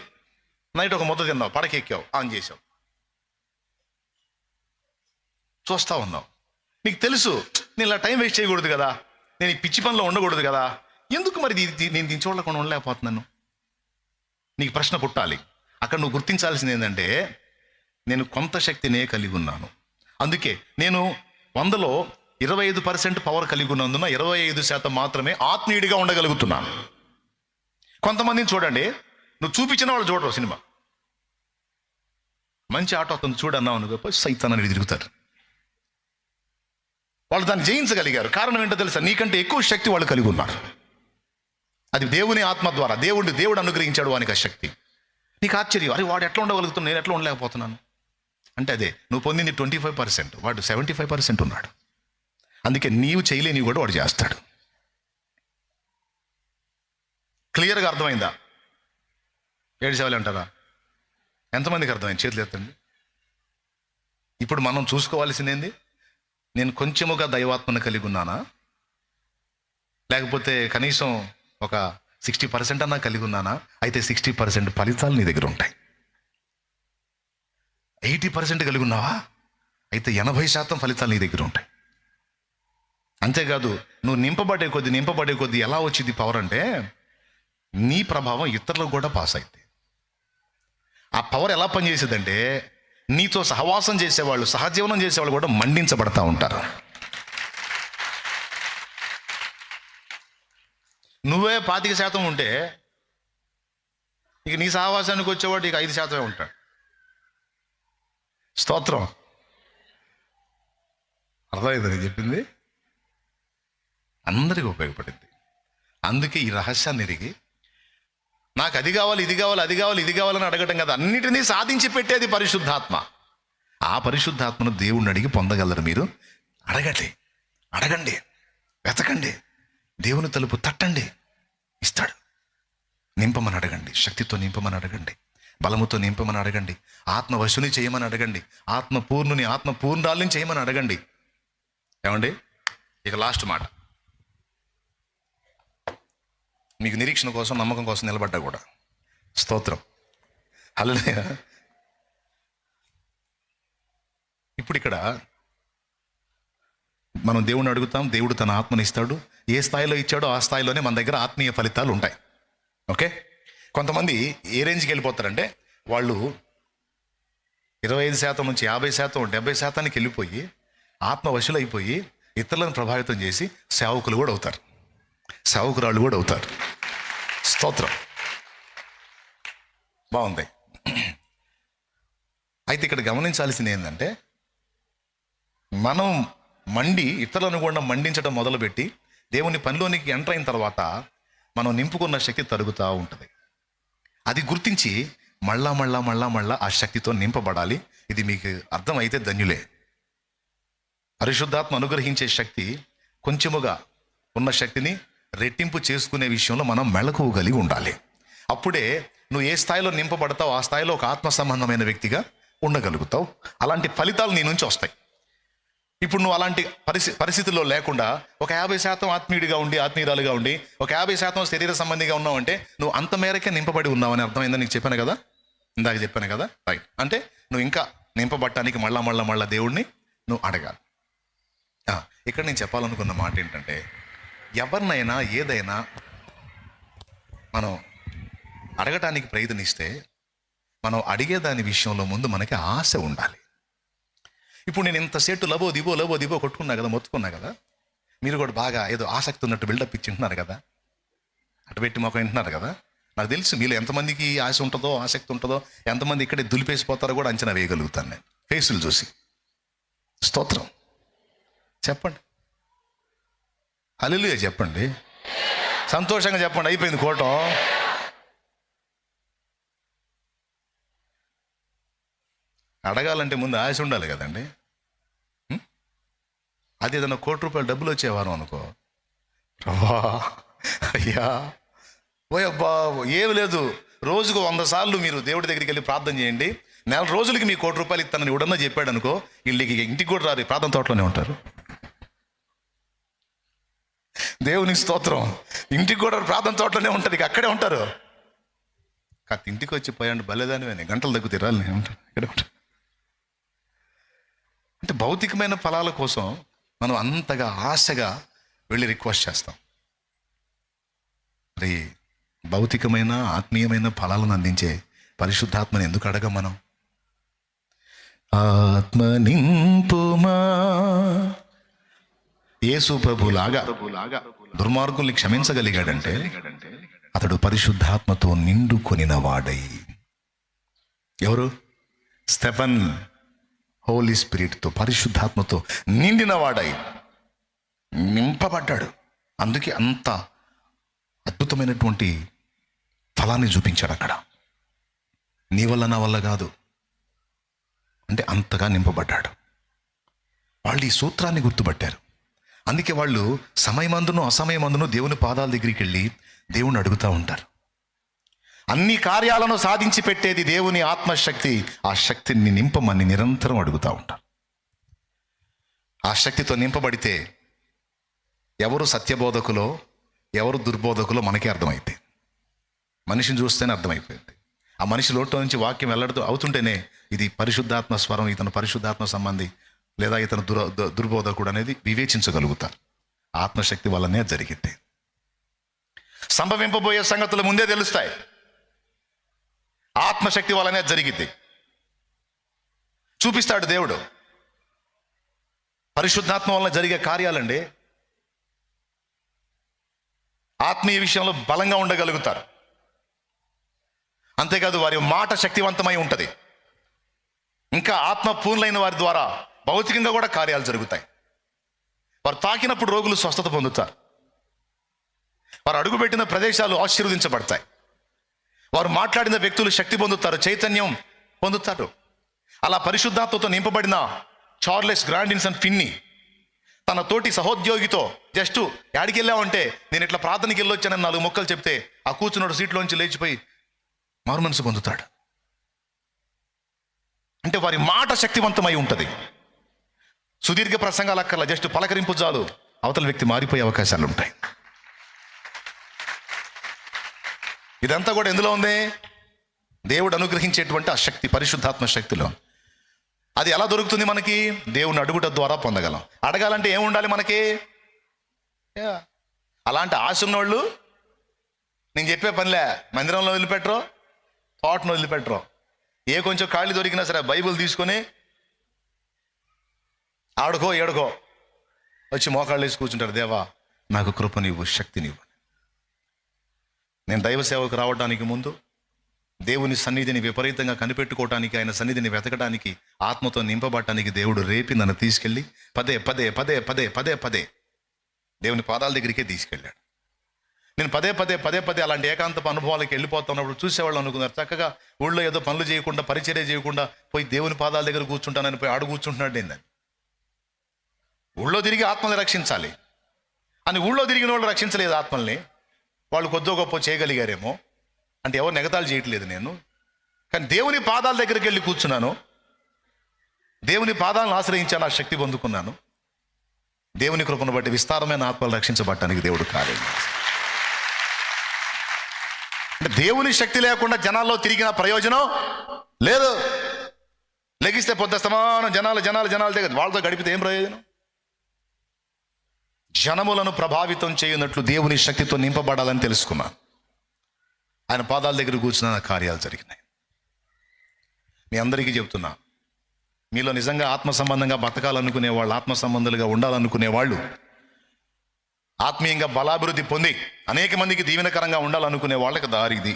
నైట్ ఒక ముద్ద తిన్నావు, పడకెక్కావు, ఆన్ చేసావు, చూస్తా ఉన్నావు. నీకు తెలుసు నేను ఇలా టైం వేస్ట్ చేయకూడదు కదా, నేను ఈ పిచ్చి పనిలో ఉండకూడదు కదా, ఎందుకు మరి నేను దీన్ని చూడకుండా ఉండలేకపోతున్నాను? నీకు ప్రశ్న పుట్టాలి. అక్కడ నువ్వు గుర్తించాల్సింది ఏంటంటే, నేను కొంత శక్తినే కలిగి ఉన్నాను, అందుకే నేను 100లో 25% పవర్ కలిగి ఉన్నందున 25% మాత్రమే ఆత్మీయుడిగా ఉండగలుగుతున్నాను. కొంతమందిని చూడండి, నువ్వు చూపించిన వాళ్ళు చూడరు. సినిమా మంచి ఆటో అతను చూడన్నావు అనుకో, సైతాన్ని తిరుగుతారు. వాళ్ళు దాన్ని జయించగలిగారు. కారణం ఏంటో తెలుసా? నీకంటే ఎక్కువ శక్తి వాళ్ళు కలిగి ఉన్నారు. అది దేవుని ఆత్మ ద్వారా దేవుడు అనుగ్రహించాడు వానికి ఆ శక్తి. నీకు ఆశ్చర్యం, అరే వాడు ఎట్లా ఉండగలుగుతున్నాను, నేను ఎట్లా ఉండలేకపోతున్నాను అంటే, అదే నువ్వు పొందింది 25%, వాడు 75% ఉన్నాడు. అందుకే నీవు చేయలేనివి కూడా వాడు చేస్తాడు. క్లియర్గా అర్థమైందా? ఏడ్చేవాళ్ళు అంటారా? ఎంతమందికి అర్థమైంది? చేతులు ఎత్తండి. ఇప్పుడు మనం చూసుకోవాల్సిందేంది? నేను కొంచెముగా దైవాత్మను కలిగి ఉన్నానా, లేకపోతే కనీసం ఒక 60% అన్నా కలిగి ఉన్నానా? అయితే 60% ఫలితాలు నీ దగ్గర ఉంటాయి. 80% కలిగి ఉన్నావా? అయితే 80% ఫలితాలు నీ దగ్గర ఉంటాయి. అంతేకాదు, నువ్వు నింపబడే కొద్ది ఎలా వచ్చింది పవర్ అంటే, నీ ప్రభావం ఇతరులకు కూడా పాస్ అయింది. ఆ పవర్ ఎలా పనిచేసేదంటే, నీతో సహవాసం చేసేవాళ్ళు, సహజీవనం చేసేవాళ్ళు కూడా మండించబడతా ఉంటారు. నువ్వే 25% ఉంటే ఇక నీ సహవాసానికి వచ్చేవాడు ఇక 5% ఉంటాడు. స్తోత్రం. అర్థమైంది నేను చెప్పింది? అందరికీ ఉపయోగపడింది. అందుకే ఈ రహస్యాన్ని ఎరిగి, నాకు అది కావాలి, ఇది కావాలి, అది కావాలి, ఇది కావాలని అడగటం కదా, అన్నిటినీ సాధించి పెట్టేది పరిశుద్ధాత్మ. ఆ పరిశుద్ధాత్మను దేవుణ్ణి అడిగి పొందగలరు మీరు. అడగండి, వెతకండి, దేవుని తలుపు తట్టండి, ఇస్తాడు. నింపమని అడగండి, శక్తితో నింపమని అడగండి, బలముతో నింపమని అడగండి, ఆత్మవశుని చేయమని అడగండి, ఆత్మపూర్ణాలని చేయమని అడగండి. ఏమండి, ఇక లాస్ట్ మాట, మీకు నిరీక్షణ కోసం, నమ్మకం కోసం నిలబడ్డా కూడా. స్తోత్రం. హల్లెలూయా. ఇప్పుడు ఇక్కడ మనం దేవుణ్ణి అడుగుతాం, దేవుడు తన ఆత్మని ఇస్తాడు. ఏ స్థాయిలో ఇచ్చాడో ఆ స్థాయిలోనే మన దగ్గర ఆత్మీయ ఫలితాలు ఉంటాయి. ఓకే. కొంతమంది ఏ రేంజ్కి వెళ్ళిపోతారంటే, వాళ్ళు 25% నుంచి 50%, 70%కి వెళ్ళిపోయి ఆత్మవశులైపోయి ఇతరులను ప్రభావితం చేసి సేవకులు కూడా అవుతారు, సేవకురాళ్ళు కూడా అవుతారు. స్తోత్రం. బాగుంది. అయితే ఇక్కడ గమనించాల్సింది ఏంటంటే, మనం ఇతరులను కూడా మండించడం మొదలుపెట్టి దేవుని పనిలోనికి ఎంటర్ అయిన తర్వాత మనం నింపుకున్న శక్తి తరుగుతూ ఉంటుంది. అది గుర్తించి మళ్ళా ఆ శక్తితో నింపబడాలి. ఇది మీకు అర్థమైతే ధన్యులే. పరిశుద్ధాత్మ అనుగ్రహించే శక్తి కొంచెముగా ఉన్న శక్తిని రెట్టింపు చేసుకునే విషయంలో మనం మెళకువ కలిగి ఉండాలి. అప్పుడే నువ్వు ఏ స్థాయిలో నింపబడతావు ఆ స్థాయిలో ఒక ఆత్మ సంబంధమైన వ్యక్తిగా ఉండగలుగుతావు. అలాంటి ఫలితాలు నీ నుంచి వస్తాయి. ఇప్పుడు నువ్వు అలాంటి పరిస్థితుల్లో లేకుండా ఒక 50% ఆత్మీయుడిగా ఉండి, ఆత్మీయురాలుగా ఉండి, ఒక 50% శరీర సంబంధిగా ఉన్నావు అంటే నువ్వు అంత మేరకే నింపబడి ఉన్నావని అర్థమైందని నీకు చెప్పాను కదా, ఇందాక చెప్పాను కదా. రైట్. అంటే నువ్వు ఇంకా నింపబడటానికి మళ్ళా దేవుణ్ణి నువ్వు అడగాలి. ఇక్కడ నేను చెప్పాలనుకున్న మాట ఏంటంటే, ఎవరినైనా ఏదైనా మనం అడగటానికి ప్రయత్నిస్తే మనం అడిగే దాని విషయంలో ముందు మనకి ఆశ ఉండాలి. ఇప్పుడు నేను ఇంత సేటు లబో దిబో కొట్టుకున్నా కదా, మొత్తుకున్నా కదా, మీరు కూడా బాగా ఏదో ఆసక్తి ఉన్నట్టు బిల్డప్ ఇచ్చి వింటున్నారు కదా, అటు పెట్టి మొక్క వింటున్నారు కదా. నాకు తెలుసు మీలో ఎంతమందికి ఆశ ఉంటుందో, ఆసక్తి ఉంటుందో, ఎంతమంది ఇక్కడే దులిపేసిపోతారో కూడా అంచనా వేయగలుగుతాను నేను ఫేసులు చూసి. స్తోత్రం. చెప్పండి, హల్లెలూయా చెప్పండి, సంతోషంగా చెప్పండి. అయిపోయింది కోటం. అడగాలంటే ముందు ఆశ ఉండాలి కదండి. అది ఏదైనా ₹1,00,00,000 డబ్బులు వచ్చేవారు అనుకో, ప్రభా అయ్యా ఓయబ్బా ఏమి లేదు, రోజుకు 100 సార్లు మీరు దేవుడి దగ్గరికి వెళ్ళి ప్రార్థన చేయండి, నెల రోజులకి మీ ₹1,00,00,000 ఇస్తానని ఎవడన్నా చెప్పాడు అనుకో, వీళ్ళకి ఇంటికి కూడా రారు, ప్రార్థన తోటలోనే ఉంటారు. దేవుని స్తోత్రం. ఇంటికి కూడా ప్రార్థన తోటలోనే ఉంటుంది, ఇక అక్కడే ఉంటారు. కాదు ఇంటికి వచ్చి పోయాండి భలేదానివే, గంటలు తగ్గుతాయి రాలి ఉంటారు, ఇక్కడే ఉంటారు. అంటే భౌతికమైన ఫలాల కోసం మనం అంతగా ఆశగా వెళ్ళి రిక్వెస్ట్ చేస్తాం. మరి భౌతికమైన ఆత్మీయమైన ఫలాలను అందించే పరిశుద్ధాత్మని ఎందుకు అడగం మనం? ఆత్మ నింపుమా. యేసు ప్రభులాగా దుర్మార్గుల్ని క్షమించగలిగాడంటే అతడు పరిశుద్ధాత్మతో నిండుకొనిన వాడై. ఎవరు? స్టెఫన్ హోలీ స్పిరిట్తో, పరిశుద్ధాత్మతో నిండిన వాడై, నింపబడ్డాడు. అందుకే అంత అద్భుతమైనటువంటి ఫలాన్ని చూపించాడు అక్కడ. నీ వల్ల నా వల్ల కాదు అంటే అంతగా నింపబడ్డాడు. వాళ్ళు ఈ సూత్రాన్ని గుర్తుపట్టారు. అందుకే వాళ్ళు సమయమందును అసమయమందును దేవుని పాదాల దగ్గరికి వెళ్ళి దేవుని అడుగుతూ ఉంటారు. అన్ని కార్యాలను సాధించి పెట్టేది దేవుని ఆత్మశక్తి. ఆ శక్తిని నింపమని నిరంతరం అడుగుతూ ఉంటారు. ఆ శక్తితో నింపబడితే ఎవరు సత్యబోధకులో ఎవరు దుర్బోధకులో మనకే అర్థమైతే, మనిషిని చూస్తేనే అర్థమైపోయింది. ఆ మనిషి లోట్లో నుంచి వాక్యం వెల్లడుతూ అవుతుంటేనే ఇది పరిశుద్ధాత్మ స్వరం, ఇతను పరిశుద్ధాత్మ సంబంధి లేదా ఇతను దుర్బోధకుడు అనేది వివేచించగలుగుతారు. ఆత్మశక్తి వల్లనే జరిగింది. సంభవింపబోయే సంగతులు ముందే తెలుస్తాయి. ఆత్మశక్తి వల్లనే జరిగింది. చూపిస్తాడు దేవుడు. పరిశుద్ధాత్మ వలన జరిగే కార్యాలండి. ఆత్మీయ విషయంలో బలంగా ఉండగలుగుతారు. అంతేకాదు వారి మాట శక్తివంతమై ఉంటుంది. ఇంకా ఆత్మ పూర్ణులైన వారి ద్వారా భౌతికంగా కూడా కార్యాలు జరుగుతాయి. వారు తాకినప్పుడు రోగులు స్వస్థత పొందుతారు. వారు అడుగుపెట్టిన ప్రదేశాలు ఆశీర్వదించబడతాయి. వారు మాట్లాడిన వ్యక్తులు శక్తి పొందుతారు, చైతన్యం పొందుతారు. అలా పరిశుద్ధాత్మతో నింపబడిన చార్లెస్ గ్రాండిన్సన్ ఫిన్నీ తన తోటి సహోద్యోగితో జస్ట్ యాడికి వెళ్ళామంటే నేను ఇట్లా ప్రార్థనకి వెళ్ళొచ్చానని 4 మొక్కలు చెప్తే ఆ కూర్చున్నాడు సీట్లోంచి లేచిపోయి మారు మనసు పొందుతాడు. అంటే వారి మాట శక్తివంతమై ఉంటుంది. సుదీర్ఘ ప్రసంగాలు అక్కర్లా, జస్ట్ పలకరింపు చాలు, అవతల వ్యక్తి మారిపోయే అవకాశాలు ఉంటాయి. ఇదంతా కూడా ఎందులో ఉంది? దేవుడు అనుగ్రహించేటువంటి ఆ శక్తి, పరిశుద్ధాత్మ శక్తిలో. అది ఎలా దొరుకుతుంది మనకి? దేవుని అడుగుట ద్వారా పొందగలం. అడగాలంటే ఏముండాలి మనకి? అలాంటి ఆశ ఉన్నోళ్ళు నేను చెప్పే పనిలే, మందిరంలో వదిలిపెట్టరు, తోటను వదిలిపెట్టరు. ఏ కొంచెం ఖాళీ దొరికినా సరే బైబిల్ తీసుకొని ఆడుకో ఏడుకో వచ్చి మోకాళ్ళు వేసి కూర్చుంటారు. దేవా నాకు కృప నీవు, శక్తి నీవు. నేను దైవ సేవకు రావడానికి ముందు దేవుని సన్నిధిని విపరీతంగా కనిపెట్టుకోవటానికి, ఆయన సన్నిధిని వెతకడానికి, ఆత్మతో నింపబడటానికి దేవుడు రేపి నన్ను తీసుకెళ్ళి పదే పదే పదే పదే పదే పదే దేవుని పాదాల దగ్గరికే తీసుకెళ్ళాడు. నేను పదే పదే పదే పదే అలాంటి ఏకాంతపు అనుభవాలకు వెళ్ళిపోతున్నప్పుడు చూసేవాళ్ళు అనుకున్నారు చక్కగా ఊళ్ళో ఏదో పనులు చేయకుండా, పరిచర్య చేయకుండా పోయి దేవుని పాదాల దగ్గర కూర్చుంటానని పోయి ఆడు కూర్చుంటున్నాడు. ఏందని ఊళ్ళో తిరిగి ఆత్మల్ని రక్షించాలి అని ఊళ్ళో తిరిగిన వాళ్ళు రక్షించలేదు ఆత్మల్ని. వాళ్ళు కొద్దో గొప్ప చేయగలిగారేమో అంటే ఎవరు నెగతాలు చేయట్లేదు నేను. కానీ దేవుని పాదాల దగ్గరికి వెళ్ళి కూర్చున్నాను, దేవుని పాదాలను ఆశ్రయించాను, ఆ శక్తి పొందుకున్నాను. దేవుని కృపను బట్టి విస్తారమైన ఆత్మలు రక్షించబడటానికి దేవుడు కార్యం. అంటే దేవుని శక్తి లేకుండా జనాల్లో తిరిగిన ప్రయోజనం లేదు. లెగిస్తే పొద్దుస్తమానం జనాలు జనాలు జనాలు దగ్గర వాళ్ళతో గడిపితే ఏం ప్రయోజనం? జనములను ప్రభావితం చేయనట్లు దేవుని శక్తితో నింపబడాలని తెలుసుకున్నాను. ఆయన పాదాల దగ్గర కూర్చున్న కార్యాలు జరిగినాయి. మీ అందరికీ చెప్తున్నా, మీలో నిజంగా ఆత్మ సంబంధంగా బతకాలనుకునే వాళ్ళు, ఆత్మ సంబంధాలుగా ఉండాలనుకునే వాళ్ళు, ఆత్మీయంగా బలాభివృద్ధి పొంది అనేక మందికి దీవెనకరంగా ఉండాలనుకునే వాళ్ళకి దారి ఇది.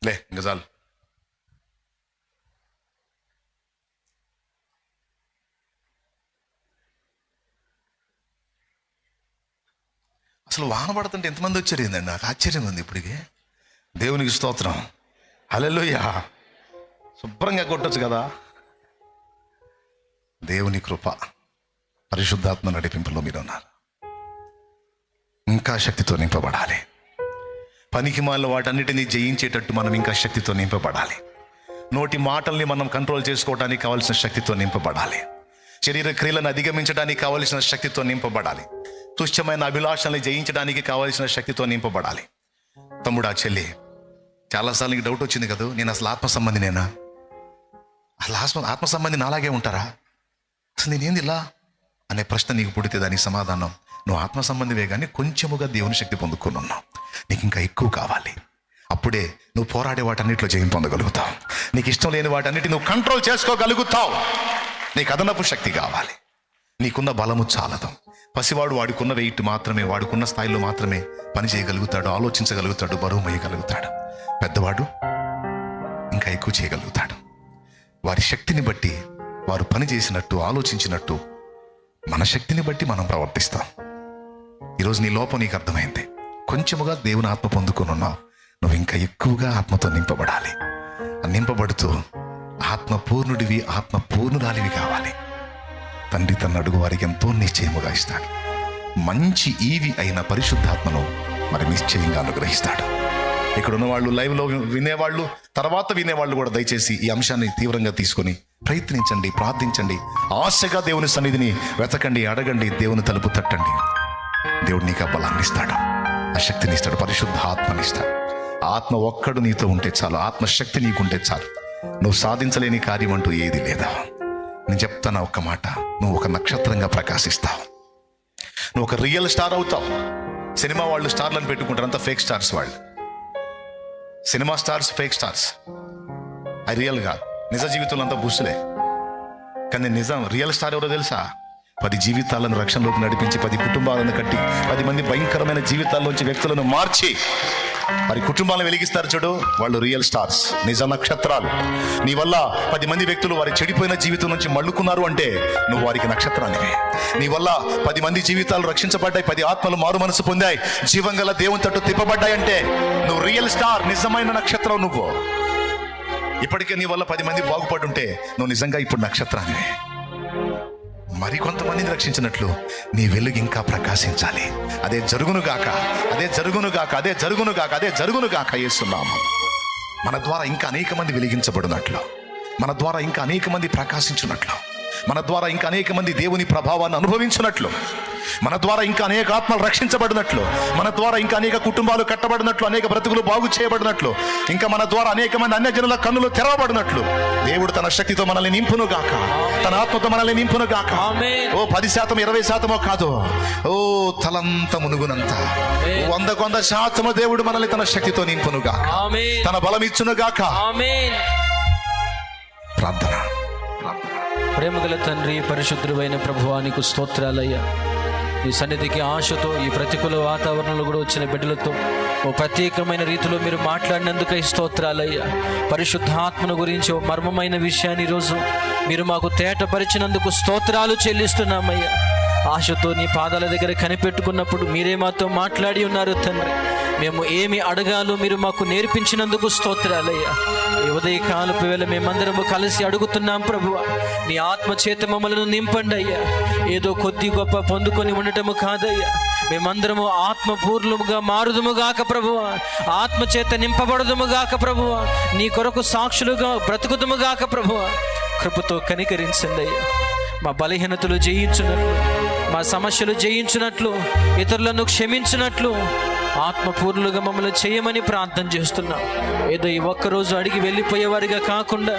లే ఇంకా చాలు. అసలు వాన పడుతుంటే ఎంతమంది వచ్చారు ఏందండి? నాకు ఆశ్చర్యం ఉంది ఇప్పటికే. దేవునికి స్తోత్రం, హల్లెలూయా. శుభ్రంగా కొట్టొచ్చు కదా. దేవుని కృప, పరిశుద్ధాత్మ నడిపింపులో మీరు ఉన్నారు. ఇంకా శక్తితో నింపబడాలి. పనికి మాలిన వాటన్నిటినీ జయించేటట్టు మనం ఇంకా శక్తితో నింపబడాలి. నోటి మాటల్ని మనం కంట్రోల్ చేసుకోవడానికి కావలసిన శక్తితో నింపబడాలి. శరీర క్రియలను అధిగమించడానికి కావలసిన శక్తితో నింపబడాలి. తుచ్చమైన అభిలాషల్ని జయించడానికి కావలసిన శక్తితో నింపబడాలి. తమ్ముడా, చెల్లి, చాలాసార్లు నీకు డౌట్ వచ్చింది కదా, నేను అసలు ఆత్మ సంబంధినేనా? అసలు ఆత్మ సంబంధి నాలాగే ఉంటారా? అసలు నేనేంది ఇలా అనే ప్రశ్న నీకు పుడితే దానికి సమాధానం, నువ్వు ఆత్మ సంబంధివే కానీ కొంచెముగా దేవుని శక్తి పొందుకుని ఉన్నావు, నీకు ఇంకా ఎక్కువ కావాలి. అప్పుడే నువ్వు పోరాడే వాటన్నిటిలో జయం పొందగలుగుతావు. నీకు ఇష్టం లేని వాటన్నిటి నువ్వు కంట్రోల్ చేసుకోగలుగుతావు. నీకు అదనపు శక్తి కావాలి. నీకున్న బలము చాలదు. పసివాడు వాడుకున్న వెయిట్ మాత్రమే, వాడుకున్న స్థాయిలో మాత్రమే పని చేయగలుగుతాడు, ఆలోచించగలుగుతాడు, బరువు మోయగలుగుతాడు. పెద్దవాడు ఇంకా ఎక్కువ చేయగలుగుతాడు. వారి శక్తిని బట్టి వారు పని చేసినట్టు, ఆలోచించినట్టు మన శక్తిని బట్టి మనం ప్రవర్తిస్తాం. ఈరోజు నీ లోపం నీకు అర్థమైంది. కొంచెముగా దేవుని ఆత్మ పొందుకొని ఉన్నావు, నువ్వు ఇంకా ఎక్కువగా ఆత్మతో నింపబడాలి. నింపబడుతూ ఆత్మ పూర్ణుడివి, ఆత్మ పూర్ణురాలివి కావాలి. తండ్రి తన అడుగు వారికి ఎంతో నిశ్చయముగా ఇస్తాడు. మంచి ఈవి అయిన పరిశుద్ధాత్మను మరి నిశ్చయంగా అనుగ్రహిస్తాడు. ఇక్కడ ఉన్న వాళ్ళు, లైవ్లో వినేవాళ్ళు, తర్వాత వినేవాళ్ళు కూడా దయచేసి ఈ అంశాన్ని తీవ్రంగా తీసుకొని ప్రయత్నించండి, ప్రార్థించండి, ఆశగా దేవుని సన్నిధిని వెతకండి, అడగండి, దేవుని తలుపు తట్టండి. దేవుడు నీకు ఆ బలాన్ని ఇస్తాడు, ఆ శక్తిని ఇస్తాడు, పరిశుద్ధ ఆత్మని ఇస్తాడు. ఆత్మ ఒక్కడు నీతో ఉంటే చాలు, ఆత్మశక్తి నీకుంటే చాలు. నువ్వు సాధించలేని కార్యం అంటూ ఏది లేదా. నేను చెప్తాను ఒక్క మాట, నువ్వు ఒక నక్షత్రంగా ప్రకాశిస్తావు. నువ్వు ఒక రియల్ స్టార్ అవుతావు. సినిమా వాళ్ళు స్టార్లను పెట్టుకుంటారు, అంతా ఫేక్ స్టార్స్ వాళ్ళు. సినిమా స్టార్స్ ఫేక్ స్టార్స్, అది రియల్ కాదు. నిజ జీవితంలో అంతా బుస్సులే. కానీ నిజం రియల్ స్టార్ ఎవరో తెలుసా? 10 జీవితాలను రక్షణలోకి నడిపించి, 10 కుటుంబాలను కట్టి, 10 మంది భయంకరమైన జీవితాల్లోంచి వ్యక్తులను మార్చి మరి కుటుంబాలను వెలిగిస్తారు చూడు, వాళ్ళు రియల్ స్టార్స్, నిజ నక్షత్రాలు. నీ వల్ల 10 మంది వ్యక్తులు వారి చెడిపోయిన జీవితం నుంచి మళ్ళుకున్నారు అంటే నువ్వు వారికి నక్షత్రానివే. నీ వల్ల 10 మంది జీవితాలు రక్షించబడ్డాయి, 10 ఆత్మలు మారు మనసు పొందాయి, జీవంగల దేవుని తట్టు తిప్పబడ్డాయి అంటే నువ్వు రియల్ స్టార్, నిజమైన నక్షత్రం నువ్వు. ఇప్పటికే నీ వల్ల 10 మంది బాగుపడుంటే నువ్వు నిజంగా ఇప్పుడు నక్షత్రానివే. మరి కొంతమందిని రక్షించినట్లు నీ వెలుగు ఇంకా ప్రకాశించాలి. అదే జరుగునుగాక, అదే జరుగునుగాక, అదే జరుగునుగాక, అదే జరుగునుగాక యేసునామం. మన ద్వారా ఇంకా అనేక మంది వెలిగించబడినట్లు, మన ద్వారా ఇంకా అనేక మంది ప్రకాశించినట్లు, మన ద్వారా ఇంకా అనేక మంది దేవుని ప్రభావాన్ని అనుభవించినట్లు, మన ద్వారా ఇంకా అనేక ఆత్మలు రక్షించబడినట్లు, మన ద్వారా ఇంకా అనేక కుటుంబాలు కట్టబడినట్లు, అనేక బ్రతుకులు బాగు చేయబడినట్లు, ఇంకా మన ద్వారా అనేక మంది అన్యజనుల కన్నులు తెరవబడినట్లు దేవుడు తన శక్తితో మనల్ని నింపును గాక, తన ఆత్మతో మనల్ని నింపును గాక. ఓ 10%, 20% కాదు, ఓ తలంత మునుగునంత 100% దేవుడు మనల్ని తన శక్తితో నింపును గాక, తన బలం ఇచ్చును గాక. ప్రార్థన. ప్రేమగల తండ్రి, పరిశుద్ధుడైన ప్రభువా, నీకు స్తోత్రాలయ్యా. నీ సన్నిధికి ఆశతో ఈ ప్రతికూల వాతావరణంలో కూడా వచ్చిన బిడ్డలతో ఓ ప్రత్యేకమైన రీతిలో మీరు మాట్లాడినందుకై స్తోత్రాలయ్యా. పరిశుద్ధాత్మను గురించి ఓ మర్మమైన విషయాన్ని ఈరోజు మీరు మాకు తేటపరిచినందుకు స్తోత్రాలు చెల్లిస్తున్నామయ్యా. ఆశతో నీ పాదాల దగ్గర కనిపెట్టుకున్నప్పుడు మీరే మాతో మాట్లాడి ఉన్నారు తండ్రి. మేము ఏమి అడగాలో మీరు మాకు నేర్పించినందుకు స్తోత్రాలయ్యా. ఈ ఉదయకాలపు వేళ మేమందరము కలిసి అడుగుతున్నాం ప్రభువా, నీ ఆత్మ చేత మమ్మల్ని నింపండి అయ్యా. ఏదో కొద్ది గొప్ప పొందుకొని ఉండటము కాదయ్యా, మేమందరము ఆత్మపూర్ణముగా మారుదుముగాక ప్రభువా, ఆత్మ చేత నింపబడదుముగాక ప్రభువా, నీ కొరకు సాక్షులుగా బ్రతుకుదుముగాక ప్రభువా. కృపతో కనికరించండి అయ్యా. మా బలహీనతలు జయించినట్లు, మా సమస్యలు జయించినట్లు, ఇతరులను క్షమించినట్లు ఆత్మపూర్ణులుగా మమ్మల్ని చేయమని ప్రార్థన చేస్తున్నాం. ఏదో ఈ ఒక్కరోజు అడిగి వెళ్ళిపోయేవారిగా కాకుండా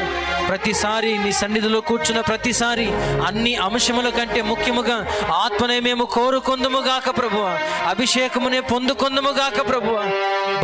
ప్రతిసారి నీ సన్నిధిలో కూర్చున్న ప్రతిసారి అన్ని అంశముల కంటే ముఖ్యముగా ఆత్మనే మేము కోరుకుందుముగాక ప్రభువా, అభిషేకమునే పొందుకుందుముగాక ప్రభువా.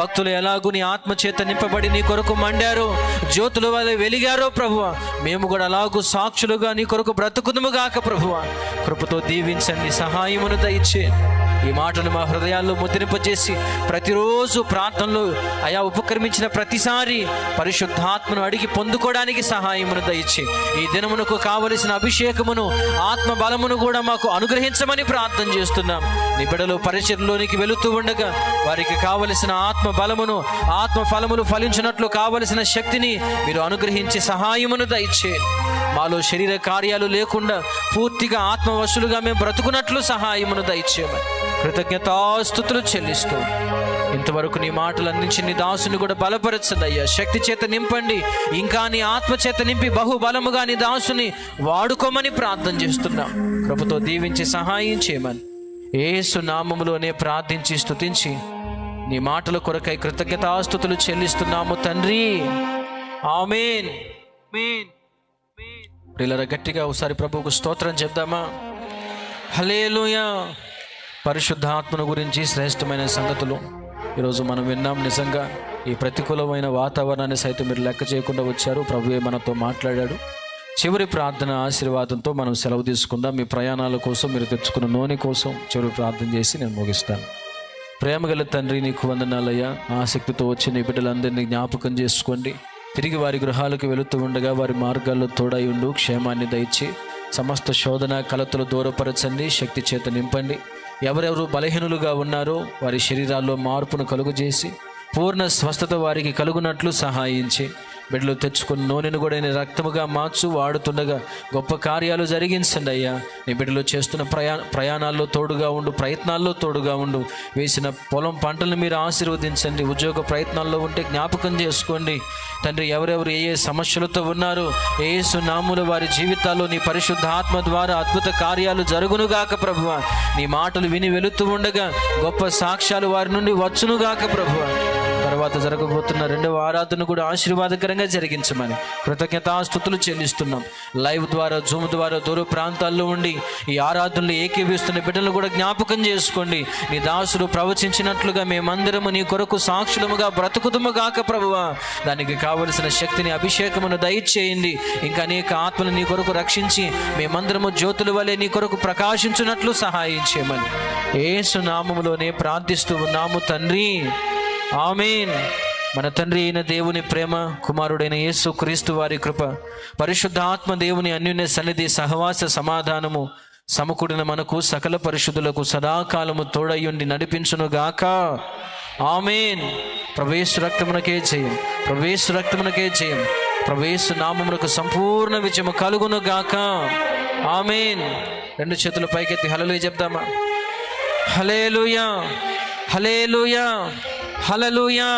భక్తులు ఎలాగూ నీ ఆత్మ చేత నింపబడి నీ కొరకు మండారో, జ్యోతుల వల్ల వెలిగారో ప్రభువా, మేము కూడా అలాగూ సాక్షులుగా నీ కొరకు బ్రతుకుదుముగాక ప్రభువా. కృపతో దీవించండి, సహాయమును దయచేయండి. ఈ మాటలు మా హృదయాల్లో ముద్రింపజేసి ప్రతిరోజు ప్రార్థనలో అయా ఉపక్రమించిన ప్రతిసారి పరిశుద్ధాత్మను అడిగి పొందుకోవడానికి సహాయమును దయచి ఈ దినమునకు కావలసిన అభిషేకమును, ఆత్మ బలమును కూడా మాకు అనుగ్రహించమని ప్రార్థన చేస్తున్నాం. నీ బిడ్డలు పరిచర్లోనికి వెళుతూ ఉండగా వారికి కావలసిన ఆత్మ బలమును, ఆత్మ ఫలములు ఫలించినట్లు కావలసిన శక్తిని మీరు అనుగ్రహించి సహాయమును దయచేయండి. మాలో శరీర కార్యాలు లేకుండా పూర్తిగా ఆత్మవశులుగా మేము బ్రతుకున్నట్లు సహాయమును దయచేయమని కృతజ్ఞతాస్తుతులు చెల్లిస్తూ ఇంతవరకు నీ మాటలు అందించి నీ దాసుని కూడా బలపరచండి అయ్యా. శక్తి చేత నింపండి, ఇంకా నీ ఆత్మ చేత నింపి బహుబలముగా నీ దాసుని వాడుకోమని ప్రార్థన చేస్తున్నాం. కృపతో దీవించి సహాయం చేయమని యేసు నామములోనే ప్రార్థించి స్తుతించి నీ మాటల కొరకై కృతజ్ఞతాస్తుతులు చెల్లిస్తున్నాము తండ్రి. ఆమేన్. ప్రియులారా, గట్టిగా ఒకసారి ప్రభువుకు స్తోత్రం చెప్దామా? హల్లెలూయా. పరిశుద్ధాత్మను గురించి శ్రేష్టమైన సంగతులు ఈరోజు మనం విన్నాం. నిజంగా ఈ ప్రతికూలమైన వాతావరణాన్ని సైతం మీరు లెక్క చేయకుండా వచ్చారు. ప్రభువే మనతో మాట్లాడాడు. చివరి ప్రార్థన ఆశీర్వాదంతో మనం సెలవు తీసుకుందాం. మీ ప్రయాణాల కోసం, మీరు తెచ్చుకున్న నూనె కోసం చివరి ప్రార్థన చేసి నేను ముగిస్తాను. ప్రేమగల తండ్రి, నీకు వందనాలయ్యా. ఆసక్తితో వచ్చిన ఈ బిడ్డలందరినీ జ్ఞాపకం చేసుకోండి. తిరిగి వారి గృహాలకు వెళుతూ ఉండగా వారి మార్గాల్లో తోడై ఉండు, క్షేమాన్ని దయచి సమస్త శోధన కలతలు దూరపరచండి, శక్తి చేత నింపండి. ఎవరెవరు బలహీనులుగా ఉన్నారో వారి శరీరాల్లో మార్పును కలుగజేసి పూర్ణ స్వస్థత వారికి కలుగునట్లు సహాయించి, బిడ్డలు తెచ్చుకున్న నూనెను కూడా నీ రక్తముగా మార్చు, వాడుతుండగా గొప్ప కార్యాలు జరిగించండి అయ్యా. నీ బిడ్డలు చేస్తున్న ప్రయాణాల్లో తోడుగా ఉండు, ప్రయత్నాల్లో తోడుగా ఉండు. వేసిన పొలం పంటలను మీరు ఆశీర్వదించండి. ఉద్యోగ ప్రయత్నాల్లో ఉంటే జ్ఞాపకం చేసుకోండి తండ్రి. ఎవరెవరు ఏ సమస్యలతో ఉన్నారో యేసు నామములో వారి జీవితాల్లో నీ పరిశుద్ధ ఆత్మ ద్వారా అద్భుత కార్యాలు జరుగునుగాక ప్రభువా. నీ మాటలు విని వెళుతూ ఉండగా గొప్ప సాక్ష్యాలు వారి నుండి వచ్చునుగాక ప్రభువా. తర్వాత జరగబోతున్న రెండవ ఆరాధన కూడా ఆశీర్వాదకరంగా జరిగించమని కృతజ్ఞతాస్తుతులు చెల్లిస్తున్నాం. లైవ్ ద్వారా, జూమ్ ద్వారా దూర ప్రాంతాల్లో ఉండి ఈ ఆరాధనలు ఏకీభవిస్తున్న బిడ్డలు కూడా జ్ఞాపకం చేసుకోండి. నీ దాసుడు ప్రవచించినట్లుగా మేమందరము నీ కొరకు సాక్షులముగా బ్రతుకుతుముగాక ప్రభువా. దానికి కావలసిన శక్తిని, అభిషేకమును దయచేయండి. ఇంకా అనేక ఆత్మలు నీ కొరకు రక్షించి మేమందరము జ్యోతుల వలె నీ కొరకు ప్రకాశించున్నట్లు సహాయం చేయమని యేసు నామములోనే ప్రార్థిస్తూ ఉన్నాము తండ్రి. ఆమేన్. మన తండ్రి అయిన దేవుని ప్రేమ, కుమారుడైన యేసు క్రీస్తు వారి కృప, పరిశుద్ధ ఆత్మ దేవుని అన్యోన్య సన్నిధి, సహవాస సమాధానము సమకూడిన మనకు సకల పరిశుద్ధులకు సదాకాలము తోడయ్యుండి నడిపించునుగాక. ఆమేన్. ప్రవేశ రక్తమునకే జయం, ప్రవేశ రక్తమునకే జయం, ప్రవేశ నామమునకు సంపూర్ణ విజయము కలుగునుగాక. ఆమేన్. రెండు చేతులు పైకెత్తి హల్లెలూయా చెప్దామా? హల్లెలూయా, హల్లెలూయా, హల్లెలూయా.